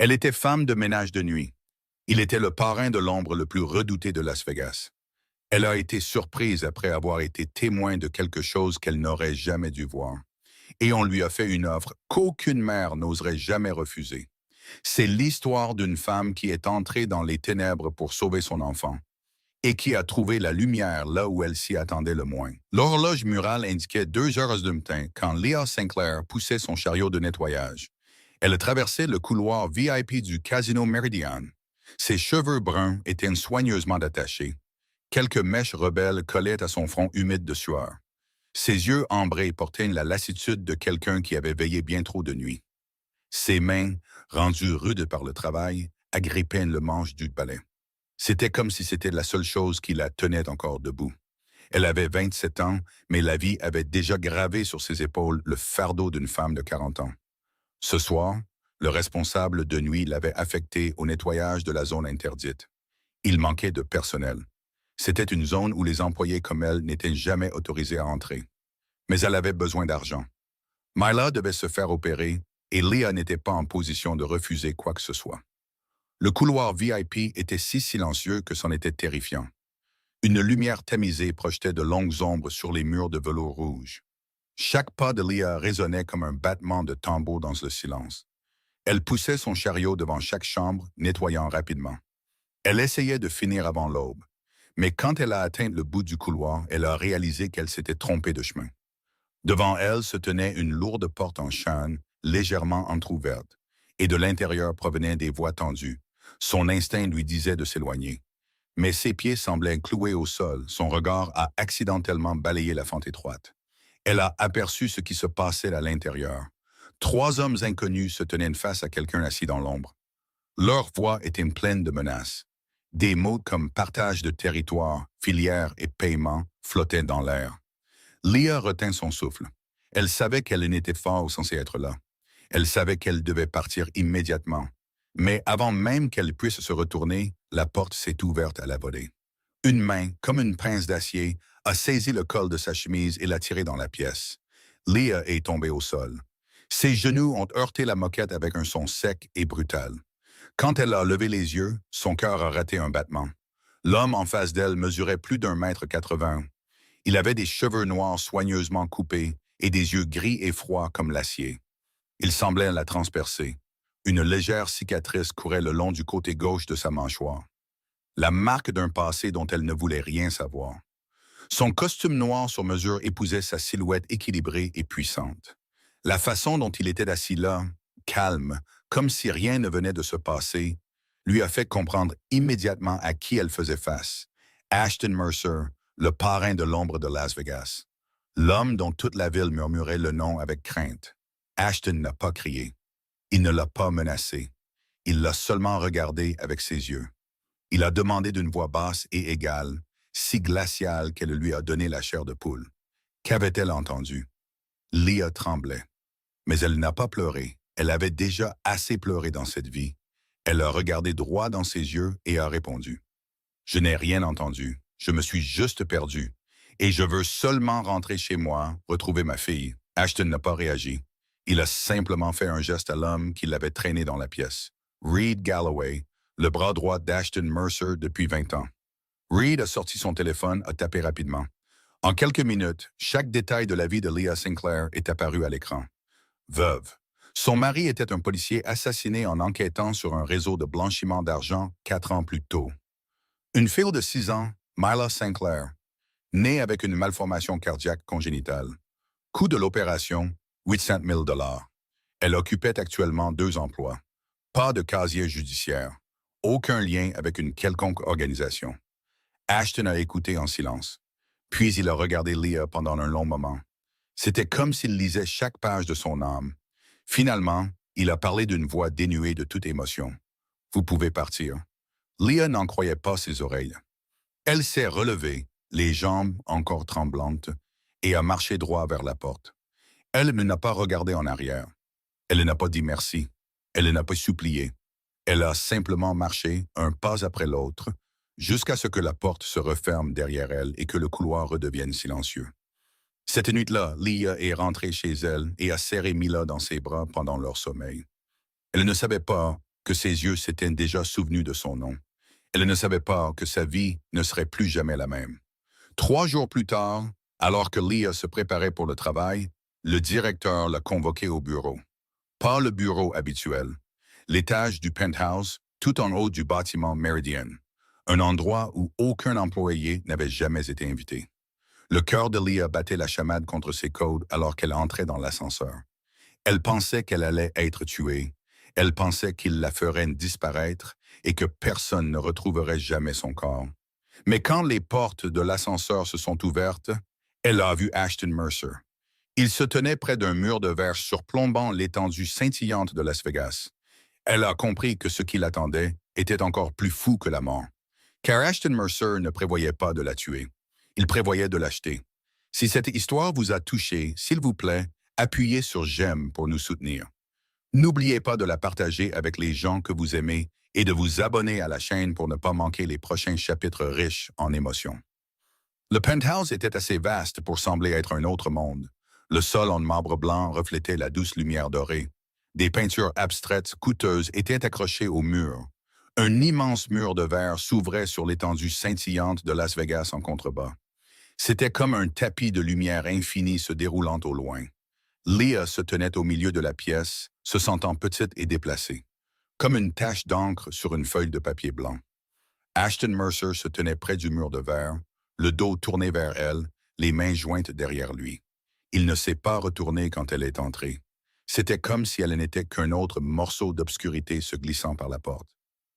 Elle était femme de ménage de nuit. Il était le parrain de l'ombre le plus redouté de Las Vegas. Elle a été surprise après avoir été témoin de quelque chose qu'elle n'aurait jamais dû voir. Et on lui a fait une offre qu'aucune mère n'oserait jamais refuser. C'est l'histoire d'une femme qui est entrée dans les ténèbres pour sauver son enfant et qui a trouvé la lumière là où elle s'y attendait le moins. L'horloge murale indiquait 2 heures du matin quand Leah Sinclair poussait son chariot de nettoyage. Elle traversait le couloir VIP du Casino Meridian. Ses cheveux bruns étaient soigneusement attachés. Quelques mèches rebelles collaient à son front humide de sueur. Ses yeux ambrés portaient la lassitude de quelqu'un qui avait veillé bien trop de nuit. Ses mains, rendues rudes par le travail, agrippaient le manche du balai. C'était comme si c'était la seule chose qui la tenait encore debout. Elle avait 27 ans, mais la vie avait déjà gravé sur ses épaules le fardeau d'une femme de 40 ans. Ce soir, le responsable de nuit l'avait affectée au nettoyage de la zone interdite. Il manquait de personnel. C'était une zone où les employés comme elle n'étaient jamais autorisés à entrer. Mais elle avait besoin d'argent. Myla devait se faire opérer et Leah n'était pas en position de refuser quoi que ce soit. Le couloir VIP était si silencieux que c'en était terrifiant. Une lumière tamisée projetait de longues ombres sur les murs de velours rouge. Chaque pas de Leah résonnait comme un battement de tambour dans le silence. Elle poussait son chariot devant chaque chambre, nettoyant rapidement. Elle essayait de finir avant l'aube. Mais quand elle a atteint le bout du couloir, elle a réalisé qu'elle s'était trompée de chemin. Devant elle se tenait une lourde porte en chêne, légèrement entr'ouverte, et de l'intérieur provenaient des voix tendues. Son instinct lui disait de s'éloigner. Mais ses pieds semblaient cloués au sol, son regard a accidentellement balayé la fente étroite. Elle a aperçu ce qui se passait à l'intérieur. 3 hommes inconnus se tenaient face à quelqu'un assis dans l'ombre. Leurs voix étaient pleines de menaces. Des mots comme partage de territoire, filière et paiement flottaient dans l'air. Leah retint son souffle. Elle savait qu'elle n'était pas censée être là. Elle savait qu'elle devait partir immédiatement. Mais avant même qu'elle puisse se retourner, la porte s'est ouverte à la volée. Une main, comme une pince d'acier, a saisi le col de sa chemise et l'a tiré dans la pièce. Leah est tombée au sol. Ses genoux ont heurté la moquette avec un son sec et brutal. Quand elle a levé les yeux, son cœur a raté un battement. L'homme en face d'elle mesurait plus d'1,80 m. Il avait des cheveux noirs soigneusement coupés et des yeux gris et froids comme l'acier. Il semblait la transpercer. Une légère cicatrice courait le long du côté gauche de sa mâchoire. La marque d'un passé dont elle ne voulait rien savoir. Son costume noir sur mesure épousait sa silhouette équilibrée et puissante. La façon dont il était assis là, calme, comme si rien ne venait de se passer, lui a fait comprendre immédiatement à qui elle faisait face. Ashton Mercer, le parrain de l'ombre de Las Vegas. L'homme dont toute la ville murmurait le nom avec crainte. Ashton n'a pas crié. Il ne l'a pas menacé. Il l'a seulement regardé avec ses yeux. Il a demandé d'une voix basse et égale, si glaciale qu'elle lui a donné la chair de poule. Qu'avait-elle entendu? Leah tremblait. Mais elle n'a pas pleuré. Elle avait déjà assez pleuré dans cette vie. Elle a regardé droit dans ses yeux et a répondu. Je n'ai rien entendu. Je me suis juste perdu. Et je veux seulement rentrer chez moi, retrouver ma fille. Ashton n'a pas réagi. Il a simplement fait un geste à l'homme qui l'avait traîné dans la pièce. Reed Galloway, le bras droit d'Ashton Mercer depuis 20 ans. Reed a sorti son téléphone, a tapé rapidement. En quelques minutes, chaque détail de la vie de Leah Sinclair est apparu à l'écran. Veuve. Son mari était un policier assassiné en enquêtant sur un réseau de blanchiment d'argent 4 ans plus tôt. Une fille de 6 ans, Myla Sinclair, née avec une malformation cardiaque congénitale. Coût de l'opération, 800 000 $. Elle occupait actuellement 2 emplois. Pas de casier judiciaire. Aucun lien avec une quelconque organisation. Ashton a écouté en silence. Puis il a regardé Leah pendant un long moment. C'était comme s'il lisait chaque page de son âme. Finalement, il a parlé d'une voix dénuée de toute émotion. « Vous pouvez partir. » Leah n'en croyait pas ses oreilles. Elle s'est relevée, les jambes encore tremblantes, et a marché droit vers la porte. Elle ne n'a pas regardé en arrière. Elle n'a pas dit merci. Elle n'a pas supplié. Elle a simplement marché, un pas après l'autre, jusqu'à ce que la porte se referme derrière elle et que le couloir redevienne silencieux. Cette nuit-là, Leah est rentrée chez elle et a serré Myla dans ses bras pendant leur sommeil. Elle ne savait pas, que ses yeux s'étaient déjà souvenus de son nom. Elle ne savait pas que sa vie ne serait plus jamais la même. 3 jours plus tard, alors que Leah se préparait pour le travail, le directeur l'a convoqué au bureau. Pas le bureau habituel, l'étage du penthouse, tout en haut du bâtiment Meridian, un endroit où aucun employé n'avait jamais été invité. Le cœur de Leah battait la chamade contre ses côtes alors qu'elle entrait dans l'ascenseur. Elle pensait qu'elle allait être tuée. Elle pensait qu'il la ferait disparaître et que personne ne retrouverait jamais son corps. Mais quand les portes de l'ascenseur se sont ouvertes, elle a vu Ashton Mercer. Il se tenait près d'un mur de verre surplombant l'étendue scintillante de Las Vegas. Elle a compris que ce qui l'attendait était encore plus fou que la mort. Car Ashton Mercer ne prévoyait pas de la tuer. Il prévoyait de l'acheter. Si cette histoire vous a touché, s'il vous plaît, appuyez sur j'aime pour nous soutenir. N'oubliez pas de la partager avec les gens que vous aimez et de vous abonner à la chaîne pour ne pas manquer les prochains chapitres riches en émotions. Le penthouse était assez vaste pour sembler être un autre monde. Le sol en marbre blanc reflétait la douce lumière dorée. Des peintures abstraites coûteuses étaient accrochées au mur. Un immense mur de verre s'ouvrait sur l'étendue scintillante de Las Vegas en contrebas. C'était comme un tapis de lumière infinie se déroulant au loin. Leah se tenait au milieu de la pièce, se sentant petite et déplacée, comme une tache d'encre sur une feuille de papier blanc. Ashton Mercer se tenait près du mur de verre, le dos tourné vers elle, les mains jointes derrière lui. Il ne s'est pas retourné quand elle est entrée. C'était comme si elle n'était qu'un autre morceau d'obscurité se glissant par la porte.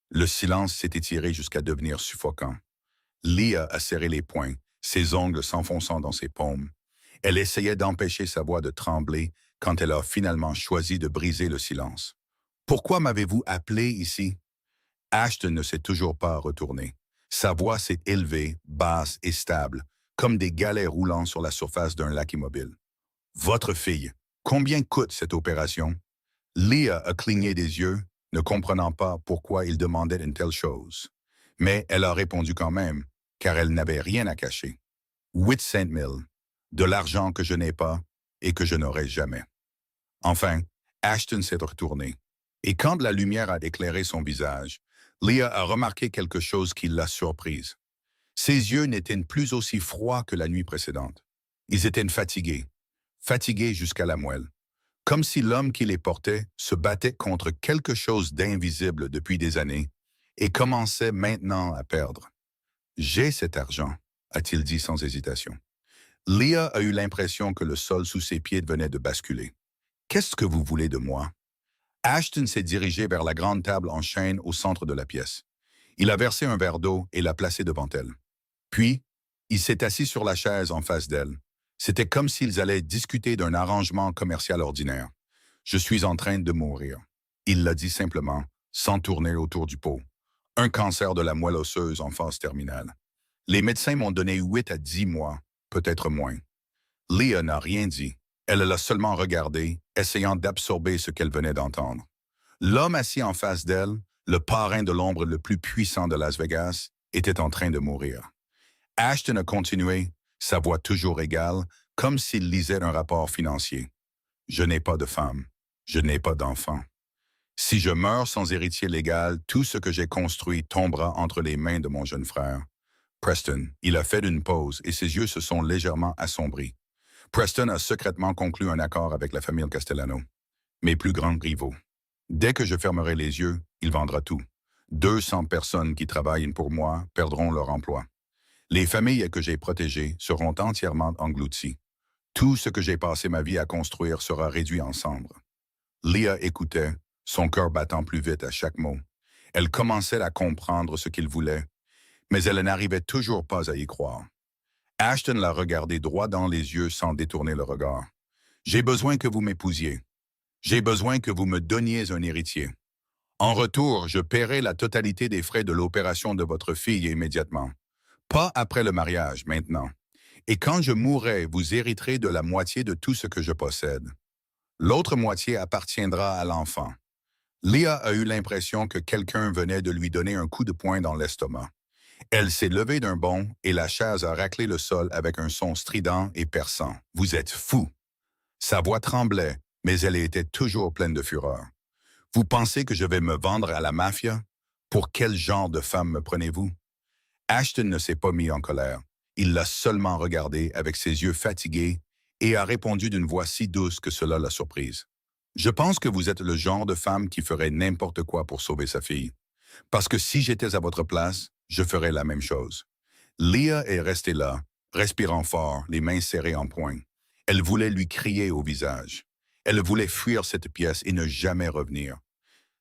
Le silence s'est étiré jusqu'à devenir suffocant. Leah a serré les poings, ses ongles s'enfonçant dans ses paumes. Elle essayait d'empêcher sa voix de trembler quand elle a finalement choisi de briser le silence. « Pourquoi m'avez-vous appelé ici ?» Ashton ne s'est toujours pas retourné. Sa voix s'est élevée, basse et stable, comme des galets roulant sur la surface d'un lac immobile. « Votre fille, combien coûte cette opération ?» Leah a cligné des yeux, ne comprenant pas pourquoi il demandait une telle chose. Mais elle a répondu quand même, car elle n'avait rien à cacher. 800 000, de l'argent que je n'ai pas et que je n'aurai jamais. Enfin, Ashton s'est retourné. Et quand la lumière a éclairé son visage, Leah a remarqué quelque chose qui l'a surprise. Ses yeux n'étaient plus aussi froids que la nuit précédente. Ils étaient fatigués jusqu'à la moelle. Comme si l'homme qui les portait se battait contre quelque chose d'invisible depuis des années et commençait maintenant à perdre. « J'ai cet argent », a-t-il dit sans hésitation. Leah a eu l'impression que le sol sous ses pieds venait de basculer. « Qu'est-ce que vous voulez de moi ?» Ashton s'est dirigé vers la grande table en chêne au centre de la pièce. Il a versé un verre d'eau et l'a placé devant elle. Puis, il s'est assis sur la chaise en face d'elle. C'était comme s'ils allaient discuter d'un arrangement commercial ordinaire. « Je suis en train de mourir. » Il l'a dit simplement, sans tourner autour du pot. « Un cancer de la moelle osseuse en phase terminale. Les médecins m'ont donné 8 à 10 mois, peut-être moins. » Leah n'a rien dit. Elle l'a seulement regardé, essayant d'absorber ce qu'elle venait d'entendre. L'homme assis en face d'elle, le parrain de l'ombre le plus puissant de Las Vegas, était en train de mourir. Ashton a continué, sa voix toujours égale, comme s'il lisait un rapport financier. « Je n'ai pas de femme. Je n'ai pas d'enfant. Si je meurs sans héritier légal, tout ce que j'ai construit tombera entre les mains de mon jeune frère. » Preston, il a fait une pause et ses yeux se sont légèrement assombris. Preston a secrètement conclu un accord avec la famille Castellano, mes plus grands rivaux. Dès que je fermerai les yeux, il vendra tout. 200 personnes qui travaillent pour moi perdront leur emploi. Les familles que j'ai protégées seront entièrement englouties. Tout ce que j'ai passé ma vie à construire sera réduit en cendres. Leah écoutait, son cœur battant plus vite à chaque mot. Elle commençait à comprendre ce qu'il voulait, mais elle n'arrivait toujours pas à y croire. Ashton l'a regardé droit dans les yeux sans détourner le regard. « J'ai besoin que vous m'épousiez. J'ai besoin que vous me donniez un héritier. En retour, je paierai la totalité des frais de l'opération de votre fille immédiatement. Pas après le mariage, maintenant. Et quand je mourrai, vous hériterez de la moitié de tout ce que je possède. L'autre moitié appartiendra à l'enfant. » Leah a eu l'impression que quelqu'un venait de lui donner un coup de poing dans l'estomac. Elle s'est levée d'un bond et la chaise a raclé le sol avec un son strident et perçant. « Vous êtes fou !» Sa voix tremblait, mais elle était toujours pleine de fureur. Vous pensez que je vais me vendre à la mafia? Pour quel genre de femme me prenez-vous? Ashton ne s'est pas mis en colère. Il l'a seulement regardé avec ses yeux fatigués et a répondu d'une voix si douce que cela l'a surprise. Je pense que vous êtes le genre de femme qui ferait n'importe quoi pour sauver sa fille. Parce que si j'étais à votre place, je ferais la même chose. Leah est restée là, respirant fort, les mains serrées en poing. Elle voulait lui crier au visage. Elle voulait fuir cette pièce et ne jamais revenir.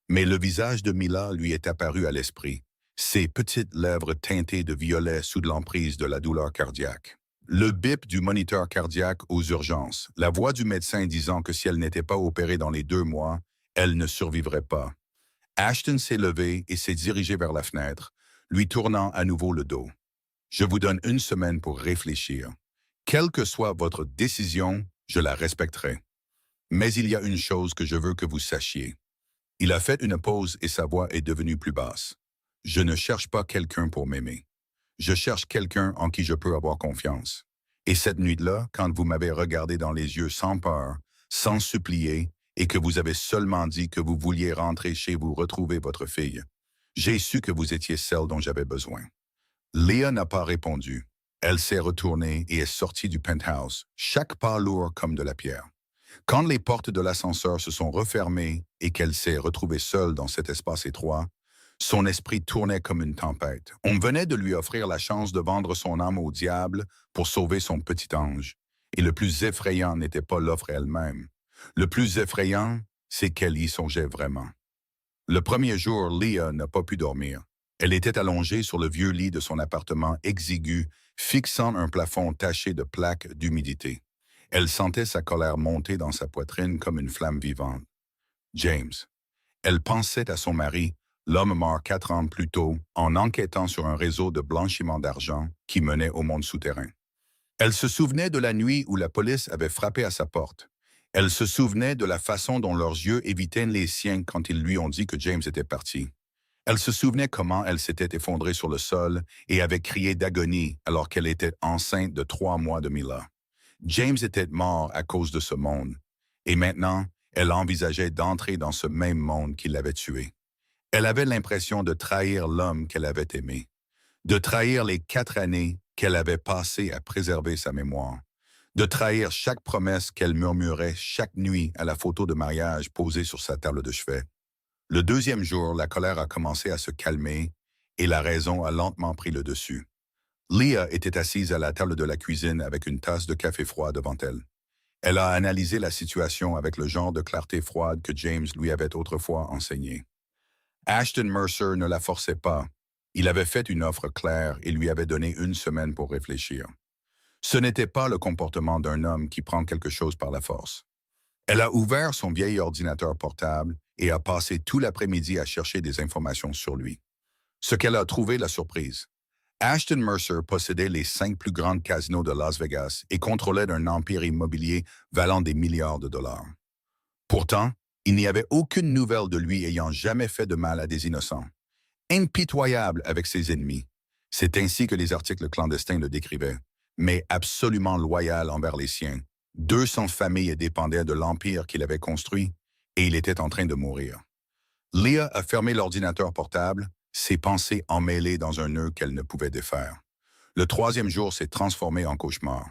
Mais le visage de Mila lui est apparu à l'esprit, ses petites lèvres teintées de violet sous l'emprise de la douleur cardiaque. Le bip du moniteur cardiaque aux urgences, la voix du médecin disant que si elle n'était pas opérée dans les 2 mois, elle ne survivrait pas. Ashton s'est levé et s'est dirigé vers la fenêtre, lui tournant à nouveau le dos. Je vous donne 1 semaine pour réfléchir. Quelle que soit votre décision, je la respecterai. Mais il y a une chose que je veux que vous sachiez. Il a fait une pause et sa voix est devenue plus basse. Je ne cherche pas quelqu'un pour m'aimer. Je cherche quelqu'un en qui je peux avoir confiance. Et cette nuit-là, quand vous m'avez regardé dans les yeux sans peur, sans supplier, et que vous avez seulement dit que vous vouliez rentrer chez vous retrouver votre fille, j'ai su que vous étiez celle dont j'avais besoin. Leah n'a pas répondu. Elle s'est retournée et est sortie du penthouse, chaque pas lourd comme de la pierre. Quand les portes de l'ascenseur se sont refermées et qu'elle s'est retrouvée seule dans cet espace étroit, son esprit tournait comme une tempête. On venait de lui offrir la chance de vendre son âme au diable pour sauver son petit ange. Et le plus effrayant n'était pas l'offre elle-même. Le plus effrayant, c'est qu'elle y songeait vraiment. Le premier jour, Leah n'a pas pu dormir. Elle était allongée sur le vieux lit de son appartement exigu, fixant un plafond taché de plaques d'humidité. Elle sentait sa colère monter dans sa poitrine comme une flamme vivante. James. Elle pensait à son mari, l'homme mort 4 ans plus tôt, en enquêtant sur un réseau de blanchiment d'argent qui menait au monde souterrain. Elle se souvenait de la nuit où la police avait frappé à sa porte. Elle se souvenait de la façon dont leurs yeux évitaient les siens quand ils lui ont dit que James était parti. Elle se souvenait comment elle s'était effondrée sur le sol et avait crié d'agonie alors qu'elle était enceinte de 3 mois de Mila. James était mort à cause de ce monde, et maintenant, elle envisageait d'entrer dans ce même monde qui l'avait tué. Elle avait l'impression de trahir l'homme qu'elle avait aimé, de trahir les 4 années qu'elle avait passées à préserver sa mémoire, de trahir chaque promesse qu'elle murmurait chaque nuit à la photo de mariage posée sur sa table de chevet. Le deuxième jour, la colère a commencé à se calmer et la raison a lentement pris le dessus. Leah était assise à la table de la cuisine avec une tasse de café froid devant elle. Elle a analysé la situation avec le genre de clarté froide que James lui avait autrefois enseigné. Ashton Mercer ne la forçait pas. Il avait fait une offre claire et lui avait donné 1 semaine pour réfléchir. Ce n'était pas le comportement d'un homme qui prend quelque chose par la force. Elle a ouvert son vieil ordinateur portable et a passé tout l'après-midi à chercher des informations sur lui. Ce qu'elle a trouvé l'a surprise. Ashton Mercer possédait les 5 plus grands casinos de Las Vegas et contrôlait un empire immobilier valant des milliards de dollars. Pourtant, il n'y avait aucune nouvelle de lui ayant jamais fait de mal à des innocents. Impitoyable avec ses ennemis. C'est ainsi que les articles clandestins le décrivaient, mais absolument loyal envers les siens. 200 familles dépendaient de l'empire qu'il avait construit et il était en train de mourir. Leah a fermé l'ordinateur portable, ses pensées emmêlées dans un nœud qu'elle ne pouvait défaire. Le 3e jour s'est transformé en cauchemar.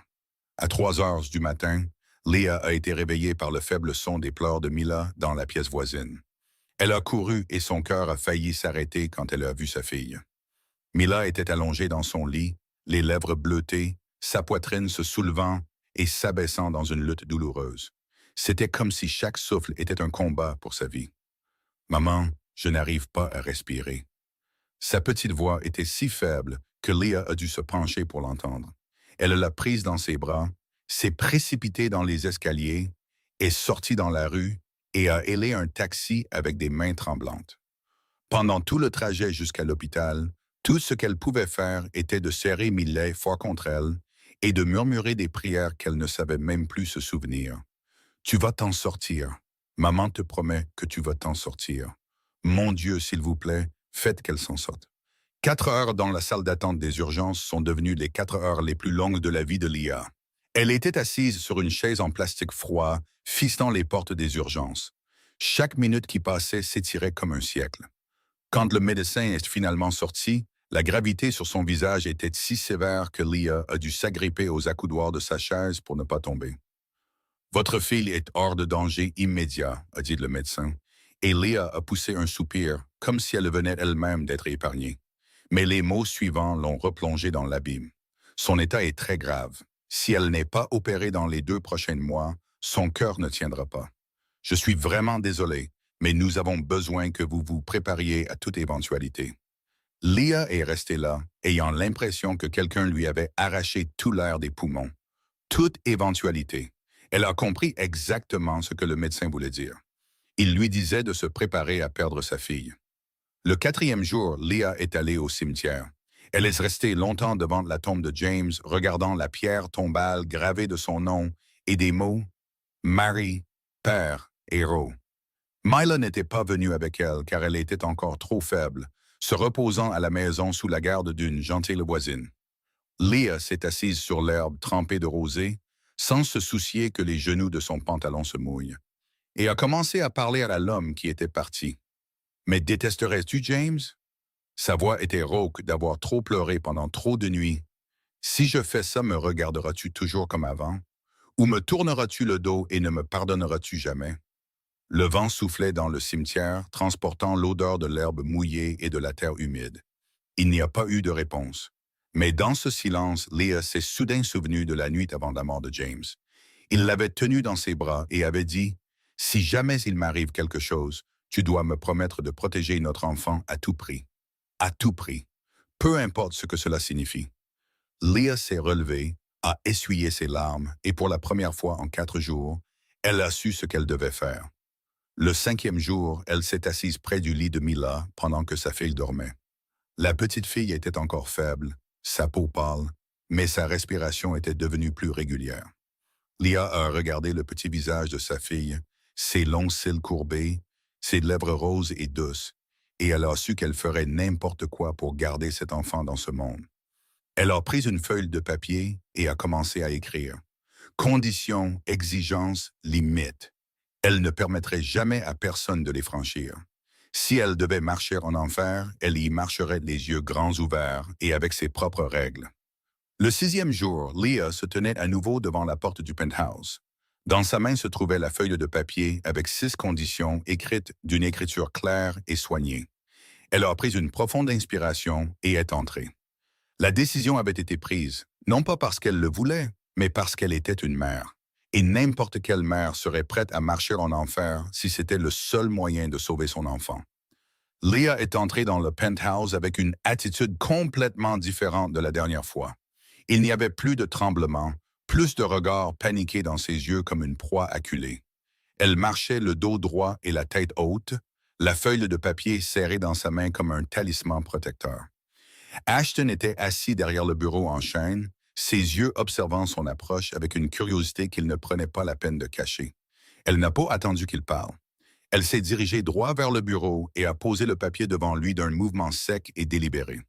À 3 heures du matin, Leah a été réveillée par le faible son des pleurs de Mila dans la pièce voisine. Elle a couru et son cœur a failli s'arrêter quand elle a vu sa fille. Mila était allongée dans son lit, les lèvres bleutées, sa poitrine se soulevant et s'abaissant dans une lutte douloureuse. C'était comme si chaque souffle était un combat pour sa vie. « Maman, je n'arrive pas à respirer. » Sa petite voix était si faible que Leah a dû se pencher pour l'entendre. Elle l'a prise dans ses bras, s'est précipitée dans les escaliers, est sortie dans la rue et a hélé un taxi avec des mains tremblantes. Pendant tout le trajet jusqu'à l'hôpital, tout ce qu'elle pouvait faire était de serrer Millet fort contre elle et de murmurer des prières qu'elle ne savait même plus se souvenir. « Tu vas t'en sortir. Maman te promet que tu vas t'en sortir. Mon Dieu, s'il vous plaît, faites qu'elle s'en sorte. » 4 heures dans la salle d'attente des urgences sont devenues les 4 heures les plus longues de la vie de Leah. Elle était assise sur une chaise en plastique froid, fistant les portes des urgences. Chaque minute qui passait s'étirait comme un siècle. Quand le médecin est finalement sorti, la gravité sur son visage était si sévère que Leah a dû s'agripper aux accoudoirs de sa chaise pour ne pas tomber. Votre fille est hors de danger immédiat, a dit le médecin, et Leah a poussé un soupir, comme si elle venait elle-même d'être épargnée. Mais les mots suivants l'ont replongée dans l'abîme. Son état est très grave. Si elle n'est pas opérée dans les 2 prochains mois, son cœur ne tiendra pas. Je suis vraiment désolé, mais nous avons besoin que vous vous prépariez à toute éventualité. Leah est restée là, ayant l'impression que quelqu'un lui avait arraché tout l'air des poumons. Toute éventualité. Elle a compris exactement ce que le médecin voulait dire. Il lui disait de se préparer à perdre sa fille. Le 4e jour, Leah est allée au cimetière. Elle est restée longtemps devant la tombe de James, regardant la pierre tombale gravée de son nom et des mots « Mari, Père, Héros ». Myla n'était pas venue avec elle car elle était encore trop faible, se reposant à la maison sous la garde d'une gentille voisine. Leah s'est assise sur l'herbe trempée de rosée, sans se soucier que les genoux de son pantalon se mouillent, et a commencé à parler à l'homme qui était parti. « Mais détesterais-tu James? Sa voix était rauque d'avoir trop pleuré pendant trop de nuits. Si je fais ça, me regarderas-tu toujours comme avant? Ou me tourneras-tu le dos et ne me pardonneras-tu jamais? » Le vent soufflait dans le cimetière, transportant l'odeur de l'herbe mouillée et de la terre humide. Il n'y a pas eu de réponse. Mais dans ce silence, Leah s'est soudain souvenue de la nuit avant la mort de James. Il l'avait tenue dans ses bras et avait dit « Si jamais il m'arrive quelque chose, tu dois me promettre de protéger notre enfant à tout prix. À tout prix. Peu importe ce que cela signifie. » Leah s'est relevée, a essuyé ses larmes et pour la première fois en 4 jours, elle a su ce qu'elle devait faire. Le 5e jour, elle s'est assise près du lit de Myla pendant que sa fille dormait. La petite fille était encore faible, sa peau pâle, mais sa respiration était devenue plus régulière. Leah a regardé le petit visage de sa fille, ses longs cils courbés, ses lèvres roses et douces, et elle a su qu'elle ferait n'importe quoi pour garder cet enfant dans ce monde. Elle a pris une feuille de papier et a commencé à écrire. Conditions, exigences, limites. Elle ne permettrait jamais à personne de les franchir. Si elle devait marcher en enfer, elle y marcherait les yeux grands ouverts et avec ses propres règles. Le 6e jour, Leah se tenait à nouveau devant la porte du penthouse. Dans sa main se trouvait la feuille de papier avec 6 conditions écrites d'une écriture claire et soignée. Elle a pris une profonde inspiration et est entrée. La décision avait été prise, non pas parce qu'elle le voulait, mais parce qu'elle était une mère. Et n'importe quelle mère serait prête à marcher en enfer si c'était le seul moyen de sauver son enfant. Leah est entrée dans le penthouse avec une attitude complètement différente de la dernière fois. Il n'y avait plus de tremblement, plus de regards paniqués dans ses yeux comme une proie acculée. Elle marchait le dos droit et la tête haute, la feuille de papier serrée dans sa main comme un talisman protecteur. Ashton était assis derrière le bureau en chaîne, ses yeux observant son approche avec une curiosité qu'il ne prenait pas la peine de cacher. Elle n'a pas attendu qu'il parle. Elle s'est dirigée droit vers le bureau et a posé le papier devant lui d'un mouvement sec et délibéré.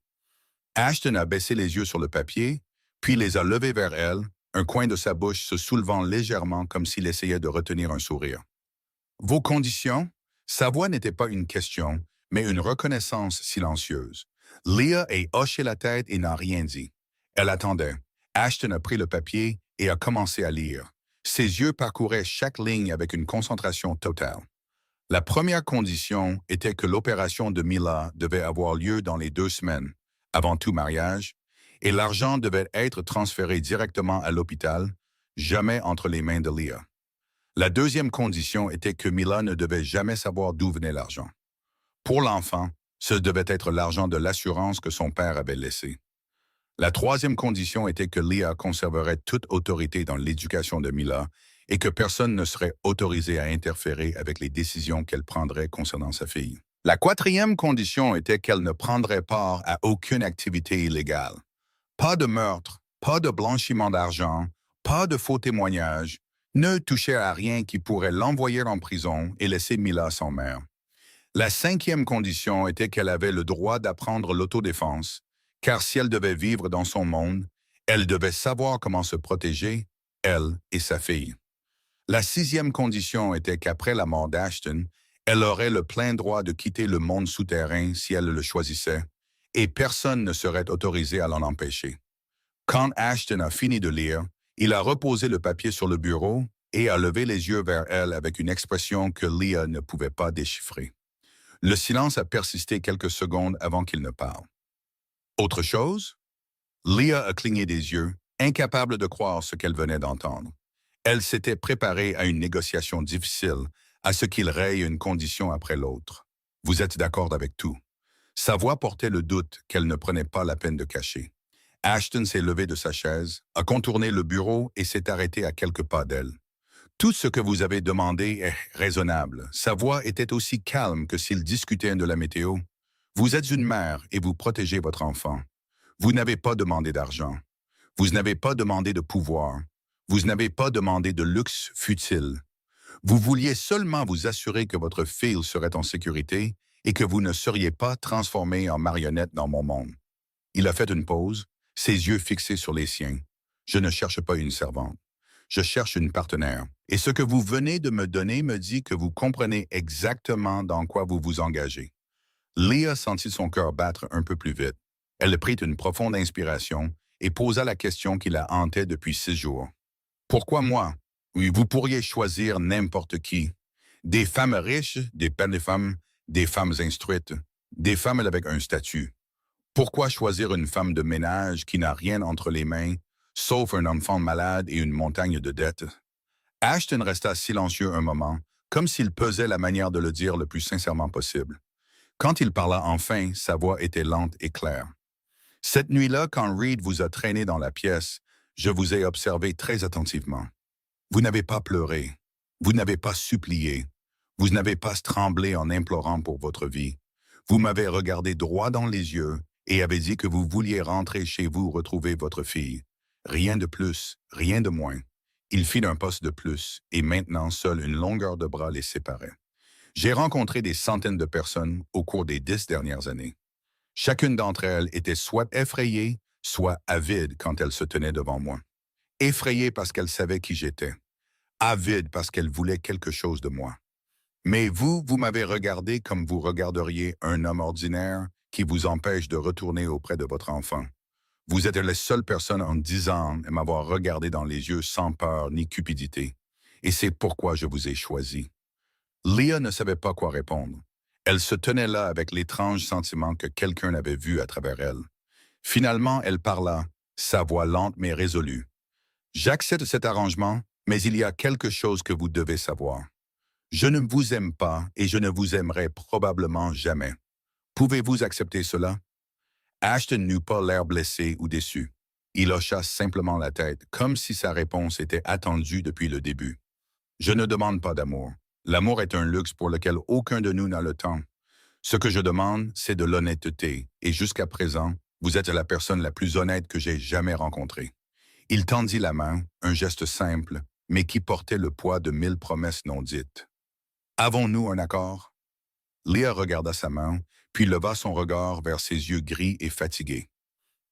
Ashton a baissé les yeux sur le papier, puis les a levés vers elle, un coin de sa bouche se soulevant légèrement comme s'il essayait de retenir un sourire. « Vos conditions ?» Sa voix n'était pas une question, mais une reconnaissance silencieuse. Leah a hoché la tête et n'a rien dit. Elle attendait. Ashton a pris le papier et a commencé à lire. Ses yeux parcouraient chaque ligne avec une concentration totale. La première condition était que l'opération de Myla devait avoir lieu dans les 2 semaines, avant tout mariage, et l'argent devait être transféré directement à l'hôpital, jamais entre les mains de Leah. La deuxième condition était que Myla ne devait jamais savoir d'où venait l'argent. Pour l'enfant, ce devait être l'argent de l'assurance que son père avait laissé. La troisième condition était que Leah conserverait toute autorité dans l'éducation de Myla et que personne ne serait autorisé à interférer avec les décisions qu'elle prendrait concernant sa fille. La quatrième condition était qu'elle ne prendrait part à aucune activité illégale. Pas de meurtre, pas de blanchiment d'argent, pas de faux témoignages, ne toucher à rien qui pourrait l'envoyer en prison et laisser Myla sans mère. La cinquième condition était qu'elle avait le droit d'apprendre l'autodéfense, car si elle devait vivre dans son monde, elle devait savoir comment se protéger, elle et sa fille. La sixième condition était qu'après la mort d'Ashton, elle aurait le plein droit de quitter le monde souterrain si elle le choisissait, et personne ne serait autorisé à l'en empêcher. Quand Ashton a fini de lire, il a reposé le papier sur le bureau et a levé les yeux vers elle avec une expression que Leah ne pouvait pas déchiffrer. Le silence a persisté quelques secondes avant qu'il ne parle. Autre chose? Leah a cligné des yeux, incapable de croire ce qu'elle venait d'entendre. Elle s'était préparée à une négociation difficile, à ce qu'il raye une condition après l'autre. Vous êtes d'accord avec tout. Sa voix portait le doute qu'elle ne prenait pas la peine de cacher. Ashton s'est levé de sa chaise, a contourné le bureau et s'est arrêté à quelques pas d'elle. Tout ce que vous avez demandé est raisonnable. Sa voix était aussi calme que s'il discutait de la météo. Vous êtes une mère et vous protégez votre enfant. Vous n'avez pas demandé d'argent. Vous n'avez pas demandé de pouvoir. Vous n'avez pas demandé de luxe futile. Vous vouliez seulement vous assurer que votre fille serait en sécurité et que vous ne seriez pas transformée en marionnette dans mon monde. Il a fait une pause, ses yeux fixés sur les siens. Je ne cherche pas une servante. Je cherche une partenaire. Et ce que vous venez de me donner me dit que vous comprenez exactement dans quoi vous vous engagez. Leah sentit son cœur battre un peu plus vite. Elle prit une profonde inspiration et posa la question qui la hantait depuis 6 jours. Pourquoi moi? Oui, vous pourriez choisir n'importe qui. Des femmes riches, des pères de femmes, des femmes instruites, des femmes avec un statut. Pourquoi choisir une femme de ménage qui n'a rien entre les mains, sauf un enfant malade et une montagne de dettes? Ashton resta silencieux un moment, comme s'il pesait la manière de le dire le plus sincèrement possible. Quand il parla enfin, sa voix était lente et claire. Cette nuit-là, quand Reed vous a traîné dans la pièce, je vous ai observé très attentivement. Vous n'avez pas pleuré, vous n'avez pas supplié, vous n'avez pas tremblé en implorant pour votre vie. Vous m'avez regardé droit dans les yeux et avez dit que vous vouliez rentrer chez vous retrouver votre fille. Rien de plus, rien de moins. Il fit un poste de plus, et maintenant seule une longueur de bras les séparait. J'ai rencontré des centaines de personnes au cours des 10 dernières années. Chacune d'entre elles était soit effrayée, soit avide quand elle se tenait devant moi. Effrayée parce qu'elle savait qui j'étais. Avide parce qu'elle voulait quelque chose de moi. Mais vous m'avez regardé comme vous regarderiez un homme ordinaire qui vous empêche de retourner auprès de votre enfant. Vous êtes la seule personne en 10 ans à m'avoir regardé dans les yeux sans peur ni cupidité. Et c'est pourquoi je vous ai choisi. Leah ne savait pas quoi répondre. Elle se tenait là avec l'étrange sentiment que quelqu'un l'avait vu à travers elle. Finalement, elle parla, sa voix lente mais résolue. J'accepte cet arrangement, mais il y a quelque chose que vous devez savoir. Je ne vous aime pas et je ne vous aimerai probablement jamais. Pouvez-vous accepter cela? Ashton n'eut pas l'air blessé ou déçu. Il hocha simplement la tête, comme si sa réponse était attendue depuis le début. Je ne demande pas d'amour. L'amour est un luxe pour lequel aucun de nous n'a le temps. Ce que je demande, c'est de l'honnêteté, et jusqu'à présent, vous êtes la personne la plus honnête que j'ai jamais rencontrée. Il tendit la main, un geste simple, mais qui portait le poids de 1000 promesses non dites. Avons-nous un accord? Leah regarda sa main, puis leva son regard vers ses yeux gris et fatigués.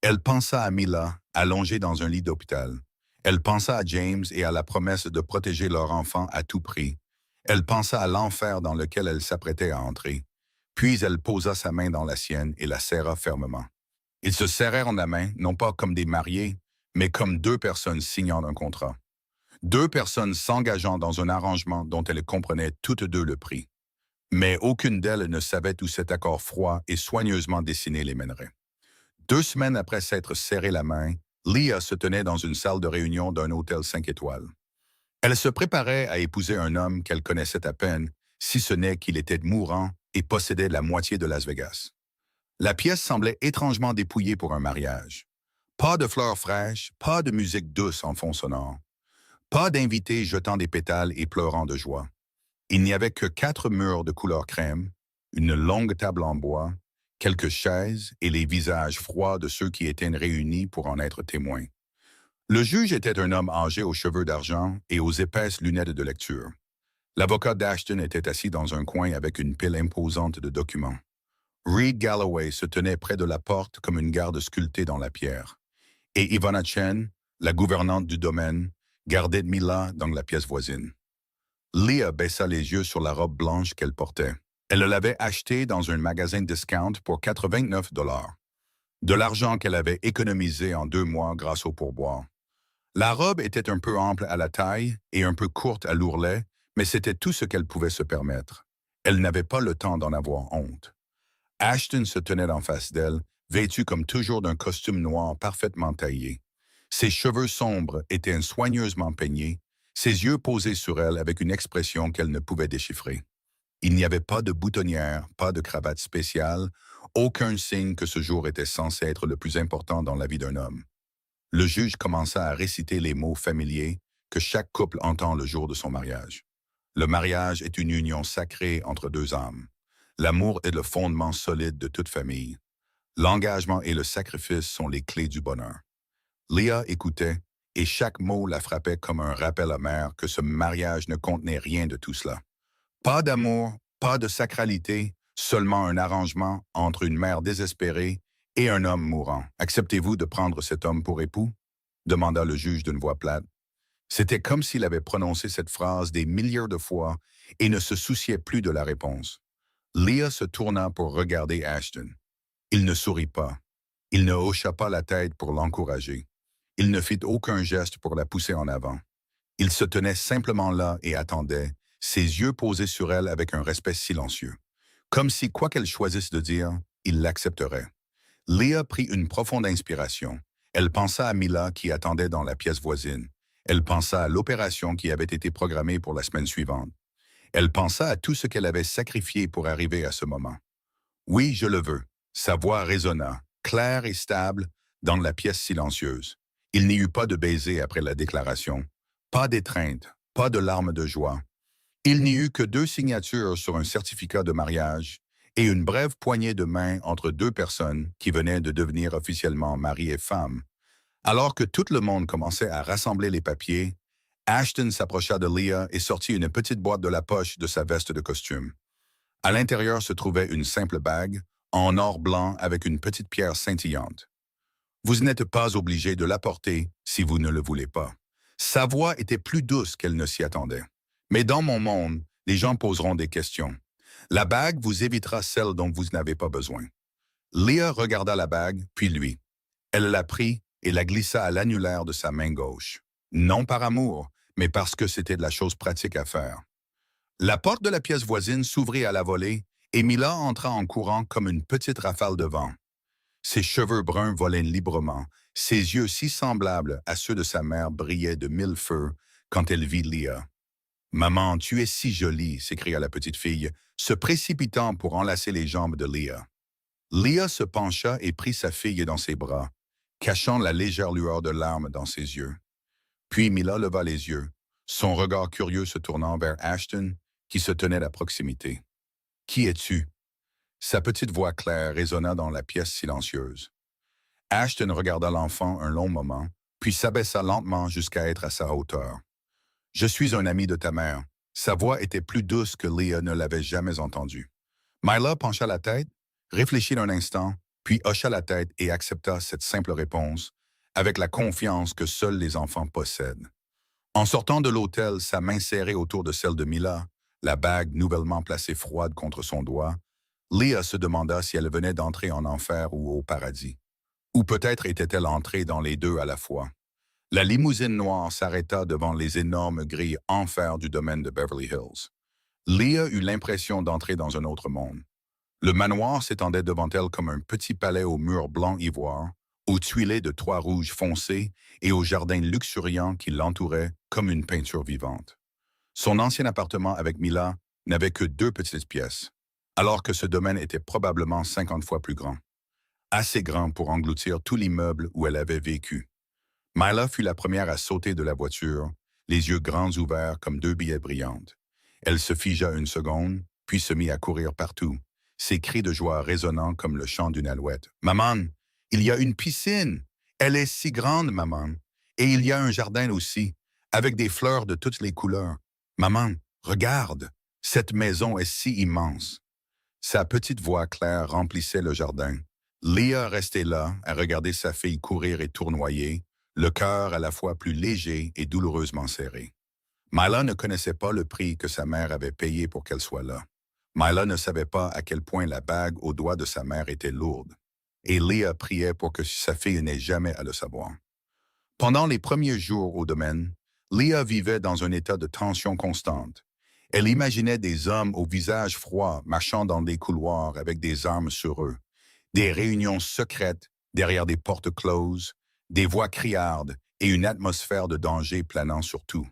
Elle pensa à Mila, allongée dans un lit d'hôpital. Elle pensa à James et à la promesse de protéger leur enfant à tout prix. Elle pensa à l'enfer dans lequel elle s'apprêtait à entrer. Puis elle posa sa main dans la sienne et la serra fermement. Ils se serrèrent la main, non pas comme des mariés, mais comme deux personnes signant un contrat. Deux personnes s'engageant dans un arrangement dont elles comprenaient toutes deux le prix. Mais aucune d'elles ne savait où cet accord froid et soigneusement dessiné les mènerait. 2 semaines après s'être serré la main, Leah se tenait dans une salle de réunion d'un hôtel 5 étoiles. Elle se préparait à épouser un homme qu'elle connaissait à peine, si ce n'est qu'il était mourant et possédait la moitié de Las Vegas. La pièce semblait étrangement dépouillée pour un mariage. Pas de fleurs fraîches, pas de musique douce en fond sonore. Pas d'invités jetant des pétales et pleurant de joie. Il n'y avait que 4 murs de couleur crème, une longue table en bois, quelques chaises et les visages froids de ceux qui étaient réunis pour en être témoins. Le juge était un homme âgé aux cheveux d'argent et aux épaisses lunettes de lecture. L'avocat d'Ashton était assis dans un coin avec une pile imposante de documents. Reed Galloway se tenait près de la porte comme une garde sculptée dans la pierre. Et Ivana Chen, la gouvernante du domaine, gardait Mila dans la pièce voisine. Leah baissa les yeux sur la robe blanche qu'elle portait. Elle l'avait achetée dans un magasin discount pour 89 dollars. De l'argent qu'elle avait économisé en 2 mois grâce au pourboire. La robe était un peu ample à la taille et un peu courte à l'ourlet, mais c'était tout ce qu'elle pouvait se permettre. Elle n'avait pas le temps d'en avoir honte. Ashton se tenait en face d'elle, vêtu comme toujours d'un costume noir parfaitement taillé. Ses cheveux sombres étaient soigneusement peignés, ses yeux posés sur elle avec une expression qu'elle ne pouvait déchiffrer. Il n'y avait pas de boutonnière, pas de cravate spéciale, aucun signe que ce jour était censé être le plus important dans la vie d'un homme. Le juge commença à réciter les mots familiers que chaque couple entend le jour de son mariage. Le mariage est une union sacrée entre deux âmes. L'amour est le fondement solide de toute famille. L'engagement et le sacrifice sont les clés du bonheur. Leah écoutait, et chaque mot la frappait comme un rappel amer que ce mariage ne contenait rien de tout cela. Pas d'amour, pas de sacralité, seulement un arrangement entre une mère désespérée et un homme mourant. Acceptez-vous de prendre cet homme pour époux? Demanda le juge d'une voix plate. C'était comme s'il avait prononcé cette phrase des milliers de fois et ne se souciait plus de la réponse. Leah se tourna pour regarder Ashton. Il ne sourit pas. Il ne hocha pas la tête pour l'encourager. Il ne fit aucun geste pour la pousser en avant. Il se tenait simplement là et attendait, ses yeux posés sur elle avec un respect silencieux. Comme si, quoi qu'elle choisisse de dire, il l'accepterait. Leah prit une profonde inspiration. Elle pensa à Mila qui attendait dans la pièce voisine. Elle pensa à l'opération qui avait été programmée pour la semaine suivante. Elle pensa à tout ce qu'elle avait sacrifié pour arriver à ce moment. Oui, je le veux. Sa voix résonna, claire et stable, dans la pièce silencieuse. Il n'y eut pas de baiser après la déclaration, pas d'étreinte, pas de larmes de joie. Il n'y eut que 2 signatures sur un certificat de mariage et une brève poignée de main entre 2 personnes qui venaient de devenir officiellement mari et femme. Alors que tout le monde commençait à rassembler les papiers, Ashton s'approcha de Leah et sortit une petite boîte de la poche de sa veste de costume. À l'intérieur se trouvait une simple bague, en or blanc avec une petite pierre scintillante. Vous n'êtes pas obligé de la porter si vous ne le voulez pas. Sa voix était plus douce qu'elle ne s'y attendait. Mais dans mon monde, les gens poseront des questions. La bague vous évitera celle dont vous n'avez pas besoin. Leah regarda la bague, puis lui. Elle la prit et la glissa à l'annulaire de sa main gauche. Non par amour, mais parce que c'était de la chose pratique à faire. La porte de la pièce voisine s'ouvrit à la volée et Mila entra en courant comme une petite rafale de vent. Ses cheveux bruns volaient librement, ses yeux si semblables à ceux de sa mère brillaient de 1000 feux quand elle vit Leah. « Maman, tu es si jolie !» s'écria la petite fille, se précipitant pour enlacer les jambes de Leah. Leah se pencha et prit sa fille dans ses bras, cachant la légère lueur de larmes dans ses yeux. Puis Mila leva les yeux, son regard curieux se tournant vers Ashton, qui se tenait à proximité. « Qui es-tu » Sa petite voix claire résonna dans la pièce silencieuse. Ashton regarda l'enfant un long moment, puis s'abaissa lentement jusqu'à être à sa hauteur. « Je suis un ami de ta mère. » Sa voix était plus douce que Leah ne l'avait jamais entendue. Mila pencha la tête, réfléchit un instant, puis hocha la tête et accepta cette simple réponse, avec la confiance que seuls les enfants possèdent. En sortant de l'hôtel, sa main serrée autour de celle de Mila, la bague nouvellement placée froide contre son doigt, Leah se demanda si elle venait d'entrer en enfer ou au paradis. Ou peut-être était-elle entrée dans les deux à la fois. La limousine noire s'arrêta devant les énormes grilles en fer du domaine de Beverly Hills. Leah eut l'impression d'entrer dans un autre monde. Le manoir s'étendait devant elle comme un petit palais aux murs blancs ivoire, aux tuilés de toits rouges foncés et aux jardins luxuriants qui l'entouraient comme une peinture vivante. Son ancien appartement avec Mila n'avait que 2 petites pièces, alors que ce domaine était probablement 50 fois plus grand. Assez grand pour engloutir tout l'immeuble où elle avait vécu. Mila fut la première à sauter de la voiture, les yeux grands ouverts comme 2 billets brillantes. Elle se figea une seconde, puis se mit à courir partout, ses cris de joie résonnant comme le chant d'une alouette. « Maman, il y a une piscine! Elle est si grande, maman! Et il y a un jardin aussi, avec des fleurs de toutes les couleurs. Maman, regarde! Cette maison est si immense! » Sa petite voix claire remplissait le jardin. Leah restait là, à regarder sa fille courir et tournoyer, le cœur à la fois plus léger et douloureusement serré. Myla ne connaissait pas le prix que sa mère avait payé pour qu'elle soit là. Myla ne savait pas à quel point la bague au doigt de sa mère était lourde. Et Leah priait pour que sa fille n'ait jamais à le savoir. Pendant les premiers jours au domaine, Leah vivait dans un état de tension constante. Elle imaginait des hommes au visage froid marchant dans des couloirs avec des armes sur eux, des réunions secrètes derrière des portes closes, des voix criardes et une atmosphère de danger planant sur tout.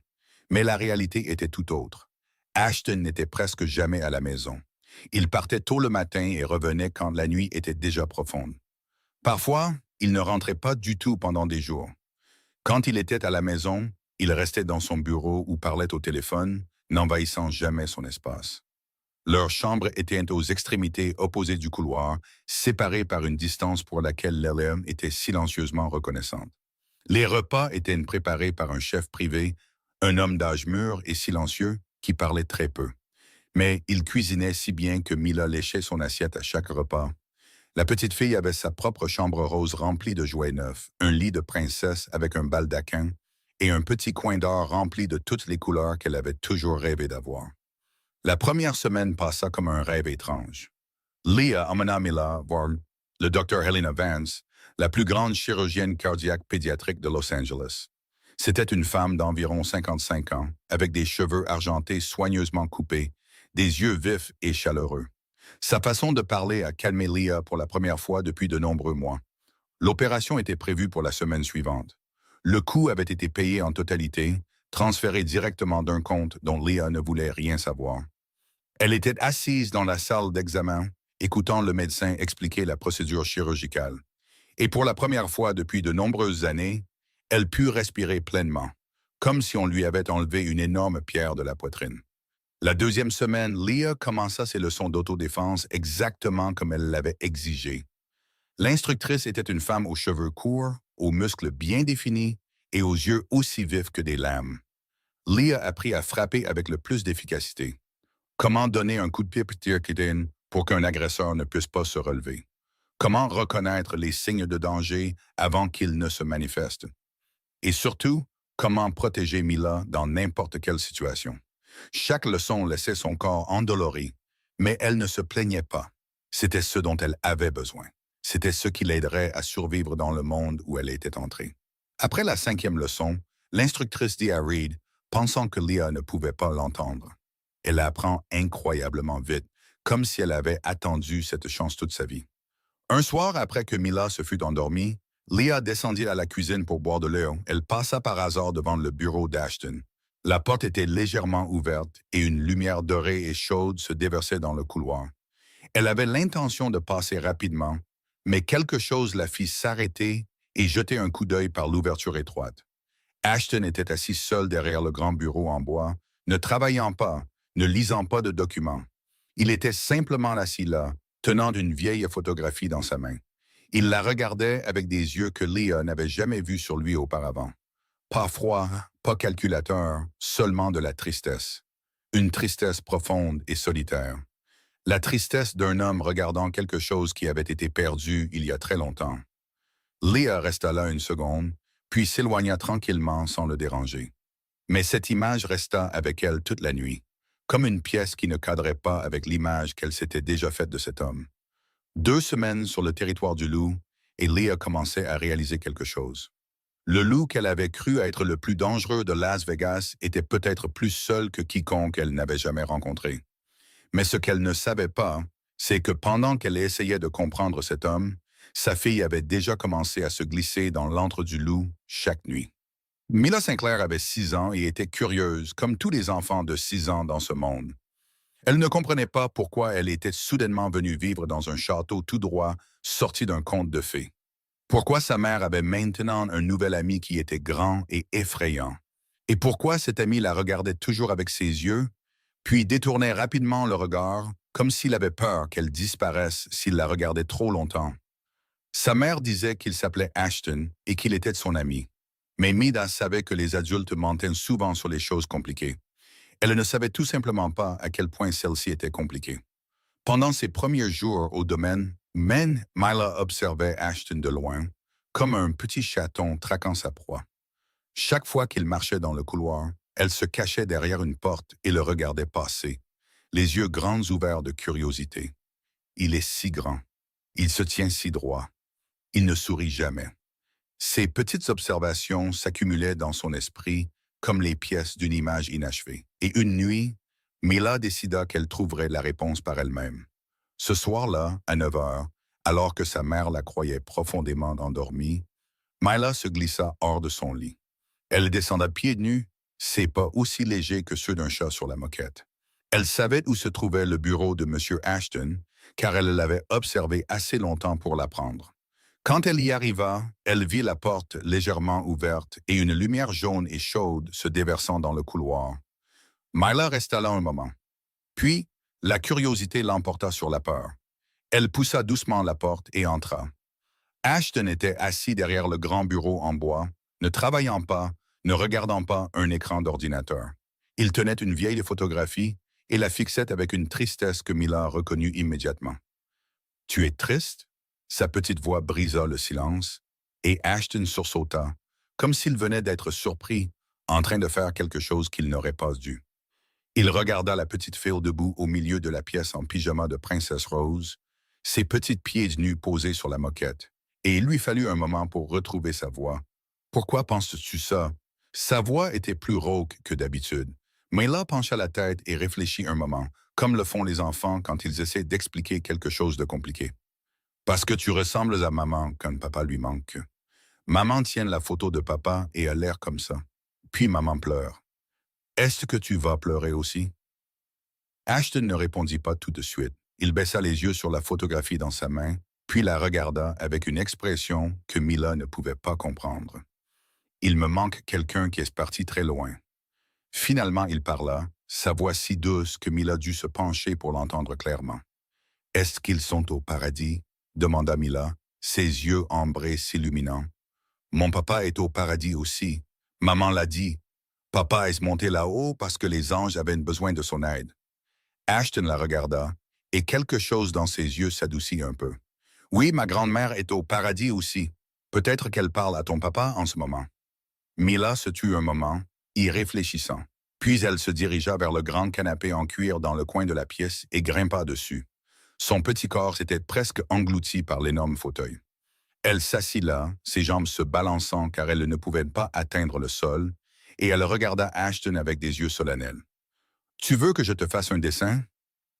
Mais la réalité était tout autre. Ashton n'était presque jamais à la maison. Il partait tôt le matin et revenait quand la nuit était déjà profonde. Parfois, il ne rentrait pas du tout pendant des jours. Quand il était à la maison, il restait dans son bureau ou parlait au téléphone, n'envahissant jamais son espace. Leur chambre était aux extrémités opposées du couloir, séparées par une distance pour laquelle Leah était silencieusement reconnaissante. Les repas étaient préparés par un chef privé, un homme d'âge mûr et silencieux qui parlait très peu. Mais il cuisinait si bien que Mila léchait son assiette à chaque repas. La petite fille avait sa propre chambre rose remplie de jouets neufs, un lit de princesse avec un baldaquin et un petit coin d'or rempli de toutes les couleurs qu'elle avait toujours rêvé d'avoir. La première semaine passa comme un rêve étrange. Leah emmena Mila voir le docteur Helena Vance, la plus grande chirurgienne cardiaque pédiatrique de Los Angeles. C'était une femme d'environ 55 ans, avec des cheveux argentés soigneusement coupés, des yeux vifs et chaleureux. Sa façon de parler a calmé Leah pour la première fois depuis de nombreux mois. L'opération était prévue pour la semaine suivante. Le coût avait été payé en totalité, transféré directement d'un compte dont Leah ne voulait rien savoir. Elle était assise dans la salle d'examen, écoutant le médecin expliquer la procédure chirurgicale. Et pour la première fois depuis de nombreuses années, elle put respirer pleinement, comme si on lui avait enlevé une énorme pierre de la poitrine. La deuxième semaine, Leah commença ses leçons d'autodéfense exactement comme elle l'avait exigé. L'instructrice était une femme aux cheveux courts, aux muscles bien définis et aux yeux aussi vifs que des lames. Leah apprit à frapper avec le plus d'efficacité. Comment donner un coup de pied pour qu'un agresseur ne puisse pas se relever? Comment reconnaître les signes de danger avant qu'ils ne se manifestent? Et surtout, comment protéger Mila dans n'importe quelle situation? Chaque leçon laissait son corps endolori, mais elle ne se plaignait pas. C'était ce dont elle avait besoin. C'était ce qui l'aiderait à survivre dans le monde où elle était entrée. Après la cinquième leçon, l'instructrice dit à Reed, pensant que Leah ne pouvait pas l'entendre. Elle apprend incroyablement vite, comme si elle avait attendu cette chance toute sa vie. Un soir, après que Mila se fut endormie, Leah descendit à la cuisine pour boire de l'eau. Elle passa par hasard devant le bureau d'Ashton. La porte était légèrement ouverte et une lumière dorée et chaude se déversait dans le couloir. Elle avait l'intention de passer rapidement, mais quelque chose la fit s'arrêter et jeter un coup d'œil par l'ouverture étroite. Ashton était assis seul derrière le grand bureau en bois, ne travaillant pas, ne lisant pas de documents. Il était simplement assis là, tenant une vieille photographie dans sa main. Il la regardait avec des yeux que Leah n'avait jamais vus sur lui auparavant. Pas froid, pas calculateur, seulement de la tristesse. Une tristesse profonde et solitaire. La tristesse d'un homme regardant quelque chose qui avait été perdu il y a très longtemps. Leah resta là une seconde, puis s'éloigna tranquillement sans le déranger. Mais cette image resta avec elle toute la nuit, comme une pièce qui ne cadrait pas avec l'image qu'elle s'était déjà faite de cet homme. 2 semaines sur le territoire du loup, et Leah commençait à réaliser quelque chose. Le loup qu'elle avait cru être le plus dangereux de Las Vegas était peut-être plus seul que quiconque elle n'avait jamais rencontré. Mais ce qu'elle ne savait pas, c'est que pendant qu'elle essayait de comprendre cet homme, sa fille avait déjà commencé à se glisser dans l'antre du loup chaque nuit. Mila Sinclair avait 6 ans et était curieuse, comme tous les enfants de 6 ans dans ce monde. Elle ne comprenait pas pourquoi elle était soudainement venue vivre dans un château tout droit, sorti d'un conte de fées. Pourquoi sa mère avait maintenant un nouvel ami qui était grand et effrayant. Et pourquoi cet ami la regardait toujours avec ses yeux, puis détournait rapidement le regard, comme s'il avait peur qu'elle disparaisse s'il la regardait trop longtemps. Sa mère disait qu'il s'appelait Ashton et qu'il était son ami. Mais Mida savait que les adultes mentaient souvent sur les choses compliquées. Elle ne savait tout simplement pas à quel point celle-ci était compliquée. Pendant ses premiers jours au domaine, Mila observait Ashton de loin, comme un petit chaton traquant sa proie. Chaque fois qu'il marchait dans le couloir, Elle se cachait derrière une porte et le regardait passer, les yeux grands ouverts de curiosité. Il est si grand. Il se tient si droit. Il ne sourit jamais. Ces petites observations s'accumulaient dans son esprit comme les pièces d'une image inachevée. Et une nuit, Mila décida qu'elle trouverait la réponse par elle-même. Ce soir-là, à 9 heures, alors que sa mère la croyait profondément endormie, Mila se glissa hors de son lit. Elle descenda pieds nus, ses pas aussi légers que ceux d'un chat sur la moquette. Elle savait où se trouvait le bureau de M. Ashton, car elle l'avait observé assez longtemps pour l'apprendre. Quand elle y arriva, elle vit la porte légèrement ouverte et une lumière jaune et chaude se déversant dans le couloir. Myla resta là un moment. Puis, la curiosité l'emporta sur la peur. Elle poussa doucement la porte et entra. Ashton était assis derrière le grand bureau en bois, ne travaillant pas, ne regardant pas un écran d'ordinateur. Il tenait une vieille photographie et la fixait avec une tristesse que Mila reconnut immédiatement. « Tu es triste ?» Sa petite voix brisa le silence, et Ashton sursauta, comme s'il venait d'être surpris, en train de faire quelque chose qu'il n'aurait pas dû. Il regarda la petite fille debout au milieu de la pièce en pyjama de princesse rose, ses petits pieds nus posés sur la moquette, et il lui fallut un moment pour retrouver sa voix. « Pourquoi penses-tu ça ?» Sa voix était plus rauque que d'habitude, mais là pencha la tête et réfléchit un moment, comme le font les enfants quand ils essaient d'expliquer quelque chose de compliqué. « Parce que tu ressembles à maman quand papa lui manque. Maman tient la photo de papa et a l'air comme ça. Puis maman pleure. Est-ce que tu vas pleurer aussi? » Ashton ne répondit pas tout de suite. Il baissa les yeux sur la photographie dans sa main, puis la regarda avec une expression que Mila ne pouvait pas comprendre. « Il me manque quelqu'un qui est parti très loin. » Finalement, il parla, sa voix si douce que Mila dut se pencher pour l'entendre clairement. « Est-ce qu'ils sont au paradis? » demanda Mila, ses yeux ambrés s'illuminant. « Mon papa est au paradis aussi. Maman l'a dit. Papa est monté là-haut parce que les anges avaient besoin de son aide. » Ashton la regarda, et quelque chose dans ses yeux s'adoucit un peu. « Oui, ma grand-mère est au paradis aussi. Peut-être qu'elle parle à ton papa en ce moment. » Mila se tut un moment, y réfléchissant. Puis elle se dirigea vers le grand canapé en cuir dans le coin de la pièce et grimpa dessus. Son petit corps s'était presque englouti par l'énorme fauteuil. Elle s'assit là, ses jambes se balançant car elle ne pouvait pas atteindre le sol, et elle regarda Ashton avec des yeux solennels. « Tu veux que je te fasse un dessin?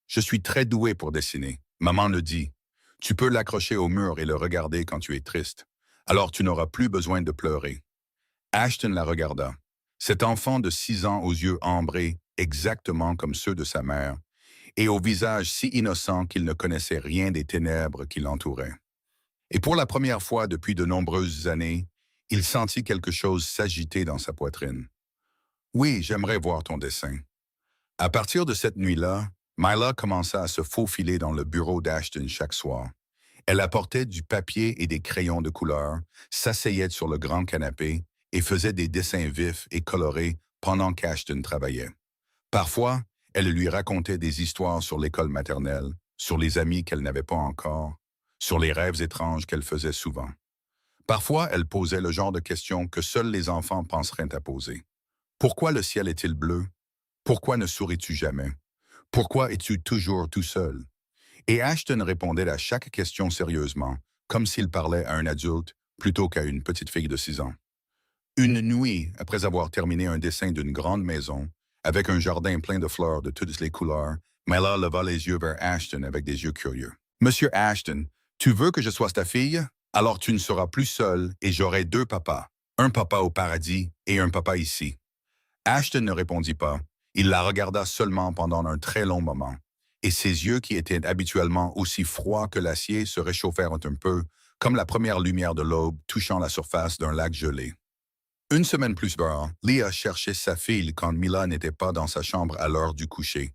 Je suis très doué pour dessiner. Maman le dit. Tu peux l'accrocher au mur et le regarder quand tu es triste. Alors tu n'auras plus besoin de pleurer. » Ashton la regarda. Cet enfant de 6 ans aux yeux ambrés, exactement comme ceux de sa mère, et au visage si innocent qu'il ne connaissait rien des ténèbres qui l'entouraient. Et pour la première fois depuis de nombreuses années, il sentit quelque chose s'agiter dans sa poitrine. « Oui, j'aimerais voir ton dessin. » À partir de cette nuit-là, Mila commença à se faufiler dans le bureau d'Ashton chaque soir. Elle apportait du papier et des crayons de couleur, s'asseyait sur le grand canapé et faisait des dessins vifs et colorés pendant qu'Ashton travaillait. Parfois, elle lui racontait des histoires sur l'école maternelle, sur les amis qu'elle n'avait pas encore, sur les rêves étranges qu'elle faisait souvent. Parfois, elle posait le genre de questions que seuls les enfants penseraient à poser. Pourquoi le ciel est-il bleu? Pourquoi ne souris-tu jamais? Pourquoi es-tu toujours tout seul? Et Ashton répondait à chaque question sérieusement, comme s'il parlait à un adulte plutôt qu'à une petite fille de 6 ans. Une nuit, après avoir terminé un dessin d'une grande maison, avec un jardin plein de fleurs de toutes les couleurs, Mila leva les yeux vers Ashton avec des yeux curieux. « Monsieur Ashton, tu veux que je sois ta fille? Alors tu ne seras plus seul et j'aurai 2 papas, un papa au paradis et un papa ici. » Ashton ne répondit pas. Il la regarda seulement pendant un très long moment, et ses yeux qui étaient habituellement aussi froids que l'acier se réchauffèrent un peu, comme la première lumière de l'aube touchant la surface d'un lac gelé. Une semaine plus tard, Leah cherchait sa fille quand Mila n'était pas dans sa chambre à l'heure du coucher.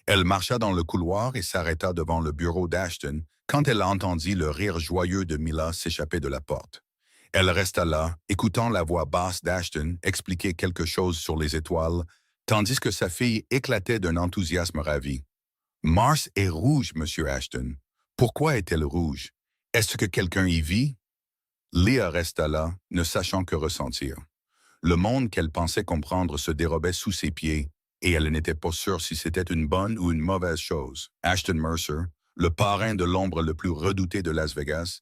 Elle marcha dans le couloir et s'arrêta devant le bureau d'Ashton quand elle entendit le rire joyeux de Mila s'échapper de la porte. Elle resta là, écoutant la voix basse d'Ashton expliquer quelque chose sur les étoiles, tandis que sa fille éclatait d'un enthousiasme ravi. « Mars est rouge, Monsieur Ashton. Pourquoi est-elle rouge? Est-ce que quelqu'un y vit? » Leah resta là, ne sachant que ressentir. Le monde qu'elle pensait comprendre se dérobait sous ses pieds, et elle n'était pas sûre si c'était une bonne ou une mauvaise chose. Ashton Mercer, le parrain de l'ombre le plus redouté de Las Vegas,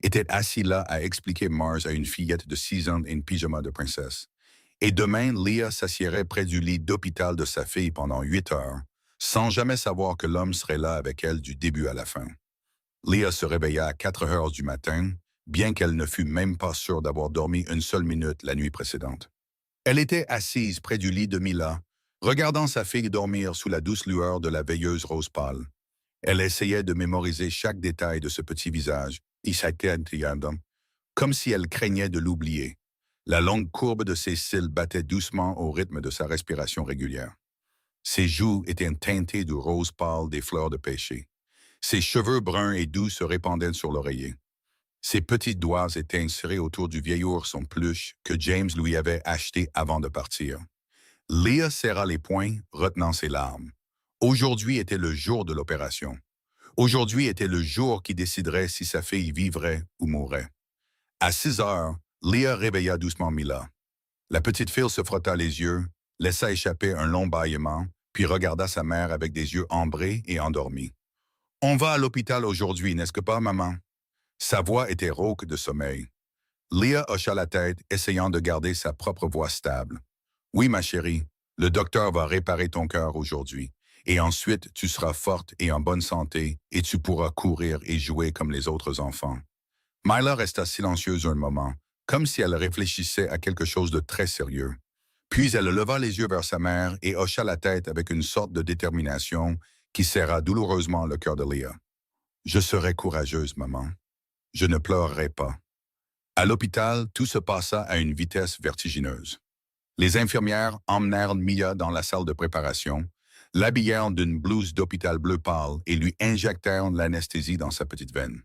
était assis là à expliquer Mars à une fillette de 6 ans et une pyjama de princesse. Et demain, Leah s'assiérait près du lit d'hôpital de sa fille pendant 8 heures, sans jamais savoir que l'homme serait là avec elle du début à la fin. Leah se réveilla à 4 heures du matin, bien qu'elle ne fût même pas sûre d'avoir dormi une seule minute la nuit précédente. Elle était assise près du lit de Mila, regardant sa fille dormir sous la douce lueur de la veilleuse rose pâle. Elle essayait de mémoriser chaque détail de ce petit visage, comme si elle craignait de l'oublier. La longue courbe de ses cils battait doucement au rythme de sa respiration régulière. Ses joues étaient teintées du rose pâle des fleurs de pêcher. Ses cheveux bruns et doux se répandaient sur l'oreiller. Ses petits doigts étaient insérés autour du vieil ours en peluche que James lui avait acheté avant de partir. Leah serra les poings, retenant ses larmes. Aujourd'hui était le jour de l'opération. Aujourd'hui était le jour qui déciderait si sa fille vivrait ou mourrait. À 6 heures, Leah réveilla doucement Mila. La petite fille se frotta les yeux, laissa échapper un long bâillement, puis regarda sa mère avec des yeux ambrés et endormis. « On va à l'hôpital aujourd'hui, n'est-ce que pas, maman? » Sa voix était rauque de sommeil. Leah hocha la tête, essayant de garder sa propre voix stable. « Oui, ma chérie, le docteur va réparer ton cœur aujourd'hui, et ensuite tu seras forte et en bonne santé, et tu pourras courir et jouer comme les autres enfants. » Mila resta silencieuse un moment, comme si elle réfléchissait à quelque chose de très sérieux. Puis elle leva les yeux vers sa mère et hocha la tête avec une sorte de détermination qui serra douloureusement le cœur de Leah. « Je serai courageuse, maman. Je ne pleurerai pas. » À l'hôpital, tout se passa à une vitesse vertigineuse. Les infirmières emmenèrent Mia dans la salle de préparation, l'habillèrent d'une blouse d'hôpital bleu pâle et lui injectèrent l'anesthésie dans sa petite veine.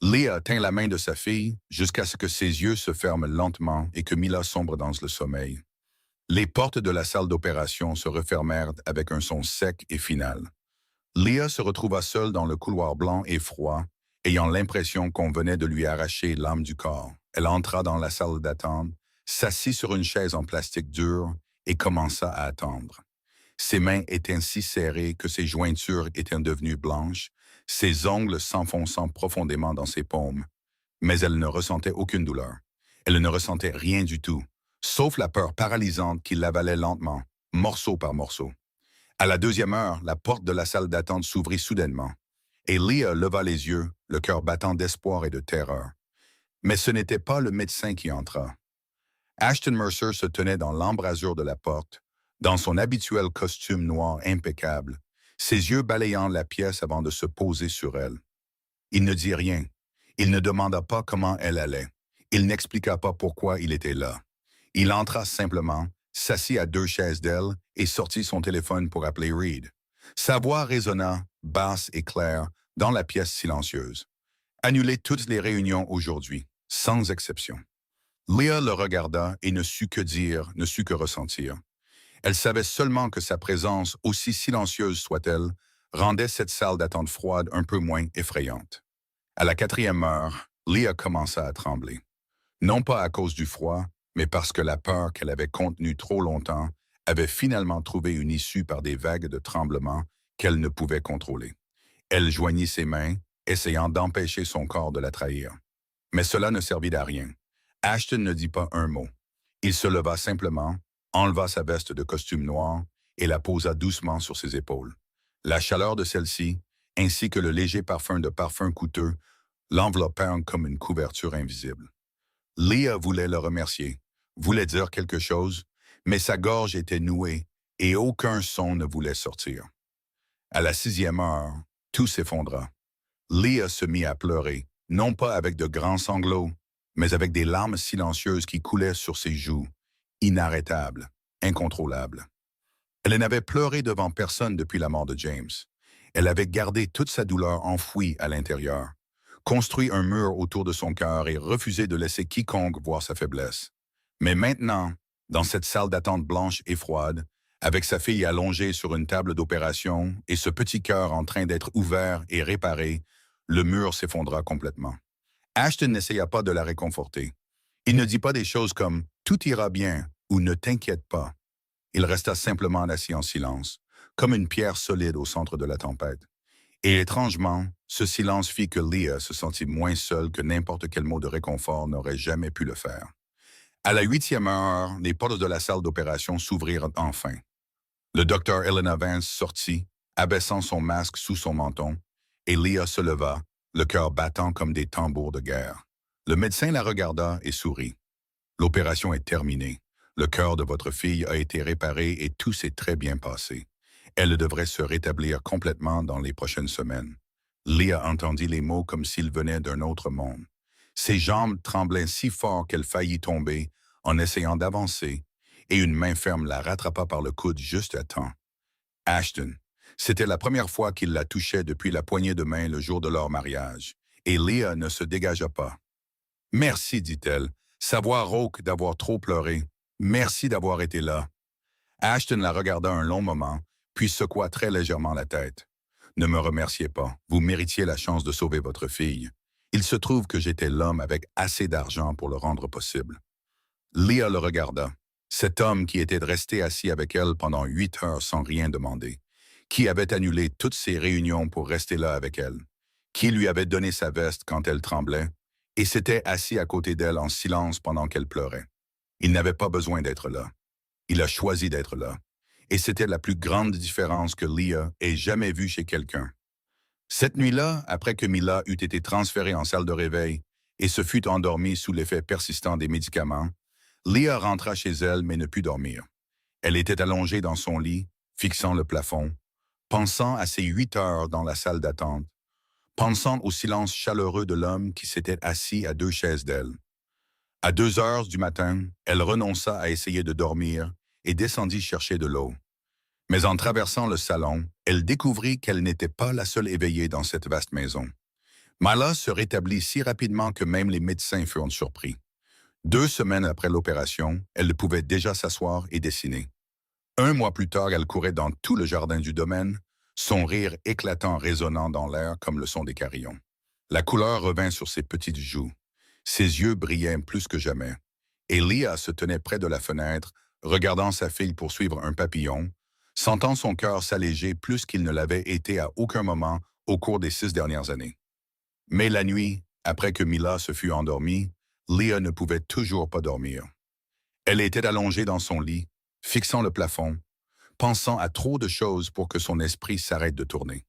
Leah tint la main de sa fille jusqu'à ce que ses yeux se ferment lentement et que Mila sombre dans le sommeil. Les portes de la salle d'opération se refermèrent avec un son sec et final. Leah se retrouva seule dans le couloir blanc et froid, ayant l'impression qu'on venait de lui arracher l'âme du corps. Elle entra dans la salle d'attente, s'assit sur une chaise en plastique dur et commença à attendre. Ses mains étaient si serrées que ses jointures étaient devenues blanches, ses ongles s'enfonçant profondément dans ses paumes. Mais elle ne ressentait aucune douleur. Elle ne ressentait rien du tout, sauf la peur paralysante qui l'avalait lentement, morceau par morceau. À la 2e heure, la porte de la salle d'attente s'ouvrit soudainement, et Leah leva les yeux, le cœur battant d'espoir et de terreur. Mais ce n'était pas le médecin qui entra. Ashton Mercer se tenait dans l'embrasure de la porte, dans son habituel costume noir impeccable, ses yeux balayant la pièce avant de se poser sur elle. Il ne dit rien. Il ne demanda pas comment elle allait. Il n'expliqua pas pourquoi il était là. Il entra simplement, s'assit à 2 chaises d'elle et sortit son téléphone pour appeler Reed. Sa voix résonna, basse et claire, dans la pièce silencieuse. Annulez toutes les réunions aujourd'hui, sans exception. Leah le regarda et ne sut que dire, ne sut que ressentir. Elle savait seulement que sa présence, aussi silencieuse soit-elle, rendait cette salle d'attente froide un peu moins effrayante. À la 4e heure, Leah commença à trembler. Non pas à cause du froid, mais parce que la peur qu'elle avait contenue trop longtemps avait finalement trouvé une issue par des vagues de tremblements qu'elle ne pouvait contrôler. Elle joignit ses mains, essayant d'empêcher son corps de la trahir. Mais cela ne servit à rien. Ashton ne dit pas un mot. Il se leva simplement, enleva sa veste de costume noir et la posa doucement sur ses épaules. La chaleur de celle-ci, ainsi que le léger parfum de parfum coûteux, l'enveloppèrent comme une couverture invisible. Leah voulait le remercier, voulait dire quelque chose, mais sa gorge était nouée et aucun son ne voulait sortir. À la 6e heure, tout s'effondra. Leah se mit à pleurer, non pas avec de grands sanglots, mais avec des larmes silencieuses qui coulaient sur ses joues, inarrêtables, incontrôlables. Elle n'avait pleuré devant personne depuis la mort de James. Elle avait gardé toute sa douleur enfouie à l'intérieur, construit un mur autour de son cœur et refusé de laisser quiconque voir sa faiblesse. Mais maintenant, dans cette salle d'attente blanche et froide, avec sa fille allongée sur une table d'opération et ce petit cœur en train d'être ouvert et réparé, le mur s'effondra complètement. Ashton n'essaya pas de la réconforter. Il ne dit pas des choses comme « Tout ira bien, ou ne t'inquiète pas. Il resta simplement assis en silence, comme une pierre solide au centre de la tempête. Et étrangement, ce silence fit que Leah se sentit moins seule que n'importe quel mot de réconfort n'aurait jamais pu le faire. À la 8e heure, les portes de la salle d'opération s'ouvrirent enfin. Le docteur Helena Vance sortit, abaissant son masque sous son menton, et Leah se leva, le cœur battant comme des tambours de guerre. Le médecin la regarda et sourit. L'opération est terminée. Le cœur de votre fille a été réparé et tout s'est très bien passé. Elle devrait se rétablir complètement dans les prochaines semaines. Leah entendit les mots comme s'ils venaient d'un autre monde. Ses jambes tremblaient si fort qu'elle faillit tomber en essayant d'avancer, et une main ferme la rattrapa par le coude juste à temps. Ashton. C'était la première fois qu'il la touchait depuis la poignée de main le jour de leur mariage, et Leah ne se dégagea pas. « Merci, dit-elle. Sa voix rauque d'avoir trop pleuré. Merci d'avoir été là. » Ashton la regarda un long moment, puis secoua très légèrement la tête. « Ne me remerciez pas. Vous méritiez la chance de sauver votre fille. Il se trouve que j'étais l'homme avec assez d'argent pour le rendre possible. » Leah le regarda. Cet homme qui était resté assis avec elle pendant 8 heures sans rien demander, qui avait annulé toutes ses réunions pour rester là avec elle, qui lui avait donné sa veste quand elle tremblait, et s'était assis à côté d'elle en silence pendant qu'elle pleurait. Il n'avait pas besoin d'être là. Il a choisi d'être là. Et c'était la plus grande différence que Leah ait jamais vue chez quelqu'un. Cette nuit-là, après que Mila eut été transférée en salle de réveil et se fut endormie sous l'effet persistant des médicaments, Leah rentra chez elle mais ne put dormir. Elle était allongée dans son lit, fixant le plafond, pensant à ses 8 heures dans la salle d'attente, pensant au silence chaleureux de l'homme qui s'était assis à 2 chaises d'elle. À 2 heures du matin, elle renonça à essayer de dormir et descendit chercher de l'eau. Mais en traversant le salon, elle découvrit qu'elle n'était pas la seule éveillée dans cette vaste maison. Mala se rétablit si rapidement que même les médecins furent surpris. 2 semaines après l'opération, elle pouvait déjà s'asseoir et dessiner. 1 mois plus tard, elle courait dans tout le jardin du domaine, son rire éclatant résonnant dans l'air comme le son des carillons. La couleur revint sur ses petites joues. Ses yeux brillaient plus que jamais. Et Leah se tenait près de la fenêtre, regardant sa fille poursuivre un papillon, sentant son cœur s'alléger plus qu'il ne l'avait été à aucun moment au cours des 6 dernières années. Mais la nuit, après que Mila se fut endormie, Leah ne pouvait toujours pas dormir. Elle était allongée dans son lit, fixant le plafond, pensant à trop de choses pour que son esprit s'arrête de tourner.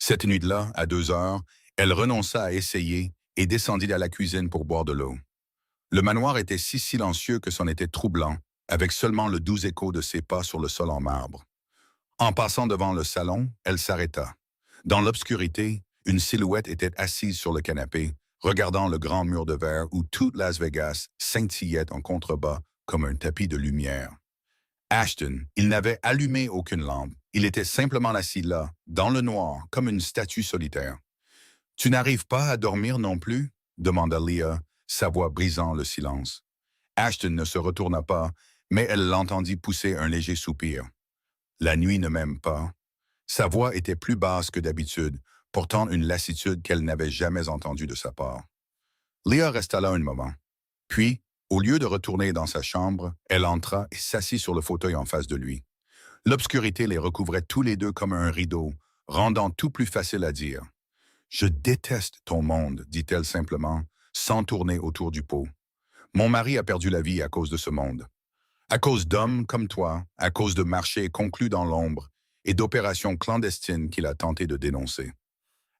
Cette nuit-là, à 2 heures, elle renonça à essayer et descendit à la cuisine pour boire de l'eau. Le manoir était si silencieux que c'en était troublant, avec seulement le doux écho de ses pas sur le sol en marbre. En passant devant le salon, elle s'arrêta. Dans l'obscurité, une silhouette était assise sur le canapé, regardant le grand mur de verre où tout Las Vegas scintillait en contrebas comme un tapis de lumière. Ashton, il n'avait allumé aucune lampe. Il était simplement assis là, dans le noir, comme une statue solitaire. « Tu n'arrives pas à dormir non plus ?» demanda Leah, sa voix brisant le silence. Ashton ne se retourna pas, mais elle l'entendit pousser un léger soupir. « La nuit ne m'aime pas. » Sa voix était plus basse que d'habitude, portant une lassitude qu'elle n'avait jamais entendue de sa part. Leah resta là un moment. Puis, au lieu de retourner dans sa chambre, elle entra et s'assit sur le fauteuil en face de lui. L'obscurité les recouvrait tous les deux comme un rideau, rendant tout plus facile à dire. « Je déteste ton monde, dit-elle simplement, sans tourner autour du pot. Mon mari a perdu la vie à cause de ce monde. À cause d'hommes comme toi, à cause de marchés conclus dans l'ombre et d'opérations clandestines qu'il a tenté de dénoncer. »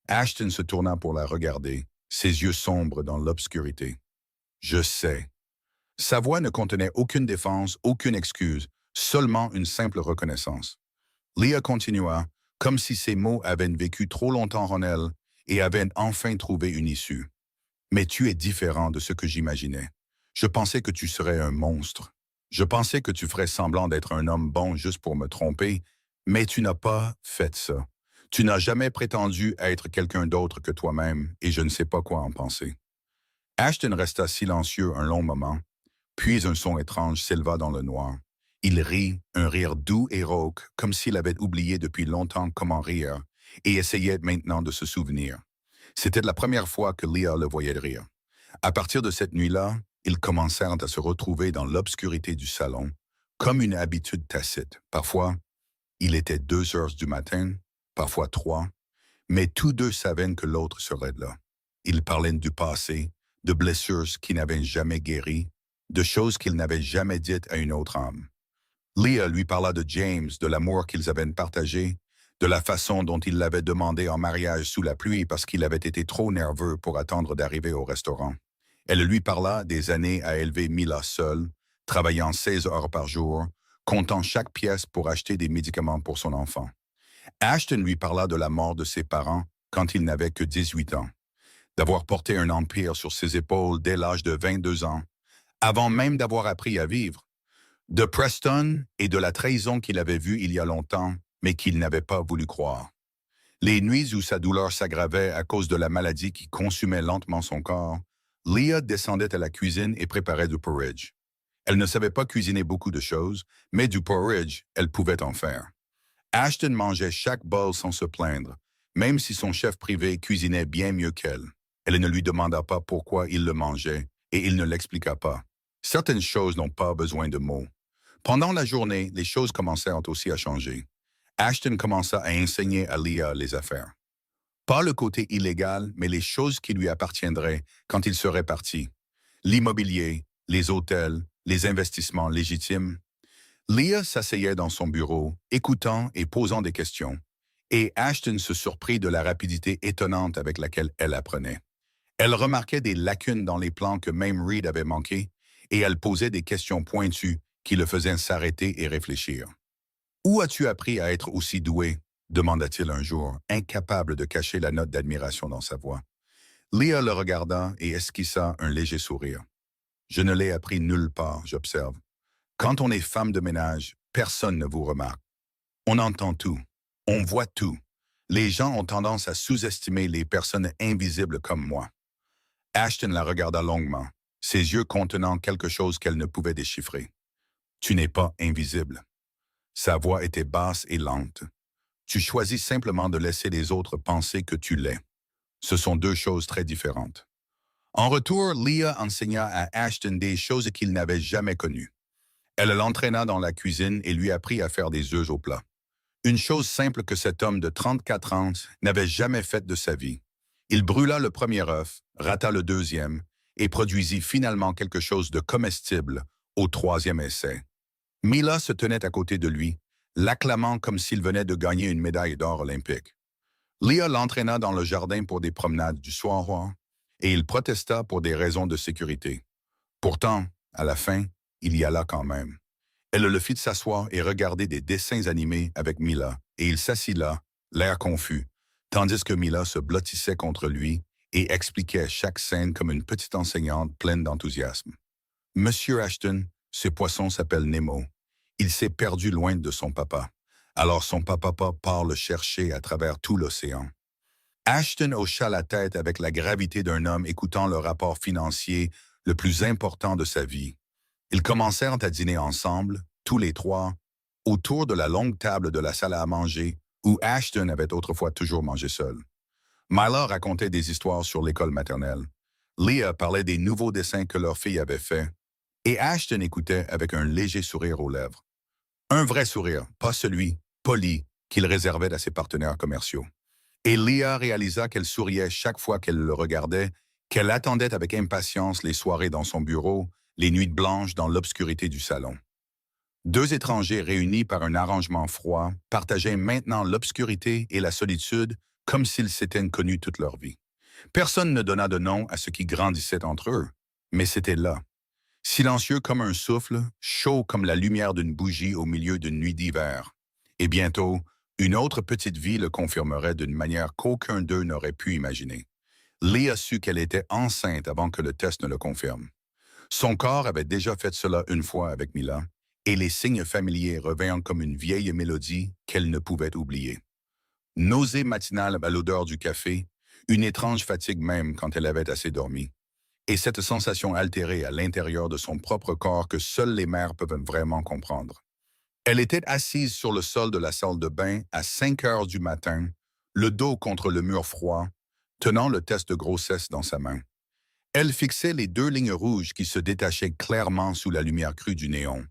Ashton se tourna pour la regarder, ses yeux sombres dans l'obscurité. « Je sais. » Sa voix ne contenait aucune défense, aucune excuse, seulement une simple reconnaissance. Leah continua, comme si ces mots avaient vécu trop longtemps en elle et avaient enfin trouvé une issue. « Mais tu es différent de ce que j'imaginais. Je pensais que tu serais un monstre. Je pensais que tu ferais semblant d'être un homme bon juste pour me tromper, mais tu n'as pas fait ça. Tu n'as jamais prétendu être quelqu'un d'autre que toi-même, et je ne sais pas quoi en penser. » Ashton resta silencieux un long moment, puis un son étrange s'éleva dans le noir. Il rit, un rire doux et rauque, comme s'il avait oublié depuis longtemps comment rire, et essayait maintenant de se souvenir. C'était la première fois que Leah le voyait rire. À partir de cette nuit-là, Ils commencèrent à se retrouver dans l'obscurité du salon, comme une habitude tacite. Parfois, il était 2 heures du matin, parfois 3, mais tous deux savaient que l'autre serait là. Ils parlaient du passé, de blessures qui n'avaient jamais guéri, de choses qu'ils n'avaient jamais dites à une autre âme. Leah lui parla de James, de l'amour qu'ils avaient partagé, de la façon dont il l'avait demandé en mariage sous la pluie parce qu'il avait été trop nerveux pour attendre d'arriver au restaurant. Elle lui parla des années à élever Mila seule, travaillant 16 heures par jour, comptant chaque pièce pour acheter des médicaments pour son enfant. Ashton lui parla de la mort de ses parents quand il n'avait que 18 ans, d'avoir porté un empire sur ses épaules dès l'âge de 22 ans, avant même d'avoir appris à vivre, de Preston et de la trahison qu'il avait vue il y a longtemps, mais qu'il n'avait pas voulu croire. Les nuits où sa douleur s'aggravait à cause de la maladie qui consumait lentement son corps, Leah descendait à la cuisine et préparait du porridge. Elle ne savait pas cuisiner beaucoup de choses, mais du porridge, elle pouvait en faire. Ashton mangeait chaque bol sans se plaindre, même si son chef privé cuisinait bien mieux qu'elle. Elle ne lui demanda pas pourquoi il le mangeait, et il ne l'expliqua pas. Certaines choses n'ont pas besoin de mots. Pendant la journée, les choses commencèrent aussi à changer. Ashton commença à enseigner à Leah les affaires. Pas le côté illégal, mais les choses qui lui appartiendraient quand il serait parti. L'immobilier, les hôtels, les investissements légitimes. Leah s'asseyait dans son bureau, écoutant et posant des questions, et Ashton se surprit de la rapidité étonnante avec laquelle elle apprenait. Elle remarquait des lacunes dans les plans que même Reed avait manqués, et elle posait des questions pointues qui le faisaient s'arrêter et réfléchir. « Où as-tu appris à être aussi doué ?» demanda-t-il un jour, incapable de cacher la note d'admiration dans sa voix. Leah le regarda et esquissa un léger sourire. « Je ne l'ai appris nulle part, j'observe. Quand on est femme de ménage, personne ne vous remarque. On entend tout. On voit tout. Les gens ont tendance à sous-estimer les personnes invisibles comme moi. » Ashton la regarda longuement, ses yeux contenant quelque chose qu'elle ne pouvait déchiffrer. « Tu n'es pas invisible. » Sa voix était basse et lente. « Tu choisis simplement de laisser les autres penser que tu l'es. Ce sont deux choses très différentes. » En retour, Leah enseigna à Ashton des choses qu'il n'avait jamais connues. Elle l'entraîna dans la cuisine et lui apprit à faire des œufs au plat. Une chose simple que cet homme de 34 ans n'avait jamais faite de sa vie. Il brûla le premier œuf, rata le deuxième et produisit finalement quelque chose de comestible au troisième essai. Mila se tenait à côté de lui, l'acclamant comme s'il venait de gagner une médaille d'or olympique. Leah l'entraîna dans le jardin pour des promenades du soir et il protesta pour des raisons de sécurité. Pourtant, à la fin, il y alla quand même. Elle le fit s'asseoir et regarder des dessins animés avec Mila, et il s'assit là, l'air confus, tandis que Mila se blottissait contre lui et expliquait chaque scène comme une petite enseignante pleine d'enthousiasme. « Monsieur Ashton, ce poisson s'appelle Nemo. Il s'est perdu loin de son papa. Alors son papa part le chercher à travers tout l'océan. » Ashton hocha la tête avec la gravité d'un homme écoutant le rapport financier le plus important de sa vie. Ils commencèrent à dîner ensemble, tous les trois, autour de la longue table de la salle à manger où Ashton avait autrefois toujours mangé seul. Mila racontait des histoires sur l'école maternelle. Leah parlait des nouveaux dessins que leur fille avait faits, et Ashton écoutait avec un léger sourire aux lèvres. Un vrai sourire, pas celui, poli, qu'il réservait à ses partenaires commerciaux. Et Leah réalisa qu'elle souriait chaque fois qu'elle le regardait, qu'elle attendait avec impatience les soirées dans son bureau, les nuits blanches dans l'obscurité du salon. Deux étrangers réunis par un arrangement froid partageaient maintenant l'obscurité et la solitude comme s'ils s'étaient connus toute leur vie. Personne ne donna de nom à ce qui grandissait entre eux, mais c'était là. Silencieux comme un souffle, chaud comme la lumière d'une bougie au milieu d'une nuit d'hiver. Et bientôt, une autre petite vie le confirmerait d'une manière qu'aucun d'eux n'aurait pu imaginer. Leah sut qu'elle était enceinte avant que le test ne le confirme. Son corps avait déjà fait cela une fois avec Mila, et les signes familiers revinrent comme une vieille mélodie qu'elle ne pouvait oublier. Nausée matinale à l'odeur du café, une étrange fatigue même quand elle avait assez dormi, et cette sensation altérée à l'intérieur de son propre corps que seules les mères peuvent vraiment comprendre. Elle était assise sur le sol de la salle de bain à 5 heures du matin, le dos contre le mur froid, tenant le test de grossesse dans sa main. Elle fixait les deux lignes rouges qui se détachaient clairement sous la lumière crue du néon.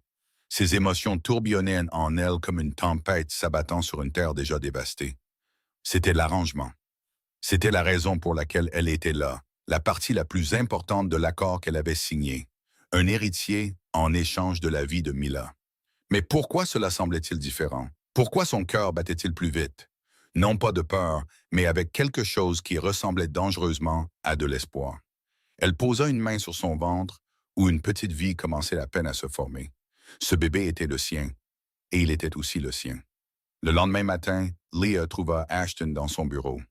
Ses émotions tourbillonnaient en elle comme une tempête s'abattant sur une terre déjà dévastée. C'était l'arrangement. C'était la raison pour laquelle elle était là, la partie la plus importante de l'accord qu'elle avait signé. Un héritier en échange de la vie de Mila. Mais pourquoi cela semblait-il différent? Pourquoi son cœur battait-il plus vite? Non pas de peur, mais avec quelque chose qui ressemblait dangereusement à de l'espoir. Elle posa une main sur son ventre, où une petite vie commençait à peine à se former. Ce bébé était le sien, et il était aussi le sien. Le lendemain matin, Leah trouva Ashton dans son bureau.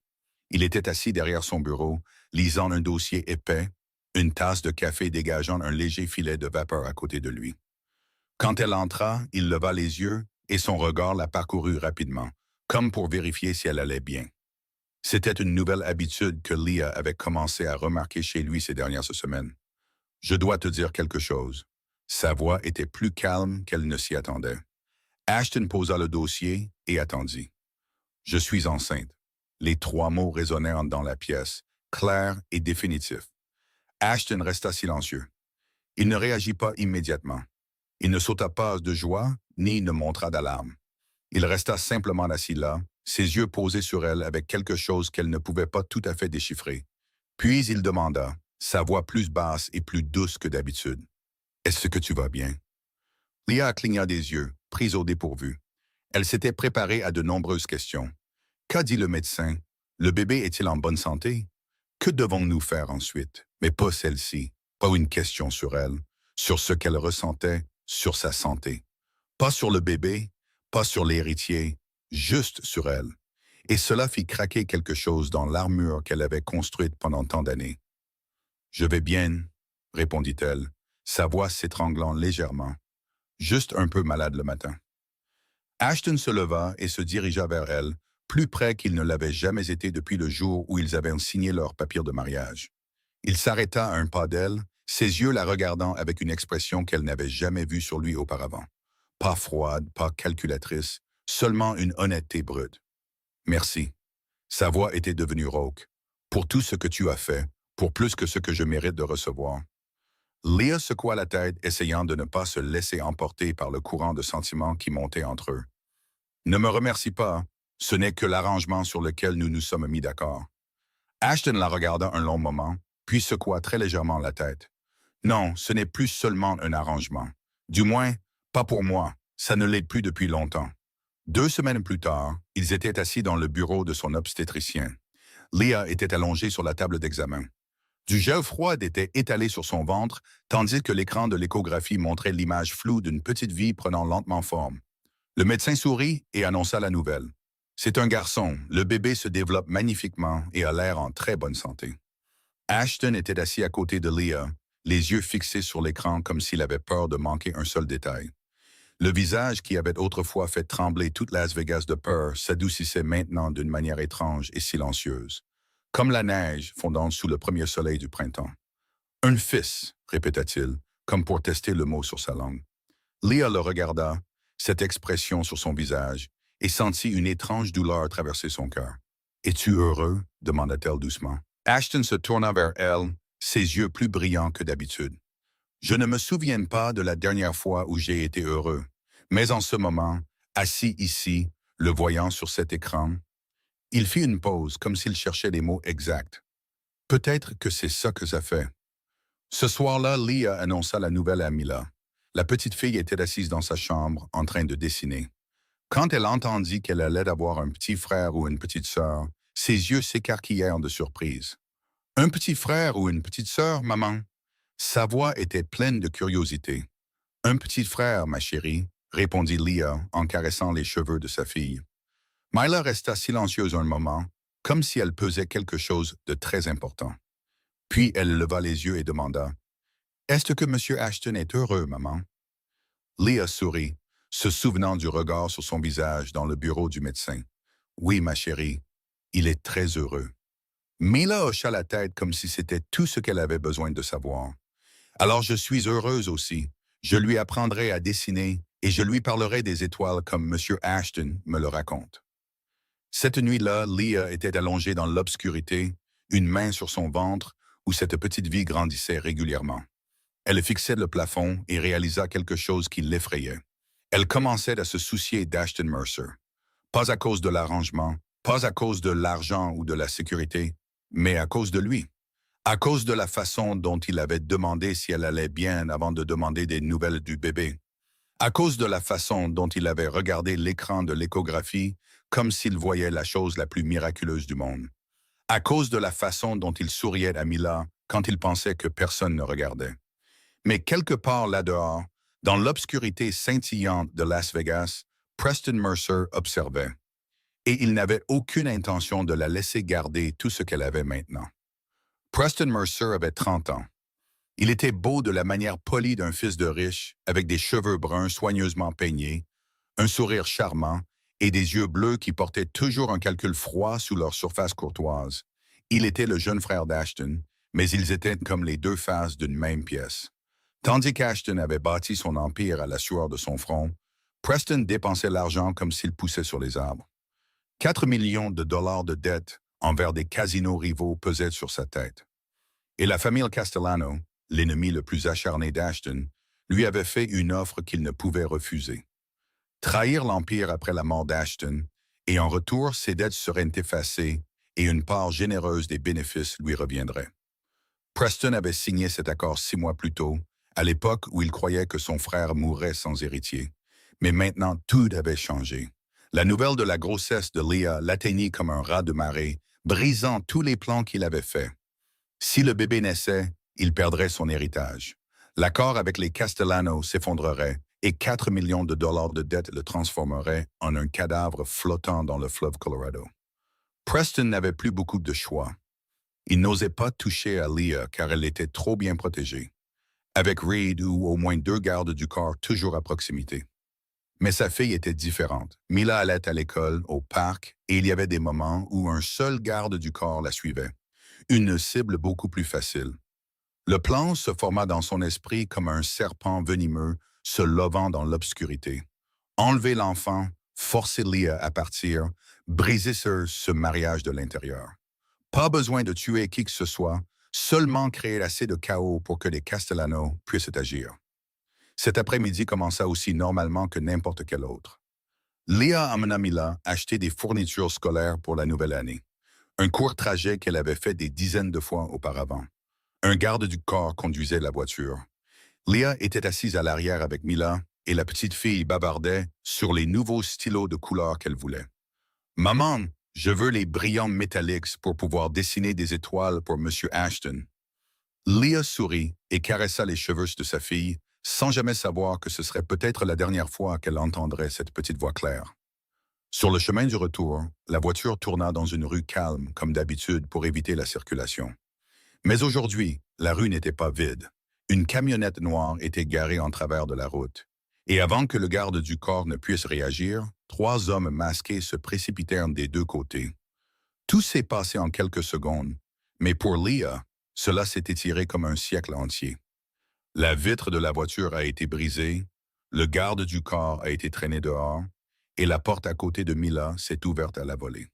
Il était assis derrière son bureau, lisant un dossier épais, une tasse de café dégageant un léger filet de vapeur à côté de lui. Quand elle entra, il leva les yeux et son regard la parcourut rapidement, comme pour vérifier si elle allait bien. C'était une nouvelle habitude que Leah avait commencé à remarquer chez lui ces dernières semaines. « Je dois te dire quelque chose. » Sa voix était plus calme qu'elle ne s'y attendait. Ashton posa le dossier et attendit. « Je suis enceinte. » Les trois mots résonnèrent dans la pièce, clairs et définitifs. Ashton resta silencieux. Il ne réagit pas immédiatement. Il ne sauta pas de joie, ni ne montra d'alarme. Il resta simplement assis là, ses yeux posés sur elle avec quelque chose qu'elle ne pouvait pas tout à fait déchiffrer. Puis il demanda, sa voix plus basse et plus douce que d'habitude. « Est-ce que tu vas bien? » Leah cligna des yeux, prise au dépourvu. Elle s'était préparée à de nombreuses questions. Qu'a dit le médecin? Le bébé est-il en bonne santé? Que devons-nous faire ensuite? Mais pas celle-ci, pas une question sur elle, sur ce qu'elle ressentait, sur sa santé. Pas sur le bébé, pas sur l'héritier, juste sur elle. Et cela fit craquer quelque chose dans l'armure qu'elle avait construite pendant tant d'années. « Je vais bien, » répondit-elle, sa voix s'étranglant légèrement. « Juste un peu malade le matin. » Ashton se leva et se dirigea vers elle, plus près qu'il ne l'avait jamais été depuis le jour où ils avaient signé leur papier de mariage. Il s'arrêta à un pas d'elle, ses yeux la regardant avec une expression qu'elle n'avait jamais vue sur lui auparavant. Pas froide, pas calculatrice, seulement une honnêteté brute. « Merci. » Sa voix était devenue rauque. « Pour tout ce que tu as fait, pour plus que ce que je mérite de recevoir. » Leah secoua la tête, essayant de ne pas se laisser emporter par le courant de sentiments qui montait entre eux. « Ne me remercie pas, ce n'est que l'arrangement sur lequel nous nous sommes mis d'accord. » Ashton la regarda un long moment, puis secoua très légèrement la tête. « Non, ce n'est plus seulement un arrangement. Du moins, pas pour moi, ça ne l'est plus depuis longtemps. » 2 semaines plus tard, ils étaient assis dans le bureau de son obstétricien. Leah était allongée sur la table d'examen. Du gel froid était étalé sur son ventre, tandis que l'écran de l'échographie montrait l'image floue d'une petite vie prenant lentement forme. Le médecin sourit et annonça la nouvelle. « C'est un garçon, le bébé se développe magnifiquement et a l'air en très bonne santé. » Ashton était assis à côté de Leah, les yeux fixés sur l'écran comme s'il avait peur de manquer un seul détail. Le visage qui avait autrefois fait trembler toute Las Vegas de peur s'adoucissait maintenant d'une manière étrange et silencieuse, comme la neige fondant sous le premier soleil du printemps. « Un fils, » répéta-t-il, comme pour tester le mot sur sa langue. Leah le regarda, cette expression sur son visage, et sentit une étrange douleur traverser son cœur. « Es-tu heureux? » demanda-t-elle doucement. Ashton se tourna vers elle, ses yeux plus brillants que d'habitude. « Je ne me souviens pas de la dernière fois où j'ai été heureux, mais en ce moment, assis ici, le voyant sur cet écran, » il fit une pause comme s'il cherchait les mots exacts. « Peut-être que c'est ça que ça fait. » Ce soir-là, Leah annonça la nouvelle à Mila. La petite fille était assise dans sa chambre, en train de dessiner. Quand elle entendit qu'elle allait avoir un petit frère ou une petite sœur, ses yeux s'écarquillèrent de surprise. « Un petit frère ou une petite sœur, maman? » Sa voix était pleine de curiosité. « Un petit frère, ma chérie, » répondit Leah en caressant les cheveux de sa fille. Mila resta silencieuse un moment, comme si elle pesait quelque chose de très important. Puis elle leva les yeux et demanda, « Est-ce que M. Ashton est heureux, maman? » Leah sourit, se souvenant du regard sur son visage dans le bureau du médecin. « Oui, ma chérie, il est très heureux. » Mila hocha la tête comme si c'était tout ce qu'elle avait besoin de savoir. « Alors je suis heureuse aussi. Je lui apprendrai à dessiner et je lui parlerai des étoiles comme M. Ashton me le raconte. » Cette nuit-là, Leah était allongée dans l'obscurité, une main sur son ventre, où cette petite vie grandissait régulièrement. Elle fixait le plafond et réalisa quelque chose qui l'effrayait. Elle commençait à se soucier d'Ashton Mercer. Pas à cause de l'arrangement, pas à cause de l'argent ou de la sécurité, mais à cause de lui. À cause de la façon dont il avait demandé si elle allait bien avant de demander des nouvelles du bébé. À cause de la façon dont il avait regardé l'écran de l'échographie comme s'il voyait la chose la plus miraculeuse du monde. À cause de la façon dont il souriait à Mila quand il pensait que personne ne regardait. Mais quelque part là-dehors, dans l'obscurité scintillante de Las Vegas, Preston Mercer observait. Et il n'avait aucune intention de la laisser garder tout ce qu'elle avait maintenant. Preston Mercer avait 30 ans. Il était beau de la manière polie d'un fils de riche, avec des cheveux bruns soigneusement peignés, un sourire charmant et des yeux bleus qui portaient toujours un calcul froid sous leur surface courtoise. Il était le jeune frère d'Ashton, mais ils étaient comme les deux faces d'une même pièce. Tandis qu'Ashton avait bâti son empire à la sueur de son front, Preston dépensait l'argent comme s'il poussait sur les arbres. 4 millions de dollars de dettes envers des casinos rivaux pesaient sur sa tête. Et la famille Castellano, l'ennemi le plus acharné d'Ashton, lui avait fait une offre qu'il ne pouvait refuser. Trahir l'Empire après la mort d'Ashton, et en retour, ses dettes seraient effacées et une part généreuse des bénéfices lui reviendrait. Preston avait signé cet accord 6 mois plus tôt, à l'époque où il croyait que son frère mourrait sans héritier. Mais maintenant, tout avait changé. La nouvelle de la grossesse de Leah l'atteignit comme un raz de marée, brisant tous les plans qu'il avait faits. Si le bébé naissait, il perdrait son héritage. L'accord avec les Castellano s'effondrerait et 4 millions de dollars de dettes le transformeraient en un cadavre flottant dans le fleuve Colorado. Preston n'avait plus beaucoup de choix. Il n'osait pas toucher à Leah car elle était trop bien protégée, avec Reed ou au moins 2 gardes du corps toujours à proximité. Mais sa fille était différente. Mila allait à l'école, au parc, et il y avait des moments où un seul garde du corps la suivait. Une cible beaucoup plus facile. Le plan se forma dans son esprit comme un serpent venimeux se levant dans l'obscurité. Enlever l'enfant, forcer Leah à partir, briser ce mariage de l'intérieur. Pas besoin de tuer qui que ce soit, seulement créer assez de chaos pour que les Castellano puissent agir. Cet après-midi commença aussi normalement que n'importe quel autre. Leah amena Mila acheter des fournitures scolaires pour la nouvelle année. Un court trajet qu'elle avait fait des dizaines de fois auparavant. Un garde du corps conduisait la voiture. Leah était assise à l'arrière avec Mila et la petite fille bavardait sur les nouveaux stylos de couleur qu'elle voulait. « Maman, je veux les brillants métalliques pour pouvoir dessiner des étoiles pour M. Ashton. » Leah sourit et caressa les cheveux de sa fille, sans jamais savoir que ce serait peut-être la dernière fois qu'elle entendrait cette petite voix claire. Sur le chemin du retour, la voiture tourna dans une rue calme, comme d'habitude, pour éviter la circulation. Mais aujourd'hui, la rue n'était pas vide. Une camionnette noire était garée en travers de la route. Et avant que le garde du corps ne puisse réagir, 3 hommes masqués se précipitèrent des 2 côtés. Tout s'est passé en quelques secondes, mais pour Leah, cela s'est étiré comme un siècle entier. La vitre de la voiture a été brisée, le garde du corps a été traîné dehors, et la porte à côté de Mila s'est ouverte à la volée.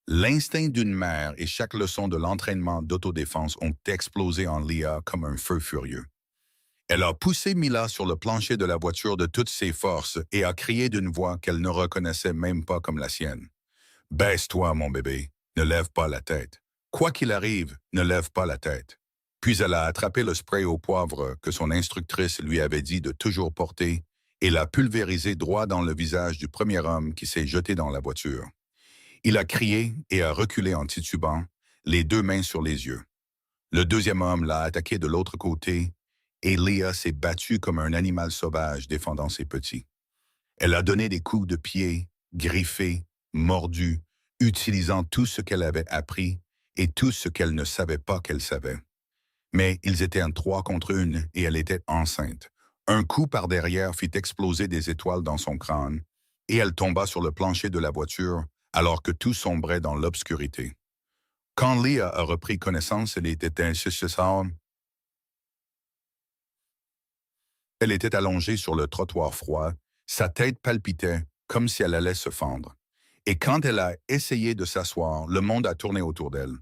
L'instinct d'une mère et chaque leçon de l'entraînement d'autodéfense ont explosé en Leah comme un feu furieux. Elle a poussé Mila sur le plancher de la voiture de toutes ses forces et a crié d'une voix qu'elle ne reconnaissait même pas comme la sienne. « Baisse-toi, mon bébé, ne lève pas la tête. Quoi qu'il arrive, ne lève pas la tête. » Puis elle a attrapé le spray au poivre que son instructrice lui avait dit de toujours porter et l'a pulvérisé droit dans le visage du premier homme qui s'est jeté dans la voiture. Il a crié et a reculé en titubant, les 2 mains sur les yeux. Le deuxième homme l'a attaqué de l'autre côté et Leah s'est battue comme un animal sauvage défendant ses petits. Elle a donné des coups de pied, griffé, mordu, utilisant tout ce qu'elle avait appris et tout ce qu'elle ne savait pas qu'elle savait. Mais ils étaient en 3 contre 1 et elle était enceinte. Un coup par derrière fit exploser des étoiles dans son crâne et elle tomba sur le plancher de la voiture alors que tout sombrait dans l'obscurité. Quand Leah a repris connaissance, elle était allongée sur le trottoir froid, sa tête palpitait comme si elle allait se fendre. Et quand elle a essayé de s'asseoir, le monde a tourné autour d'elle.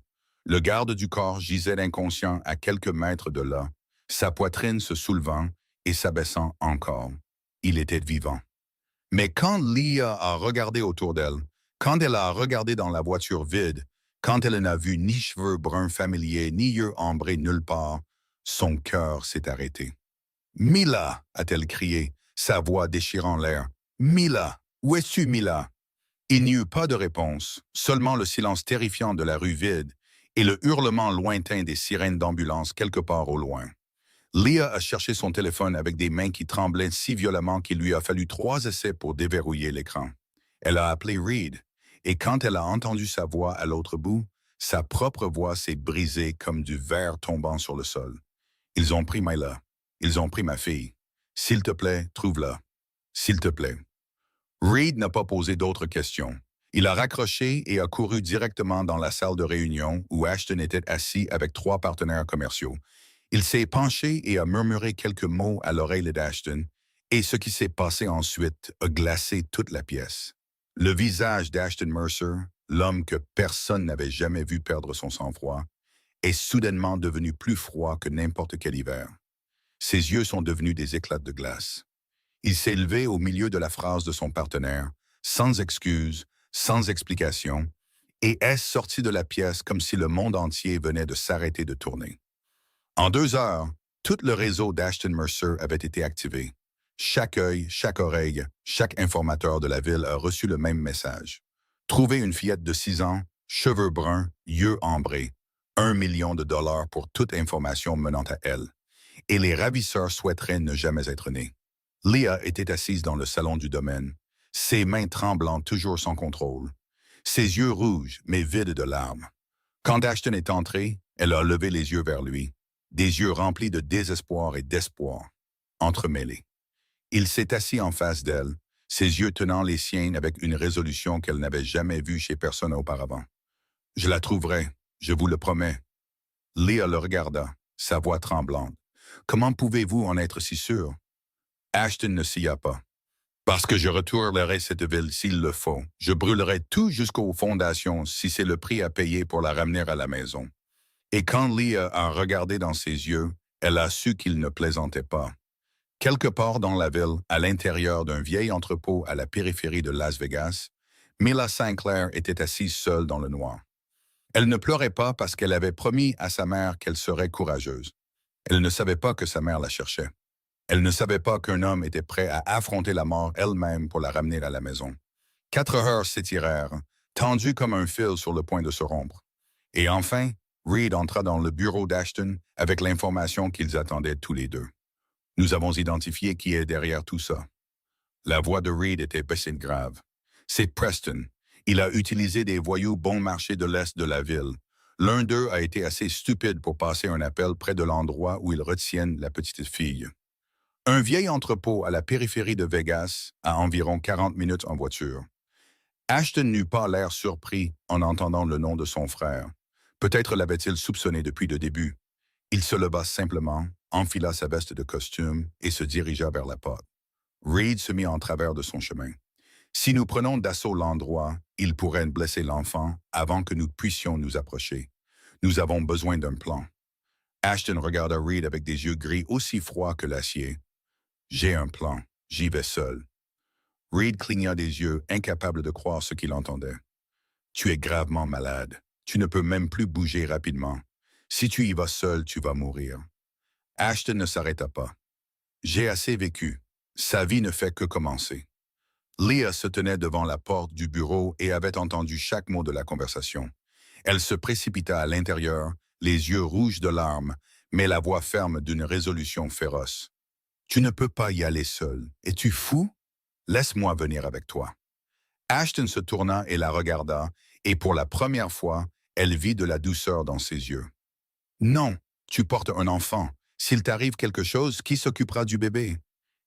Le garde du corps gisait inconscient à quelques mètres de là, sa poitrine se soulevant et s'abaissant encore. Il était vivant. Mais quand Leah a regardé autour d'elle, quand elle a regardé dans la voiture vide, quand elle n'a vu ni cheveux bruns familiers, ni yeux ambrés nulle part, son cœur s'est arrêté. Mila, a-t-elle crié, sa voix déchirant l'air. Mila, où es-tu, Mila? Il n'y eut pas de réponse, seulement le silence terrifiant de la rue vide et le hurlement lointain des sirènes d'ambulance quelque part au loin. Leah a cherché son téléphone avec des mains qui tremblaient si violemment qu'il lui a fallu 3 essais pour déverrouiller l'écran. Elle a appelé Reed, et quand elle a entendu sa voix à l'autre bout, sa propre voix s'est brisée comme du verre tombant sur le sol. Ils ont pris Myla. Ils ont pris ma fille. S'il te plaît, trouve-la. S'il te plaît. Reed n'a pas posé d'autres questions. Il a raccroché et a couru directement dans la salle de réunion où Ashton était assis avec 3 partenaires commerciaux. Il s'est penché et a murmuré quelques mots à l'oreille d'Ashton, et ce qui s'est passé ensuite a glacé toute la pièce. Le visage d'Ashton Mercer, l'homme que personne n'avait jamais vu perdre son sang-froid, est soudainement devenu plus froid que n'importe quel hiver. Ses yeux sont devenus des éclats de glace. Il s'est levé au milieu de la phrase de son partenaire, sans excuse, sans explication, et est sorti de la pièce comme si le monde entier venait de s'arrêter de tourner. En 2 heures, tout le réseau d'Ashton Mercer avait été activé. Chaque œil, chaque oreille, chaque informateur de la ville a reçu le même message. Trouver une fillette de 6 ans, cheveux bruns, yeux ambrés. 1 million de dollars pour toute information menant à elle. Et les ravisseurs souhaiteraient ne jamais être nés. Leah était assise dans le salon du domaine, ses mains tremblant toujours sans contrôle, ses yeux rouges mais vides de larmes. Quand Ashton est entré, elle a levé les yeux vers lui, des yeux remplis de désespoir et d'espoir, entremêlés. Il s'est assis en face d'elle, ses yeux tenant les siens avec une résolution qu'elle n'avait jamais vue chez personne auparavant. « Je la trouverai, je vous le promets. » Leah le regarda, sa voix tremblante. « Comment pouvez-vous en être si sûr? » Ashton ne sia pas. « Parce que je retournerai cette ville s'il le faut. Je brûlerai tout jusqu'aux fondations si c'est le prix à payer pour la ramener à la maison. » Et quand Leah a regardé dans ses yeux, elle a su qu'il ne plaisantait pas. Quelque part dans la ville, à l'intérieur d'un vieil entrepôt à la périphérie de Las Vegas, Mila Sinclair était assise seule dans le noir. Elle ne pleurait pas parce qu'elle avait promis à sa mère qu'elle serait courageuse. Elle ne savait pas que sa mère la cherchait. Elle ne savait pas qu'un homme était prêt à affronter la mort elle-même pour la ramener à la maison. 4 heures s'étirèrent, tendues comme un fil sur le point de se rompre. Et enfin, Reed entra dans le bureau d'Ashton avec l'information qu'ils attendaient tous les deux. « Nous avons identifié qui est derrière tout ça. » La voix de Reed était baissée de grave. « C'est Preston. Il a utilisé des voyous bon marché de l'est de la ville. L'un d'eux a été assez stupide pour passer un appel près de l'endroit où ils retiennent la petite fille. » Un vieil entrepôt à la périphérie de Vegas, à environ 40 minutes en voiture. Ashton n'eut pas l'air surpris en entendant le nom de son frère. Peut-être l'avait-il soupçonné depuis le début. Il se leva simplement, enfila sa veste de costume et se dirigea vers la porte. Reed se mit en travers de son chemin. « Si nous prenons d'assaut l'endroit, il pourrait blesser l'enfant avant que nous puissions nous approcher. Nous avons besoin d'un plan. » Ashton regarda Reed avec des yeux gris aussi froids que l'acier. « J'ai un plan. J'y vais seul. » Reed cligna des yeux, incapable de croire ce qu'il entendait. « Tu es gravement malade. Tu ne peux même plus bouger rapidement. Si tu y vas seul, tu vas mourir. » Ashton ne s'arrêta pas. « J'ai assez vécu. Sa vie ne fait que commencer. » Leah se tenait devant la porte du bureau et avait entendu chaque mot de la conversation. Elle se précipita à l'intérieur, les yeux rouges de larmes, mais la voix ferme d'une résolution féroce. « Tu ne peux pas y aller seul. Es-tu fou? Laisse-moi venir avec toi. » Ashton se tourna et la regarda, et pour la première fois, elle vit de la douceur dans ses yeux. « Non, tu portes un enfant. S'il t'arrive quelque chose, qui s'occupera du bébé?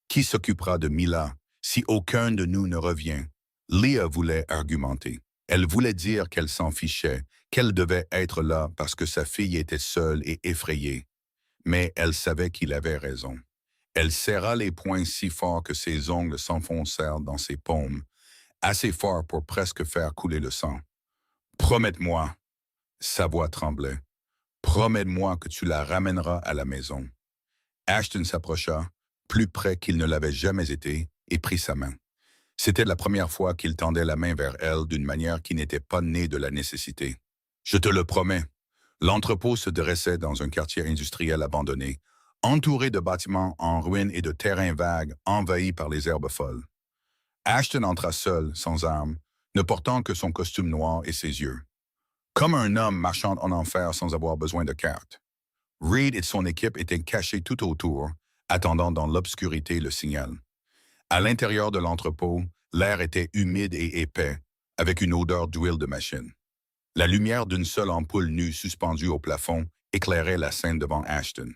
Qui s'occupera de Mila si aucun de nous ne revient? » Leah voulait argumenter. Elle voulait dire qu'elle s'en fichait, qu'elle devait être là parce que sa fille était seule et effrayée. Mais elle savait qu'il avait raison. Elle serra les poings si fort que ses ongles s'enfoncèrent dans ses paumes, assez fort pour presque faire couler le sang. « Promette-moi. » Sa voix tremblait. Promets-moi que tu la ramèneras à la maison. Ashton s'approcha, plus près qu'il ne l'avait jamais été, et prit sa main. C'était la première fois qu'il tendait la main vers elle d'une manière qui n'était pas née de la nécessité. Je te le promets. L'entrepôt se dressait dans un quartier industriel abandonné, entouré de bâtiments en ruine et de terrains vagues envahis par les herbes folles. Ashton entra seul, sans armes, ne portant que son costume noir et ses yeux. Comme un homme marchant en enfer sans avoir besoin de carte. Reed et son équipe étaient cachés tout autour, attendant dans l'obscurité le signal. À l'intérieur de l'entrepôt, l'air était humide et épais, avec une odeur d'huile de machine. La lumière d'une seule ampoule nue suspendue au plafond éclairait la scène devant Ashton.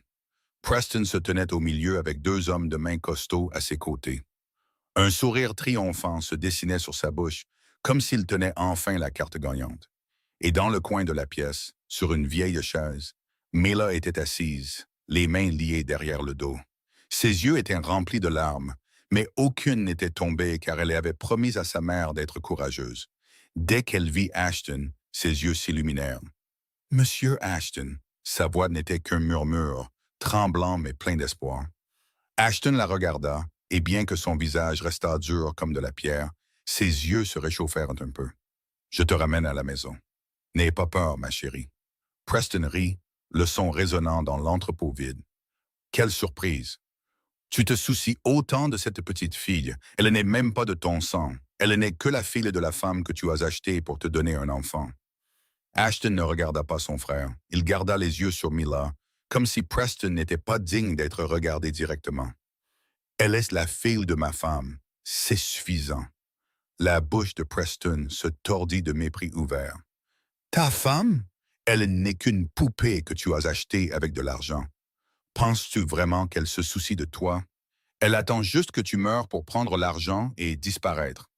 Preston se tenait au milieu avec deux hommes de main costauds à ses côtés. Un sourire triomphant se dessinait sur sa bouche, comme s'il tenait enfin la carte gagnante. Et dans le coin de la pièce, sur une vieille chaise, Mila était assise, les mains liées derrière le dos. Ses yeux étaient remplis de larmes, mais aucune n'était tombée car elle avait promis à sa mère d'être courageuse. Dès qu'elle vit Ashton, ses yeux s'illuminèrent. Monsieur Ashton, sa voix n'était qu'un murmure, tremblant mais plein d'espoir. Ashton la regarda, et bien que son visage restât dur comme de la pierre, ses yeux se réchauffèrent un peu. Je te ramène à la maison. N'aie pas peur, ma chérie. Preston rit, le son résonnant dans l'entrepôt vide. Quelle surprise! Tu te soucies autant de cette petite fille. Elle n'est même pas de ton sang. Elle n'est que la fille de la femme que tu as achetée pour te donner un enfant. Ashton ne regarda pas son frère. Il garda les yeux sur Mila, comme si Preston n'était pas digne d'être regardé directement. Elle est la fille de ma femme. C'est suffisant. La bouche de Preston se tordit de mépris ouvert. Ta femme? Elle n'est qu'une poupée que tu as achetée avec de l'argent. Penses-tu vraiment qu'elle se soucie de toi? Elle attend juste que tu meures pour prendre l'argent et disparaître.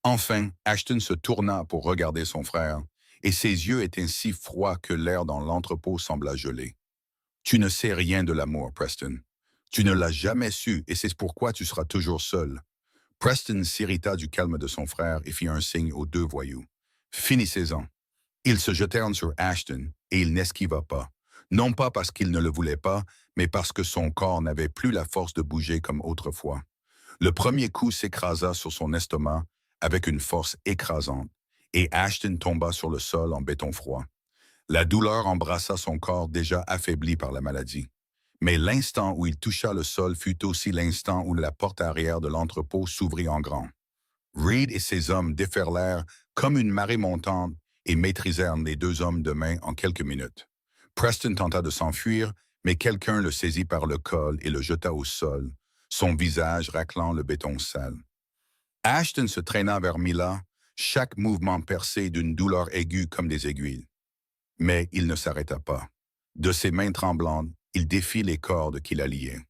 Enfin, Ashton se tourna pour regarder son frère, et ses yeux étaient si froids que l'air dans l'entrepôt sembla geler. Tu ne sais rien de l'amour, Preston. Tu ne l'as jamais su, et c'est pourquoi tu seras toujours seul. Preston s'irrita du calme de son frère et fit un signe aux deux voyous. Finissez-en. Ils se jetèrent sur Ashton, et il n'esquiva pas. Non pas parce qu'il ne le voulait pas, mais parce que son corps n'avait plus la force de bouger comme autrefois. Le premier coup s'écrasa sur son estomac avec une force écrasante, et Ashton tomba sur le sol en béton froid. La douleur embrassa son corps déjà affaibli par la maladie. Mais l'instant où il toucha le sol fut aussi l'instant où la porte arrière de l'entrepôt s'ouvrit en grand. Reed et ses hommes déferlèrent comme une marée montante et maîtrisèrent les deux hommes de main en quelques minutes. Preston tenta de s'enfuir, mais quelqu'un le saisit par le col et le jeta au sol, son visage raclant le béton sale. Ashton se traîna vers Mila, chaque mouvement percé d'une douleur aiguë comme des aiguilles. Mais il ne s'arrêta pas. De ses mains tremblantes, il défit les cordes qui la liaient.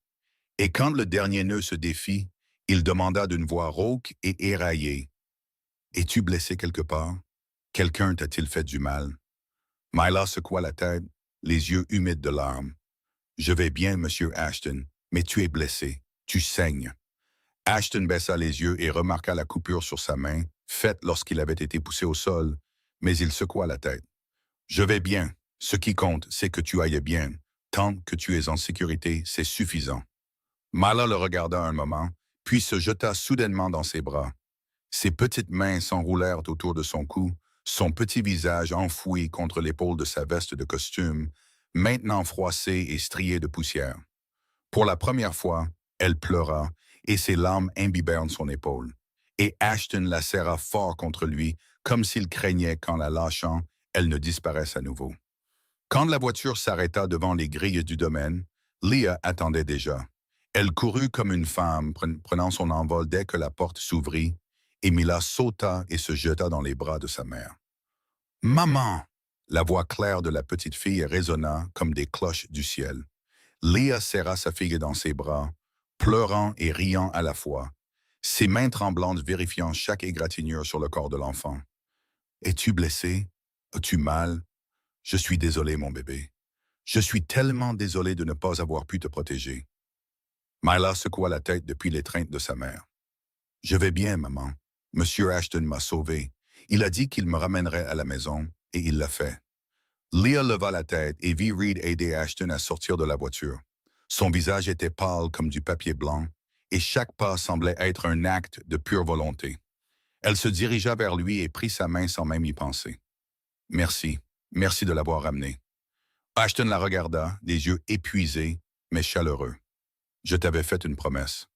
Et quand le dernier nœud se défit, il demanda d'une voix rauque et éraillée. « Es-tu blessé quelque part? Quelqu'un t'a-t-il fait du mal? » Mila secoua la tête, les yeux humides de larmes. « Je vais bien, monsieur Ashton, mais tu es blessé. Tu saignes. » Ashton baissa les yeux et remarqua la coupure sur sa main, faite lorsqu'il avait été poussé au sol, mais il secoua la tête. « Je vais bien. Ce qui compte, c'est que tu ailles bien. Tant que tu es en sécurité, c'est suffisant. » Mila le regarda un moment, puis se jeta soudainement dans ses bras. Ses petites mains s'enroulèrent autour de son cou, son petit visage enfoui contre l'épaule de sa veste de costume, maintenant froissée et striée de poussière. Pour la première fois, elle pleura, et ses larmes imbibèrent son épaule. Et Ashton la serra fort contre lui, comme s'il craignait qu'en la lâchant, elle ne disparaisse à nouveau. Quand la voiture s'arrêta devant les grilles du domaine, Leah attendait déjà. Elle courut comme une femme, prenant son envol dès que la porte s'ouvrit, et Mila sauta et se jeta dans les bras de sa mère. « Maman! » La voix claire de la petite fille résonna comme des cloches du ciel. Leah serra sa fille dans ses bras, pleurant et riant à la fois, ses mains tremblantes vérifiant chaque égratignure sur le corps de l'enfant. « Es-tu blessé? As-tu mal? Je suis désolé, mon bébé. Je suis tellement désolé de ne pas avoir pu te protéger. » Mila secoua la tête depuis l'étreinte de sa mère. « Je vais bien, maman. Monsieur Ashton m'a sauvé. Il a dit qu'il me ramènerait à la maison, et il l'a fait. Leah leva la tête et vit Reed aider Ashton à sortir de la voiture. Son visage était pâle comme du papier blanc, et chaque pas semblait être un acte de pure volonté. Elle se dirigea vers lui et prit sa main sans même y penser. Merci, merci de l'avoir ramené. Ashton la regarda, les yeux épuisés, mais chaleureux. Je t'avais fait une promesse.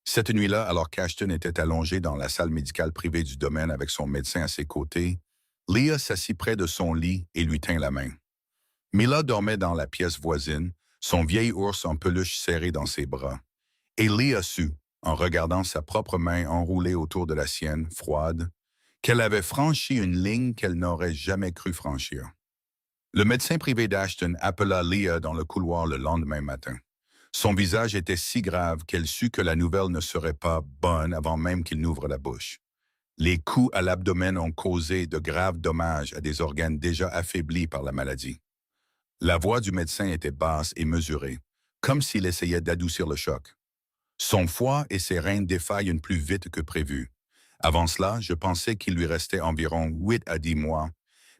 Cette nuit-là, alors qu'Ashton était allongé dans la salle médicale privée du domaine avec son médecin à ses côtés, Leah s'assit près de son lit et lui tint la main. Mila dormait dans la pièce voisine, son vieil ours en peluche serré dans ses bras. Et Leah sut, en regardant sa propre main enroulée autour de la sienne, froide, qu'elle avait franchi une ligne qu'elle n'aurait jamais cru franchir. Le médecin privé d'Ashton appela Leah dans le couloir le lendemain matin. Son visage était si grave qu'elle sut que la nouvelle ne serait pas bonne avant même qu'il n'ouvre la bouche. Les coups à l'abdomen ont causé de graves dommages à des organes déjà affaiblis par la maladie. La voix du médecin était basse et mesurée, comme s'il essayait d'adoucir le choc. Son foie et ses reins défaillent plus vite que prévu. Avant cela, je pensais qu'il lui restait environ 8 à 10 mois,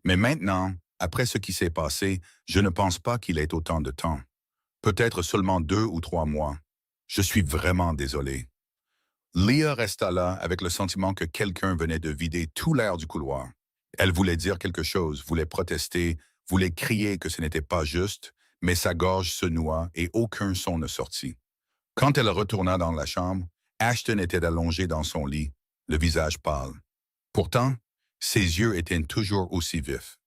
mais maintenant, après ce qui s'est passé, je ne pense pas qu'il ait autant de temps. Peut-être seulement 2 ou 3 mois. Je suis vraiment désolé. Leah resta là avec le sentiment que quelqu'un venait de vider tout l'air du couloir. Elle voulait dire quelque chose, voulait protester, voulait crier que ce n'était pas juste, mais sa gorge se noua et aucun son ne sortit. Quand elle retourna dans la chambre, Ashton était allongé dans son lit, le visage pâle. Pourtant, ses yeux étaient toujours aussi vifs.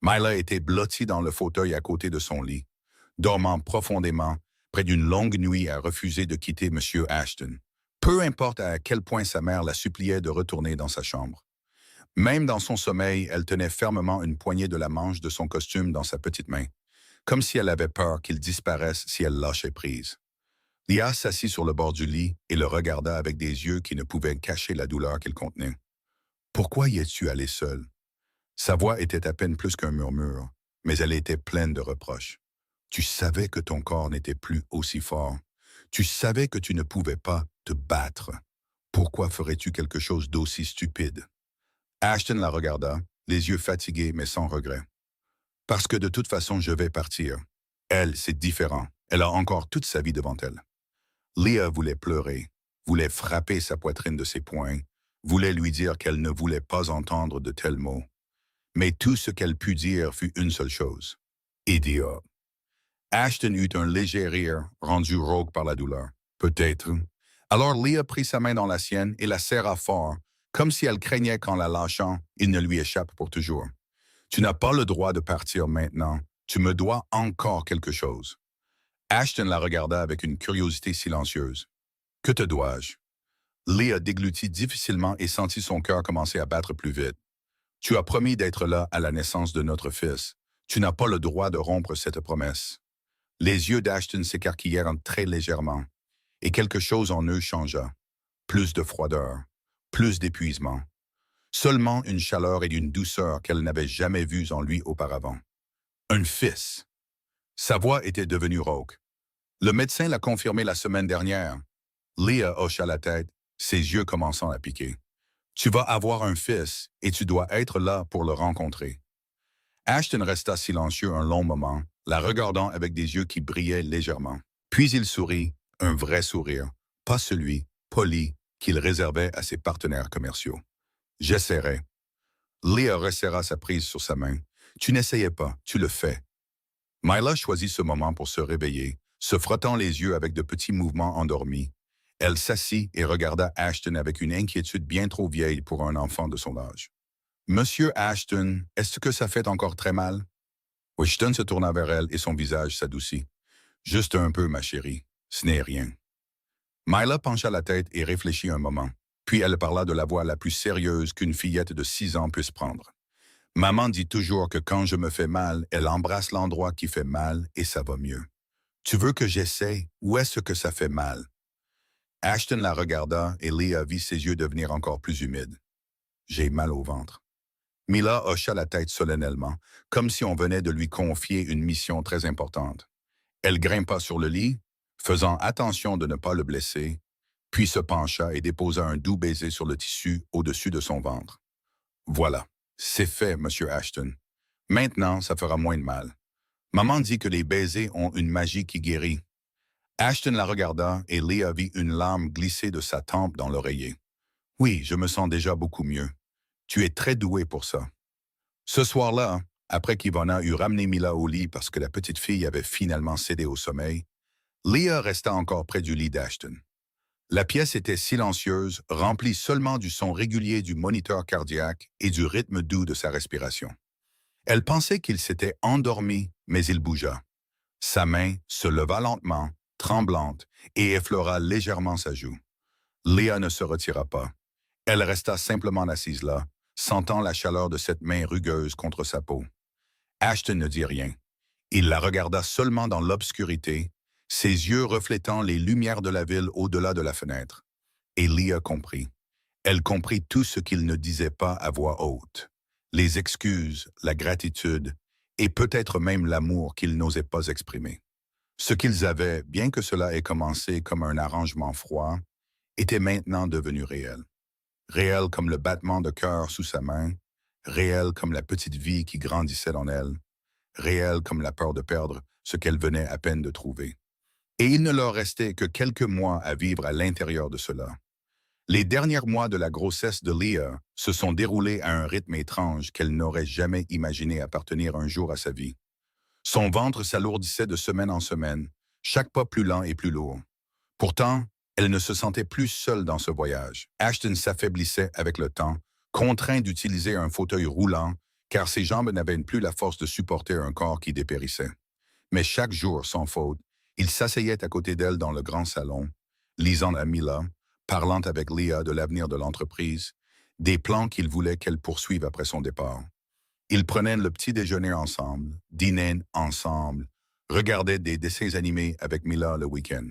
Mila était blottie dans le fauteuil à côté de son lit, dormant profondément, près d'une longue nuit à refuser de quitter M. Ashton. Peu importe à quel point sa mère la suppliait de retourner dans sa chambre. Même dans son sommeil, elle tenait fermement une poignée de la manche de son costume dans sa petite main, comme si elle avait peur qu'il disparaisse si elle lâchait prise. Leah s'assit sur le bord du lit et le regarda avec des yeux qui ne pouvaient cacher la douleur qu'il contenait. « Pourquoi y es-tu allé seul? » Sa voix était à peine plus qu'un murmure, mais elle était pleine de reproches. Tu savais que ton corps n'était plus aussi fort. Tu savais que tu ne pouvais pas te battre. Pourquoi ferais-tu quelque chose d'aussi stupide? Ashton la regarda, les yeux fatigués mais sans regret. Parce que de toute façon, je vais partir. Elle, c'est différent. Elle a encore toute sa vie devant elle. Leah voulait pleurer, voulait frapper sa poitrine de ses poings, voulait lui dire qu'elle ne voulait pas entendre de tels mots. Mais tout ce qu'elle put dire fut une seule chose. Idiot. Ashton eut un léger rire, rendu rauque par la douleur. Peut-être. Alors Leah prit sa main dans la sienne et la serra fort, comme si elle craignait qu'en la lâchant, il ne lui échappe pour toujours. Tu n'as pas le droit de partir maintenant. Tu me dois encore quelque chose. Ashton la regarda avec une curiosité silencieuse. Que te dois-je? Leah déglutit difficilement et sentit son cœur commencer à battre plus vite. Tu as promis d'être là à la naissance de notre fils. Tu n'as pas le droit de rompre cette promesse. Les yeux d'Ashton s'écarquillèrent très légèrement, et quelque chose en eux changea. Plus de froideur, plus d'épuisement. Seulement une chaleur et une douceur qu'elle n'avait jamais vues en lui auparavant. Un fils. Sa voix était devenue rauque. Le médecin l'a confirmé la semaine dernière. Leah hocha la tête, ses yeux commençant à piquer. Tu vas avoir un fils et tu dois être là pour le rencontrer. Ashton resta silencieux un long moment, la regardant avec des yeux qui brillaient légèrement. Puis il sourit, un vrai sourire, pas celui, poli, qu'il réservait à ses partenaires commerciaux. J'essaierai. Leah resserra sa prise sur sa main. Tu n'essayais pas, tu le fais. Mila choisit ce moment pour se réveiller, se frottant les yeux avec de petits mouvements endormis. Elle s'assit et regarda Ashton avec une inquiétude bien trop vieille pour un enfant de son âge. « Monsieur Ashton, est-ce que ça fait encore très mal? » Ashton se tourna vers elle et son visage s'adoucit. « Juste un peu, ma chérie. Ce n'est rien. » Mila pencha la tête et réfléchit un moment. Puis elle parla de la voix la plus sérieuse qu'une fillette de 6 ans puisse prendre. « Maman dit toujours que quand je me fais mal, elle embrasse l'endroit qui fait mal et ça va mieux. Tu veux que j'essaie? Où est-ce que ça fait mal? » Ashton la regarda et Leah vit ses yeux devenir encore plus humides. « J'ai mal au ventre. » Mila hocha la tête solennellement, comme si on venait de lui confier une mission très importante. Elle grimpa sur le lit, faisant attention de ne pas le blesser, puis se pencha et déposa un doux baiser sur le tissu au-dessus de son ventre. « Voilà, c'est fait, Monsieur Ashton. Maintenant, ça fera moins de mal. Maman dit que les baisers ont une magie qui guérit. Ashton la regarda et Leah vit une larme glisser de sa tempe dans l'oreiller. Oui, je me sens déjà beaucoup mieux. Tu es très doué pour ça. Ce soir-là, après qu'Ivona eut ramené Mila au lit parce que la petite fille avait finalement cédé au sommeil, Leah resta encore près du lit d'Ashton. La pièce était silencieuse, remplie seulement du son régulier du moniteur cardiaque et du rythme doux de sa respiration. Elle pensait qu'il s'était endormi, mais il bougea. Sa main se leva lentement, tremblante, et effleura légèrement sa joue. Léa ne se retira pas. Elle resta simplement assise là, sentant la chaleur de cette main rugueuse contre sa peau. Ashton ne dit rien. Il la regarda seulement dans l'obscurité, ses yeux reflétant les lumières de la ville au-delà de la fenêtre. Et Léa comprit. Elle comprit tout ce qu'il ne disait pas à voix haute. Les excuses, la gratitude, et peut-être même l'amour qu'ils n'osaient pas exprimer. Ce qu'ils avaient, bien que cela ait commencé comme un arrangement froid, était maintenant devenu réel. Réel comme le battement de cœur sous sa main, réel comme la petite vie qui grandissait dans elle, réel comme la peur de perdre ce qu'elle venait à peine de trouver. Et il ne leur restait que quelques mois à vivre à l'intérieur de cela. Les derniers mois de la grossesse de Leah se sont déroulés à un rythme étrange qu'elle n'aurait jamais imaginé appartenir un jour à sa vie. Son ventre s'alourdissait de semaine en semaine, chaque pas plus lent et plus lourd. Pourtant, elle ne se sentait plus seule dans ce voyage. Ashton s'affaiblissait avec le temps, contraint d'utiliser un fauteuil roulant, car ses jambes n'avaient plus la force de supporter un corps qui dépérissait. Mais chaque jour, sans faute, il s'asseyait à côté d'elle dans le grand salon, lisant à Mila, parlant avec Leah de l'avenir de l'entreprise, des plans qu'il voulait qu'elle poursuive après son départ. Ils prenaient le petit déjeuner ensemble, dînaient ensemble, regardaient des dessins animés avec Mila le week-end.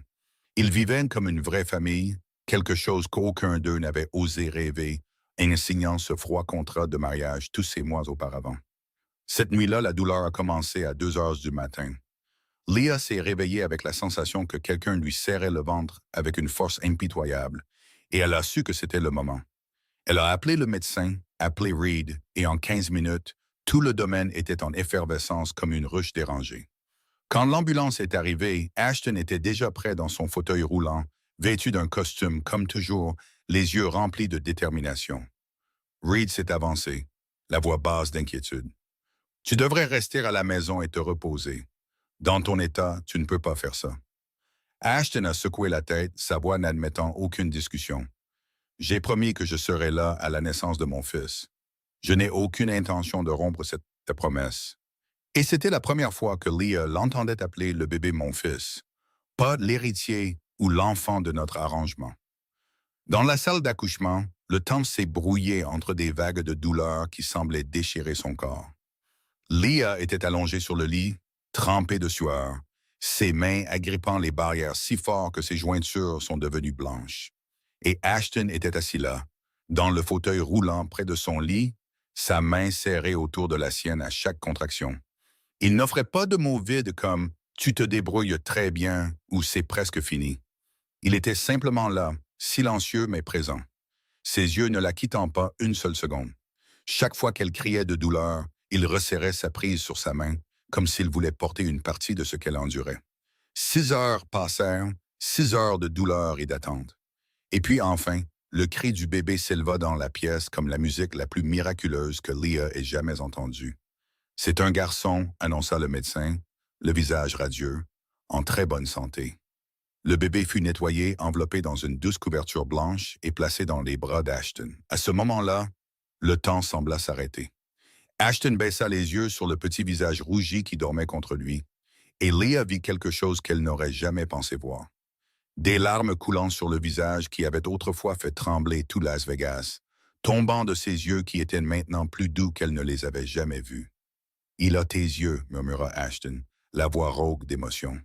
Ils vivaient comme une vraie famille, quelque chose qu'aucun d'eux n'avait osé rêver, en signant ce froid contrat de mariage tous ces mois auparavant. Cette nuit-là, la douleur a commencé à 2 heures du matin. Leah s'est réveillée avec la sensation que quelqu'un lui serrait le ventre avec une force impitoyable, et elle a su que c'était le moment. Elle a appelé le médecin, appelé Reed, et en 15 minutes, tout le domaine était en effervescence comme une ruche dérangée. Quand l'ambulance est arrivée, Ashton était déjà prêt dans son fauteuil roulant, vêtu d'un costume comme toujours, les yeux remplis de détermination. Reed s'est avancé, la voix basse d'inquiétude. Tu devrais rester à la maison et te reposer. Dans ton état, tu ne peux pas faire ça. Ashton a secoué la tête, sa voix n'admettant aucune discussion. J'ai promis que je serais là à la naissance de mon fils. Je n'ai aucune intention de rompre cette promesse. Et c'était la première fois que Leah l'entendait appeler le bébé mon fils, pas l'héritier ou l'enfant de notre arrangement. Dans la salle d'accouchement, le temps s'est brouillé entre des vagues de douleur qui semblaient déchirer son corps. Leah était allongée sur le lit, trempée de sueur, ses mains agrippant les barrières si fort que ses jointures sont devenues blanches. Et Ashton était assis là, dans le fauteuil roulant près de son lit, sa main serrée autour de la sienne à chaque contraction. Il n'offrait pas de mots vides comme « tu te débrouilles très bien » ou « c'est presque fini ». Il était simplement là, silencieux mais présent, ses yeux ne la quittant pas une seule seconde. Chaque fois qu'elle criait de douleur, il resserrait sa prise sur sa main, comme s'il voulait porter une partie de ce qu'elle endurait. 6 heures passèrent, 6 heures de douleur et d'attente. Et puis enfin, le cri du bébé s'éleva dans la pièce comme la musique la plus miraculeuse que Leah ait jamais entendue. C'est un garçon, annonça le médecin, le visage radieux, en très bonne santé. Le bébé fut nettoyé, enveloppé dans une douce couverture blanche et placé dans les bras d'Ashton. À ce moment-là, le temps sembla s'arrêter. Ashton baissa les yeux sur le petit visage rougi qui dormait contre lui, et Leah vit quelque chose qu'elle n'aurait jamais pensé voir. Des larmes coulant sur le visage qui avait autrefois fait trembler tout Las Vegas, tombant de ses yeux qui étaient maintenant plus doux qu'elle ne les avait jamais vus. « Il a tes yeux », murmura Ashton, la voix rauque d'émotion.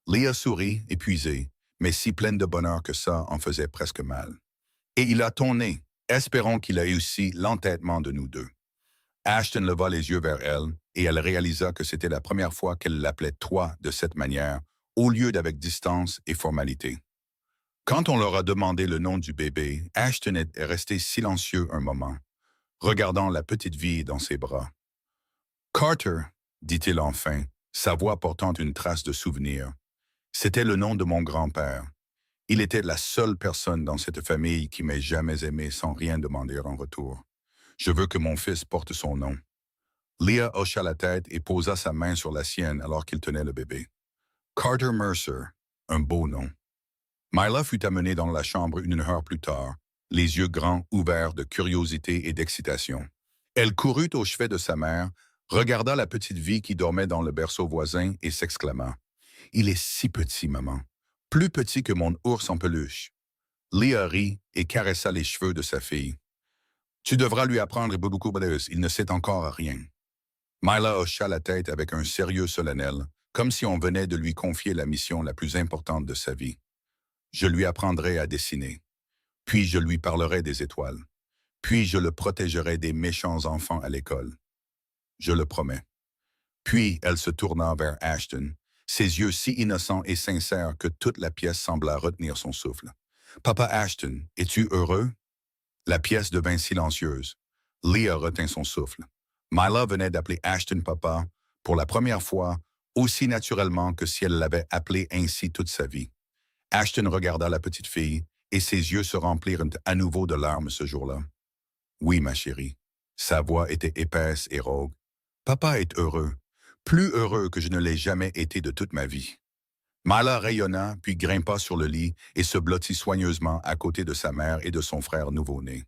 Leah sourit, épuisée, mais si pleine de bonheur que ça en faisait presque mal. « Et il a ton nez, espérons qu'il ait aussi l'entêtement de nous deux. » Ashton leva les yeux vers elle, et elle réalisa que c'était la première fois qu'elle l'appelait « toi » de cette manière, au lieu d'avec distance et formalité. Quand on leur a demandé le nom du bébé, Ashton est resté silencieux un moment, regardant la petite vie dans ses bras. Carter, dit-il enfin, sa voix portant une trace de souvenir. C'était le nom de mon grand-père. Il était la seule personne dans cette famille qui m'ait jamais aimé sans rien demander en retour. Je veux que mon fils porte son nom. Leah hocha la tête et posa sa main sur la sienne alors qu'il tenait le bébé. Carter Mercer, un beau nom. Myla fut amenée dans la chambre une heure plus tard, les yeux grands ouverts de curiosité et d'excitation. Elle courut au chevet de sa mère, regarda la petite vie qui dormait dans le berceau voisin et s'exclama. « Il est si petit, maman. Plus petit que mon ours en peluche. » Leah rit et caressa les cheveux de sa fille. « Tu devras lui apprendre beaucoup plus, il ne sait encore rien. » Myla hocha la tête avec un sérieux solennel, comme si on venait de lui confier la mission la plus importante de sa vie. Je lui apprendrai à dessiner. Puis je lui parlerai des étoiles. Puis je le protégerai des méchants enfants à l'école. Je le promets. Puis elle se tourna vers Ashton, ses yeux si innocents et sincères que toute la pièce sembla retenir son souffle. « Papa Ashton, es-tu heureux? » La pièce devint silencieuse. Leah retint son souffle. Myla venait d'appeler Ashton papa, pour la première fois, aussi naturellement que si elle l'avait appelé ainsi toute sa vie. Ashton regarda la petite fille, et ses yeux se remplirent à nouveau de larmes ce jour-là. « Oui, ma chérie. » Sa voix était épaisse et rauque. « Papa est heureux, plus heureux que je ne l'ai jamais été de toute ma vie. » Myla rayonna, puis grimpa sur le lit et se blottit soigneusement à côté de sa mère et de son frère nouveau-né,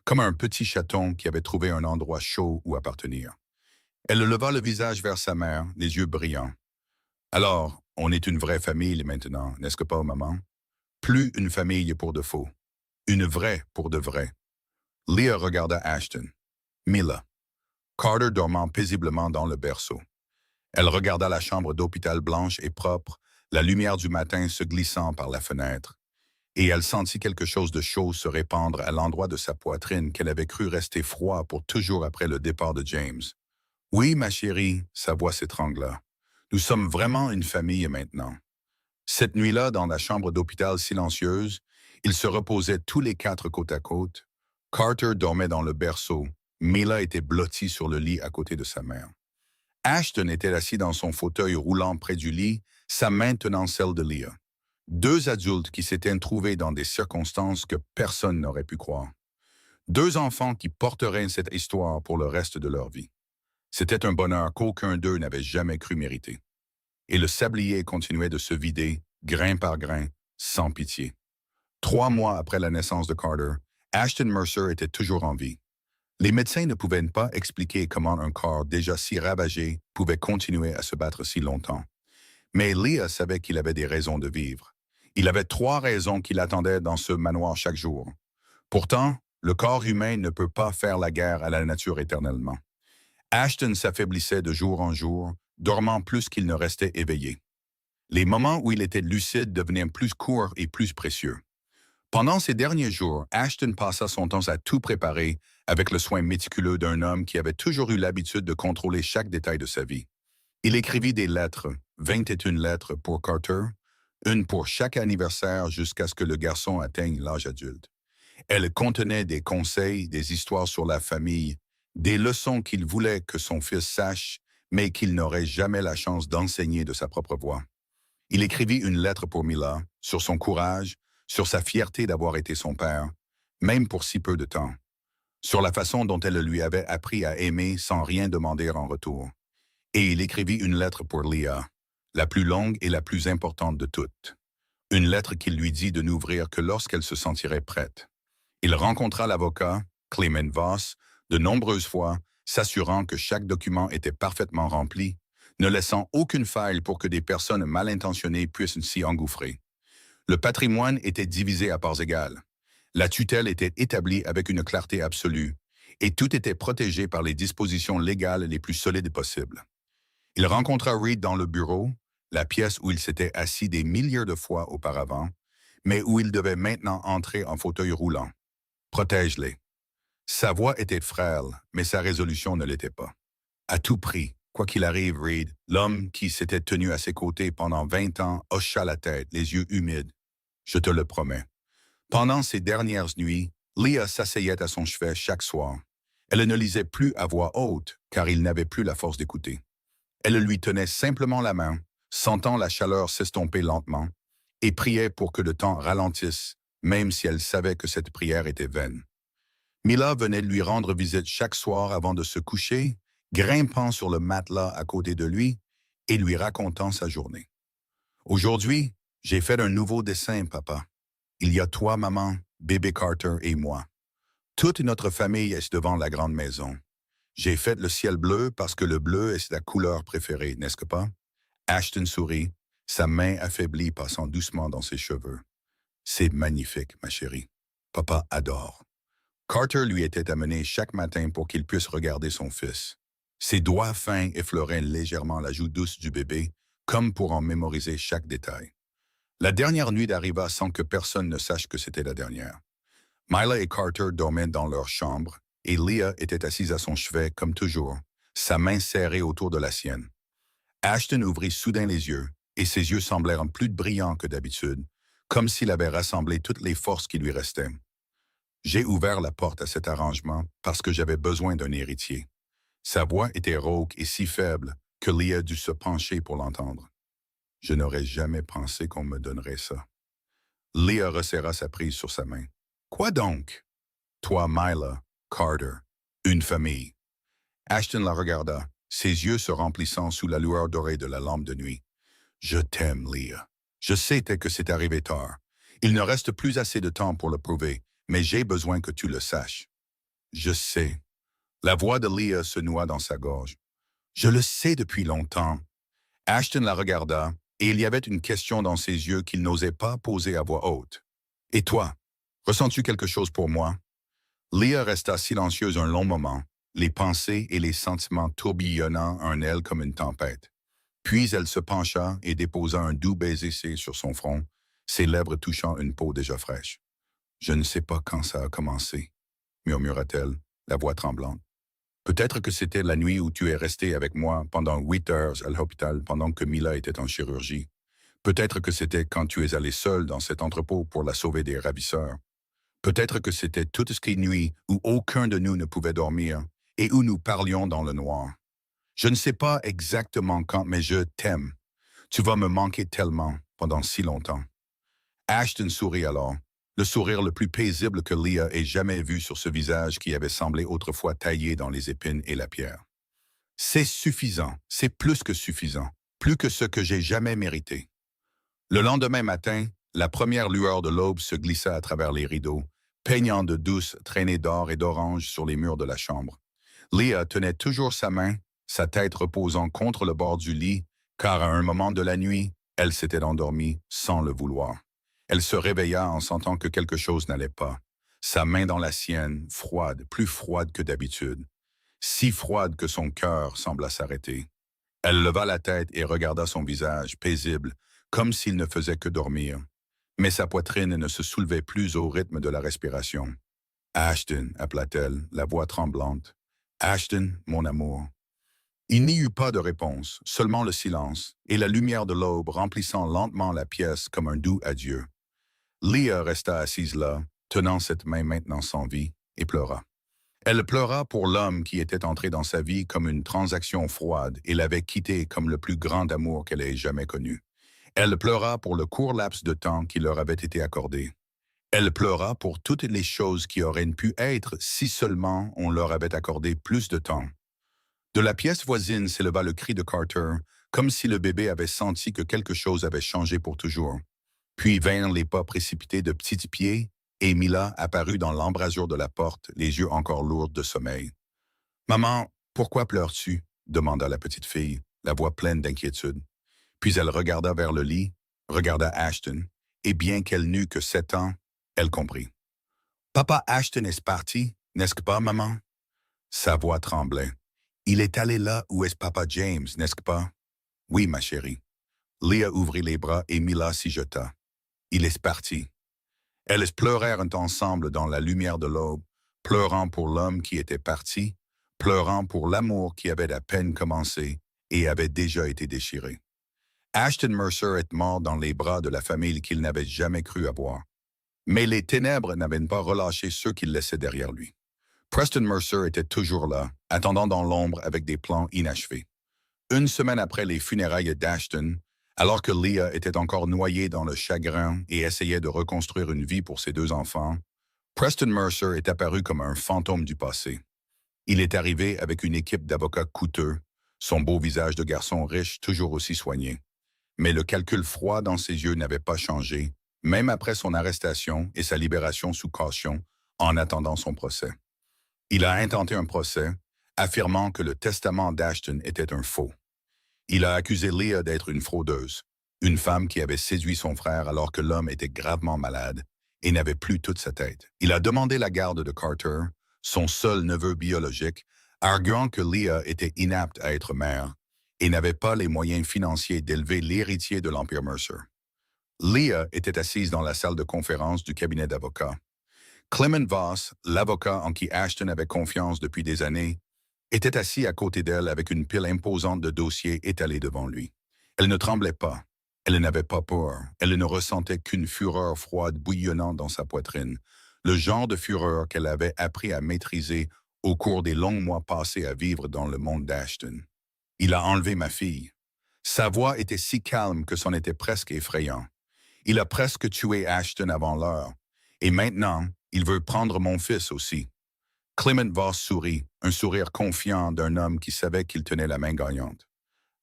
comme un petit chaton qui avait trouvé un endroit chaud où appartenir. Elle leva le visage vers sa mère, les yeux brillants. « Alors, on est une vraie famille maintenant, n'est-ce pas, maman? Plus une famille pour de faux. Une vraie pour de vrai. » Leah regarda Ashton. Mila. Carter dormant paisiblement dans le berceau. Elle regarda la chambre d'hôpital blanche et propre, la lumière du matin se glissant par la fenêtre, et elle sentit quelque chose de chaud se répandre à l'endroit de sa poitrine qu'elle avait cru rester froid pour toujours après le départ de James. « Oui, ma chérie, » sa voix s'étrangla. « Nous sommes vraiment une famille maintenant. » Cette nuit-là, dans la chambre d'hôpital silencieuse, ils se reposaient tous les quatre côte à côte. Carter dormait dans le berceau. Mila était blottie sur le lit à côté de sa mère. Ashton était assis dans son fauteuil roulant près du lit, sa main tenant celle de Leah. Deux adultes qui s'étaient trouvés dans des circonstances que personne n'aurait pu croire. Deux enfants qui porteraient cette histoire pour le reste de leur vie. C'était un bonheur qu'aucun d'eux n'avait jamais cru mériter. Et le sablier continuait de se vider, grain par grain, sans pitié. 3 mois après la naissance de Carter, Ashton Mercer était toujours en vie. Les médecins ne pouvaient pas expliquer comment un corps déjà si ravagé pouvait continuer à se battre si longtemps. Mais Leah savait qu'il avait des raisons de vivre. Il avait 3 raisons qui l'attendaient dans ce manoir chaque jour. Pourtant, le corps humain ne peut pas faire la guerre à la nature éternellement. Ashton s'affaiblissait de jour en jour, dormant plus qu'il ne restait éveillé. Les moments où il était lucide devenaient plus courts et plus précieux. Pendant ces derniers jours, Ashton passa son temps à tout préparer avec le soin méticuleux d'un homme qui avait toujours eu l'habitude de contrôler chaque détail de sa vie. Il écrivit des lettres, 21 lettres pour Carter, une pour chaque anniversaire jusqu'à ce que le garçon atteigne l'âge adulte. Elles contenaient des conseils, des histoires sur la famille, des leçons qu'il voulait que son fils sache, mais qu'il n'aurait jamais la chance d'enseigner de sa propre voix. Il écrivit une lettre pour Mila, sur son courage, sur sa fierté d'avoir été son père, même pour si peu de temps, sur la façon dont elle lui avait appris à aimer sans rien demander en retour. Et il écrivit une lettre pour Leah, la plus longue et la plus importante de toutes. Une lettre qu'il lui dit de n'ouvrir que lorsqu'elle se sentirait prête. Il rencontra l'avocat, Clement Voss, de nombreuses fois, s'assurant que chaque document était parfaitement rempli, ne laissant aucune faille pour que des personnes mal intentionnées puissent s'y engouffrer. Le patrimoine était divisé à parts égales. La tutelle était établie avec une clarté absolue, et tout était protégé par les dispositions légales les plus solides possibles. Il rencontra Reed dans le bureau, la pièce où il s'était assis des milliers de fois auparavant, mais où il devait maintenant entrer en fauteuil roulant. « Protège-les. » Sa voix était frêle, mais sa résolution ne l'était pas. À tout prix, quoi qu'il arrive, Reed, l'homme qui s'était tenu à ses côtés pendant 20 ans, hocha la tête, les yeux humides. « Je te le promets. » Pendant ces dernières nuits, Leah s'asseyait à son chevet chaque soir. Elle ne lisait plus à voix haute, car il n'avait plus la force d'écouter. Elle lui tenait simplement la main, sentant la chaleur s'estomper lentement, et priait pour que le temps ralentisse, même si elle savait que cette prière était vaine. Mila venait lui rendre visite chaque soir avant de se coucher, grimpant sur le matelas à côté de lui et lui racontant sa journée. Aujourd'hui, j'ai fait un nouveau dessin, papa. Il y a toi, maman, bébé Carter et moi. Toute notre famille est devant la grande maison. J'ai fait le ciel bleu parce que le bleu est sa couleur préférée, n'est-ce pas? Ashton sourit, sa main affaiblie passant doucement dans ses cheveux. C'est magnifique, ma chérie. Papa adore. Carter lui était amené chaque matin pour qu'il puisse regarder son fils. Ses doigts fins effleuraient légèrement la joue douce du bébé, comme pour en mémoriser chaque détail. La dernière nuit arriva sans que personne ne sache que c'était la dernière. Mila et Carter dormaient dans leur chambre, et Leah était assise à son chevet, comme toujours, sa main serrée autour de la sienne. Ashton ouvrit soudain les yeux, et ses yeux semblèrent plus brillants que d'habitude, comme s'il avait rassemblé toutes les forces qui lui restaient. J'ai ouvert la porte à cet arrangement parce que j'avais besoin d'un héritier. Sa voix était rauque et si faible que Leah dut se pencher pour l'entendre. Je n'aurais jamais pensé qu'on me donnerait ça. Leah resserra sa prise sur sa main. Quoi donc? Toi, Mila, Carter, une famille. Ashton la regarda, ses yeux se remplissant sous la lueur dorée de la lampe de nuit. Je t'aime, Leah. Je sais que c'est arrivé tard. Il ne reste plus assez de temps pour le prouver, mais j'ai besoin que tu le saches. Je sais. La voix de Leah se noua dans sa gorge. Je le sais depuis longtemps. Ashton la regarda, et il y avait une question dans ses yeux qu'il n'osait pas poser à voix haute. Et toi, ressens-tu quelque chose pour moi? Leah resta silencieuse un long moment, les pensées et les sentiments tourbillonnant en elle comme une tempête. Puis elle se pencha et déposa un doux baiser sur son front, ses lèvres touchant une peau déjà fraîche. Je ne sais pas quand ça a commencé, murmura-t-elle, la voix tremblante. Peut-être que c'était la nuit où tu es resté avec moi pendant 8 heures à l'hôpital pendant que Mila était en chirurgie. Peut-être que c'était quand tu es allé seul dans cet entrepôt pour la sauver des ravisseurs. Peut-être que c'était toutes ces nuits où aucun de nous ne pouvait dormir et où nous parlions dans le noir. Je ne sais pas exactement quand, mais je t'aime. Tu vas me manquer tellement pendant si longtemps. Ashton sourit alors, le sourire le plus paisible que Leah ait jamais vu sur ce visage qui avait semblé autrefois taillé dans les épines et la pierre. C'est suffisant, c'est plus que suffisant, plus que ce que j'ai jamais mérité. Le lendemain matin, la première lueur de l'aube se glissa à travers les rideaux, peignant de douces traînées d'or et d'orange sur les murs de la chambre. Leah tenait toujours sa main, sa tête reposant contre le bord du lit, car à un moment de la nuit, elle s'était endormie sans le vouloir. Elle se réveilla en sentant que quelque chose n'allait pas. Sa main dans la sienne, froide, plus froide que d'habitude. Si froide que son cœur sembla s'arrêter. Elle leva la tête et regarda son visage, paisible, comme s'il ne faisait que dormir. Mais sa poitrine ne se soulevait plus au rythme de la respiration. « Ashton », appela-t-elle, la voix tremblante. « Ashton, mon amour. » Il n'y eut pas de réponse, seulement le silence, et la lumière de l'aube remplissant lentement la pièce comme un doux adieu. Leah resta assise là, tenant cette main maintenant sans vie, et pleura. Elle pleura pour l'homme qui était entré dans sa vie comme une transaction froide et l'avait quitté comme le plus grand amour qu'elle ait jamais connu. Elle pleura pour le court laps de temps qui leur avait été accordé. Elle pleura pour toutes les choses qui auraient pu être si seulement on leur avait accordé plus de temps. De la pièce voisine s'éleva le cri de Carter, comme si le bébé avait senti que quelque chose avait changé pour toujours. Puis vinrent les pas précipités de petits pieds, et Mila apparut dans l'embrasure de la porte, les yeux encore lourds de sommeil. « Maman, pourquoi pleures-tu » demanda la petite fille, la voix pleine d'inquiétude. Puis elle regarda vers le lit, regarda Ashton, et bien qu'elle n'eût que 7 ans, elle comprit. « Papa Ashton est parti, n'est-ce pas, maman ?» Sa voix tremblait. « Il est allé là où est papa James, n'est-ce pas? »« Oui, ma chérie. » Leah ouvrit les bras et Mila s'y jeta. « Il est parti. » Elles pleurèrent ensemble dans la lumière de l'aube, pleurant pour l'homme qui était parti, pleurant pour l'amour qui avait à peine commencé et avait déjà été déchiré. Ashton Mercer est mort dans les bras de la famille qu'il n'avait jamais cru avoir. Mais les ténèbres n'avaient pas relâché ceux qu'il laissait derrière lui. Preston Mercer était toujours là, attendant dans l'ombre avec des plans inachevés. Une semaine après les funérailles d'Ashton, alors que Leah était encore noyée dans le chagrin et essayait de reconstruire une vie pour ses deux enfants, Preston Mercer est apparu comme un fantôme du passé. Il est arrivé avec une équipe d'avocats coûteux, son beau visage de garçon riche toujours aussi soigné. Mais le calcul froid dans ses yeux n'avait pas changé, même après son arrestation et sa libération sous caution en attendant son procès. Il a intenté un procès, affirmant que le testament d'Ashton était un faux. Il a accusé Leah d'être une fraudeuse, une femme qui avait séduit son frère alors que l'homme était gravement malade et n'avait plus toute sa tête. Il a demandé la garde de Carter, son seul neveu biologique, arguant que Leah était inapte à être mère et n'avait pas les moyens financiers d'élever l'héritier de l'Empire Mercer. Leah était assise dans la salle de conférence du cabinet d'avocats. Clement Voss, l'avocat en qui Ashton avait confiance depuis des années, était assis à côté d'elle avec une pile imposante de dossiers étalés devant lui. Elle ne tremblait pas. Elle n'avait pas peur. Elle ne ressentait qu'une fureur froide bouillonnant dans sa poitrine, le genre de fureur qu'elle avait appris à maîtriser au cours des longs mois passés à vivre dans le monde d'Ashton. Il a enlevé ma fille. Sa voix était si calme que c'en était presque effrayant. Il a presque tué Ashton avant l'heure. Et maintenant, il veut prendre mon fils aussi. Clement Voss sourit, un sourire confiant d'un homme qui savait qu'il tenait la main gagnante.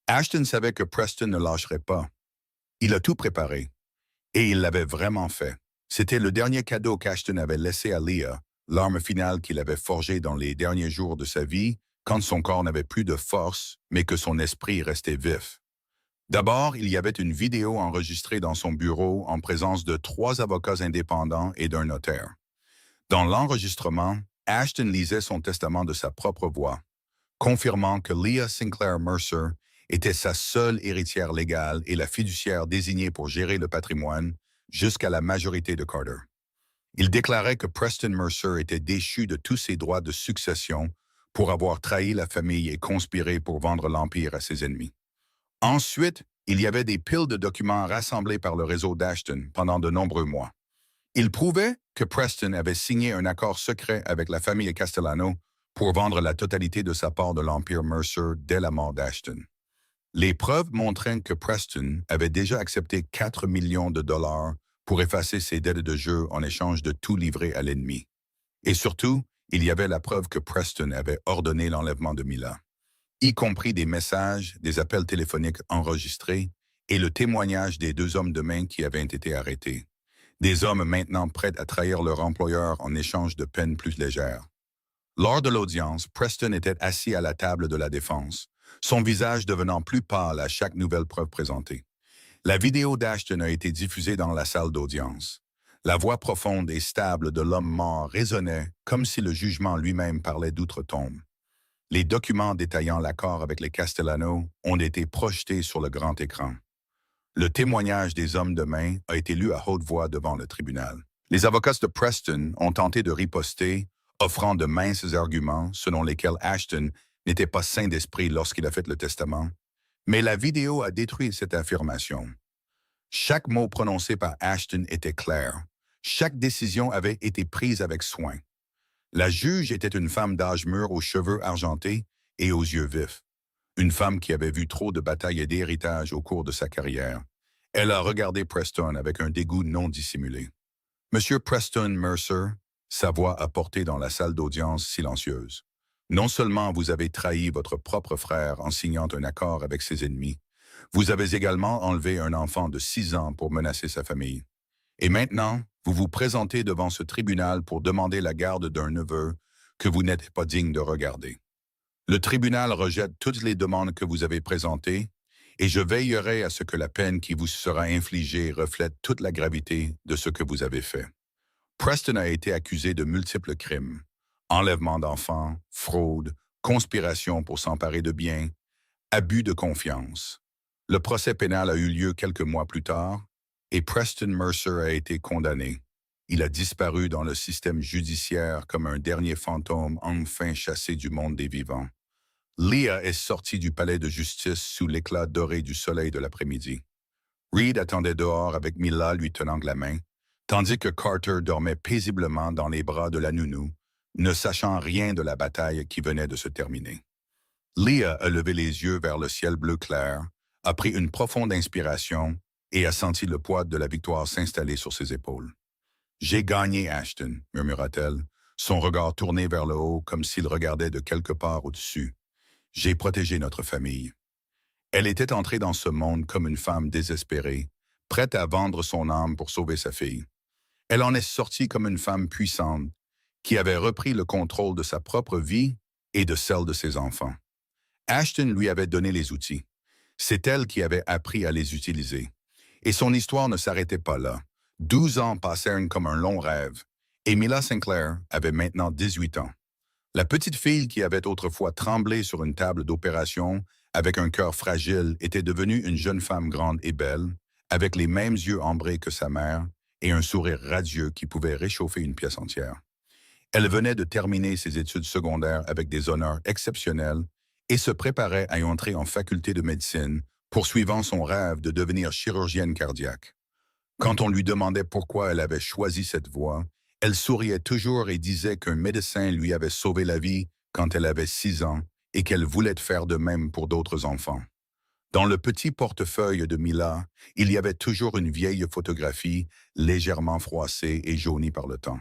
Ashton savait que Preston ne lâcherait pas. Il a tout préparé. Et il l'avait vraiment fait. C'était le dernier cadeau qu'Ashton avait laissé à Leah, l'arme finale qu'il avait forgée dans les derniers jours de sa vie, quand son corps n'avait plus de force, mais que son esprit restait vif. D'abord, il y avait une vidéo enregistrée dans son bureau en présence de 3 avocats indépendants et d'un notaire. Dans l'enregistrement, Ashton lisait son testament de sa propre voix, confirmant que Leah Sinclair Mercer était sa seule héritière légale et la fiduciaire désignée pour gérer le patrimoine jusqu'à la majorité de Carter. Il déclarait que Preston Mercer était déchu de tous ses droits de succession pour avoir trahi la famille et conspiré pour vendre l'Empire à ses ennemis. Ensuite, il y avait des piles de documents rassemblés par le réseau d'Ashton pendant de nombreux mois. Il prouvait que Preston avait signé un accord secret avec la famille Castellano pour vendre la totalité de sa part de l'Empire Mercer dès la mort d'Ashton. Les preuves montraient que Preston avait déjà accepté 4 millions de dollars pour effacer ses dettes de jeu en échange de tout livrer à l'ennemi. Et surtout, il y avait la preuve que Preston avait ordonné l'enlèvement de Mila, y compris des messages, des appels téléphoniques enregistrés et le témoignage des 2 hommes de main qui avaient été arrêtés. Des hommes maintenant prêts à trahir leur employeur en échange de peines plus légères. Lors de l'audience, Preston était assis à la table de la défense, son visage devenant plus pâle à chaque nouvelle preuve présentée. La vidéo d'Ashton a été diffusée dans la salle d'audience. La voix profonde et stable de l'homme mort résonnait comme si le jugement lui-même parlait d'outre-tombe. Les documents détaillant l'accord avec les Castellano ont été projetés sur le grand écran. Le témoignage des hommes de main a été lu à haute voix devant le tribunal. Les avocats de Preston ont tenté de riposter, offrant de minces arguments selon lesquels Ashton n'était pas sain d'esprit lorsqu'il a fait le testament. Mais la vidéo a détruit cette affirmation. Chaque mot prononcé par Ashton était clair. Chaque décision avait été prise avec soin. La juge était une femme d'âge mûr aux cheveux argentés et aux yeux vifs. Une femme qui avait vu trop de batailles et d'héritage au cours de sa carrière. Elle a regardé Preston avec un dégoût non dissimulé. Monsieur Preston Mercer, sa voix a porté dans la salle d'audience silencieuse. Non seulement vous avez trahi votre propre frère en signant un accord avec ses ennemis, vous avez également enlevé un enfant de 6 ans pour menacer sa famille. Et maintenant, vous vous présentez devant ce tribunal pour demander la garde d'un neveu que vous n'êtes pas digne de regarder. Le tribunal rejette toutes les demandes que vous avez présentées et je veillerai à ce que la peine qui vous sera infligée reflète toute la gravité de ce que vous avez fait. Preston a été accusé de multiples crimes, enlèvement d'enfants, fraude, conspiration pour s'emparer de biens, abus de confiance. Le procès pénal a eu lieu quelques mois plus tard et Preston Mercer a été condamné. Il a disparu dans le système judiciaire comme un dernier fantôme enfin chassé du monde des vivants. Leah est sortie du palais de justice sous l'éclat doré du soleil de l'après-midi. Reed attendait dehors avec Mila lui tenant la main, tandis que Carter dormait paisiblement dans les bras de la nounou, ne sachant rien de la bataille qui venait de se terminer. Leah a levé les yeux vers le ciel bleu clair, a pris une profonde inspiration et a senti le poids de la victoire s'installer sur ses épaules. J'ai gagné, Ashton, murmura-t-elle, son regard tourné vers le haut comme s'il regardait de quelque part au-dessus. J'ai protégé notre famille. Elle était entrée dans ce monde comme une femme désespérée, prête à vendre son âme pour sauver sa fille. Elle en est sortie comme une femme puissante, qui avait repris le contrôle de sa propre vie et de celle de ses enfants. Ashton lui avait donné les outils. C'est elle qui avait appris à les utiliser. Et son histoire ne s'arrêtait pas là. 12 ans passèrent comme un long rêve, et Mila Sinclair avait maintenant 18 ans. La petite fille qui avait autrefois tremblé sur une table d'opération avec un cœur fragile était devenue une jeune femme grande et belle, avec les mêmes yeux ambrés que sa mère et un sourire radieux qui pouvait réchauffer une pièce entière. Elle venait de terminer ses études secondaires avec des honneurs exceptionnels et se préparait à entrer en faculté de médecine, poursuivant son rêve de devenir chirurgienne cardiaque. Quand on lui demandait pourquoi elle avait choisi cette voie, elle souriait toujours et disait qu'un médecin lui avait sauvé la vie quand elle avait 6 ans et qu'elle voulait faire de même pour d'autres enfants. Dans le petit portefeuille de Mila, il y avait toujours une vieille photographie légèrement froissée et jaunie par le temps.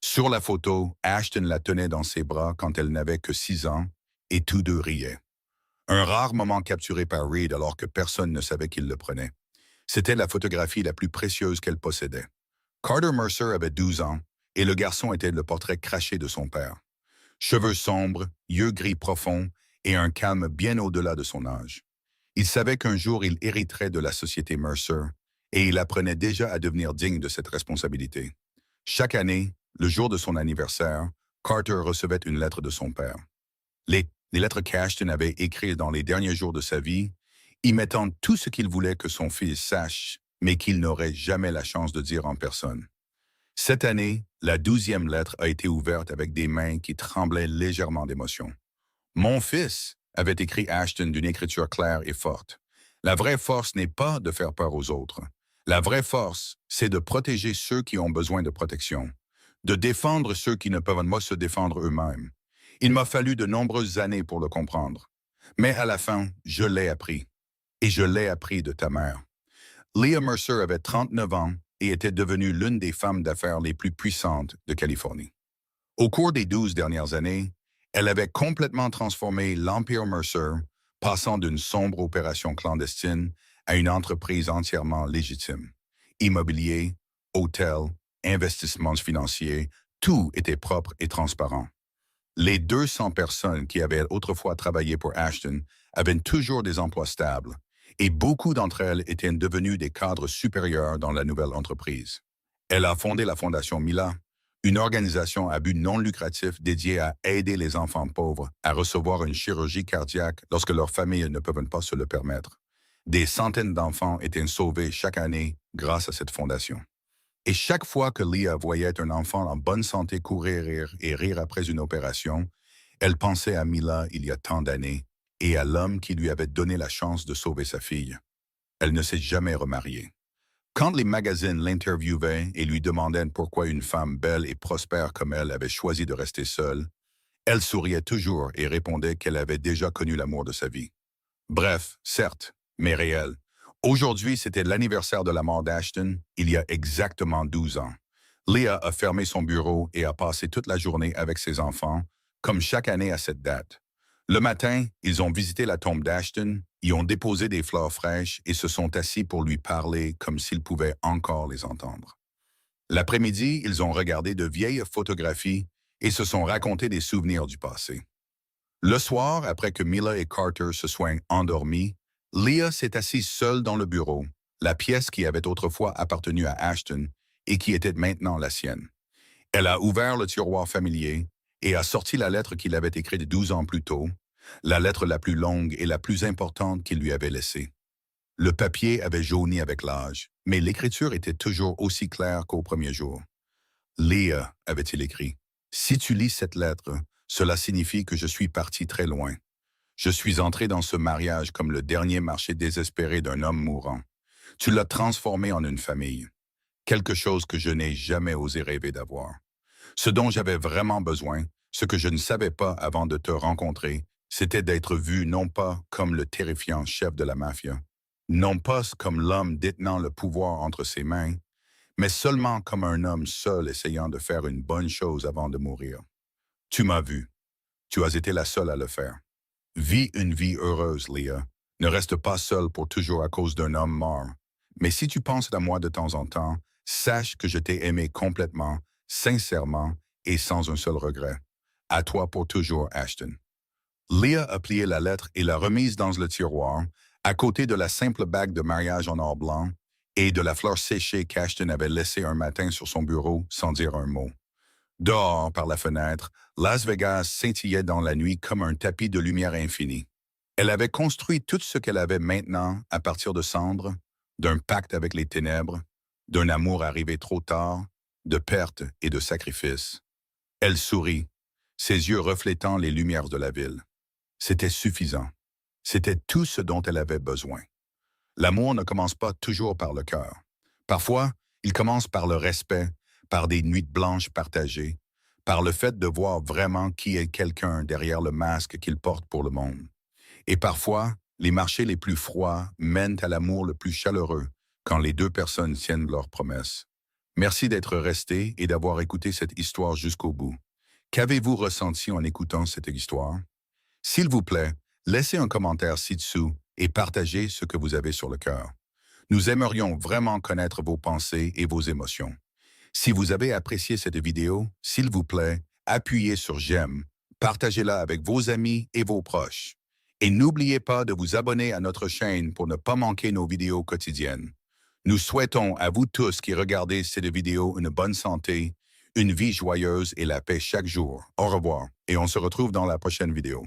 Sur la photo, Ashton la tenait dans ses bras quand elle n'avait que 6 ans et tous deux riaient. Un rare moment capturé par Reed alors que personne ne savait qu'il le prenait. C'était la photographie la plus précieuse qu'elle possédait. Carter Mercer avait 12 ans et le garçon était le portrait craché de son père. Cheveux sombres, yeux gris profonds et un calme bien au-delà de son âge. Il savait qu'un jour il hériterait de la société Mercer et il apprenait déjà à devenir digne de cette responsabilité. Chaque année, le jour de son anniversaire, Carter recevait une lettre de son père. Les lettres qu'Ashton avait écrites dans les derniers jours de sa vie, y mettant tout ce qu'il voulait que son fils sache, mais qu'il n'aurait jamais la chance de dire en personne. Cette année, la 12e lettre a été ouverte avec des mains qui tremblaient légèrement d'émotion. « Mon fils », avait écrit Ashton d'une écriture claire et forte. La vraie force n'est pas de faire peur aux autres. La vraie force, c'est de protéger ceux qui ont besoin de protection, de défendre ceux qui ne peuvent pas se défendre eux-mêmes. Il m'a fallu de nombreuses années pour le comprendre. Mais à la fin, je l'ai appris. Et je l'ai appris de ta mère. Leah Mercer avait 39 ans et était devenue l'une des femmes d'affaires les plus puissantes de Californie. Au cours des 12 dernières années, elle avait complètement transformé l'Empire Mercer, passant d'une sombre opération clandestine à une entreprise entièrement légitime. Immobilier, hôtel, investissements financiers, tout était propre et transparent. Les 200 personnes qui avaient autrefois travaillé pour Ashton avaient toujours des emplois stables, et beaucoup d'entre elles étaient devenues des cadres supérieurs dans la nouvelle entreprise. Elle a fondé la Fondation Mila, une organisation à but non lucratif dédiée à aider les enfants pauvres à recevoir une chirurgie cardiaque lorsque leurs familles ne peuvent pas se le permettre. Des centaines d'enfants étaient sauvés chaque année grâce à cette fondation. Et chaque fois que Leah voyait un enfant en bonne santé courir et rire après une opération, elle pensait à Mila il y a tant d'années et à l'homme qui lui avait donné la chance de sauver sa fille. Elle ne s'est jamais remariée. Quand les magazines l'interviewaient et lui demandaient pourquoi une femme belle et prospère comme elle avait choisi de rester seule, elle souriait toujours et répondait qu'elle avait déjà connu l'amour de sa vie. Bref, certes, mais réel. Aujourd'hui, c'était l'anniversaire de la mort d'Ashton, il y a exactement 12 ans. Leah a fermé son bureau et a passé toute la journée avec ses enfants, comme chaque année à cette date. Le matin, ils ont visité la tombe d'Ashton, y ont déposé des fleurs fraîches et se sont assis pour lui parler comme s'ils pouvaient encore les entendre. L'après-midi, ils ont regardé de vieilles photographies et se sont racontés des souvenirs du passé. Le soir, après que Mila et Carter se soient endormis, Leah s'est assise seule dans le bureau, la pièce qui avait autrefois appartenu à Ashton et qui était maintenant la sienne. Elle a ouvert le tiroir familier et a sorti la lettre qu'il avait écrite 12 ans plus tôt, la lettre la plus longue et la plus importante qu'il lui avait laissée. Le papier avait jauni avec l'âge, mais l'écriture était toujours aussi claire qu'au premier jour. « Leah », avait-il écrit, « si tu lis cette lettre, cela signifie que je suis parti très loin. Je suis entré dans ce mariage comme le dernier marché désespéré d'un homme mourant. Tu l'as transformé en une famille, quelque chose que je n'ai jamais osé rêver d'avoir. Ce dont j'avais vraiment besoin, ce que je ne savais pas avant de te rencontrer, c'était d'être vu non pas comme le terrifiant chef de la mafia, non pas comme l'homme détenant le pouvoir entre ses mains, mais seulement comme un homme seul essayant de faire une bonne chose avant de mourir. Tu m'as vu. Tu as été la seule à le faire. Vis une vie heureuse, Leah. Ne reste pas seule pour toujours à cause d'un homme mort. Mais si tu penses à moi de temps en temps, sache que je t'ai aimé complètement, sincèrement et sans un seul regret. À toi pour toujours, Ashton. Leah a plié la lettre et l'a remise dans le tiroir, à côté de la simple bague de mariage en or blanc et de la fleur séchée qu'Ashton avait laissée un matin sur son bureau sans dire un mot. Dehors, par la fenêtre, Las Vegas scintillait dans la nuit comme un tapis de lumière infinie. Elle avait construit tout ce qu'elle avait maintenant à partir de cendres, d'un pacte avec les ténèbres, d'un amour arrivé trop tard, de pertes et de sacrifices. Elle sourit, ses yeux reflétant les lumières de la ville. C'était suffisant. C'était tout ce dont elle avait besoin. L'amour ne commence pas toujours par le cœur. Parfois, il commence par le respect, par des nuits blanches partagées, par le fait de voir vraiment qui est quelqu'un derrière le masque qu'il porte pour le monde. Et parfois, les marchés les plus froids mènent à l'amour le plus chaleureux quand les deux personnes tiennent leurs promesses. Merci d'être resté et d'avoir écouté cette histoire jusqu'au bout. Qu'avez-vous ressenti en écoutant cette histoire? S'il vous plaît, laissez un commentaire ci-dessous et partagez ce que vous avez sur le cœur. Nous aimerions vraiment connaître vos pensées et vos émotions. Si vous avez apprécié cette vidéo, s'il vous plaît, appuyez sur j'aime, partagez-la avec vos amis et vos proches. Et n'oubliez pas de vous abonner à notre chaîne pour ne pas manquer nos vidéos quotidiennes. Nous souhaitons à vous tous qui regardez cette vidéo une bonne santé, une vie joyeuse et la paix chaque jour. Au revoir et on se retrouve dans la prochaine vidéo.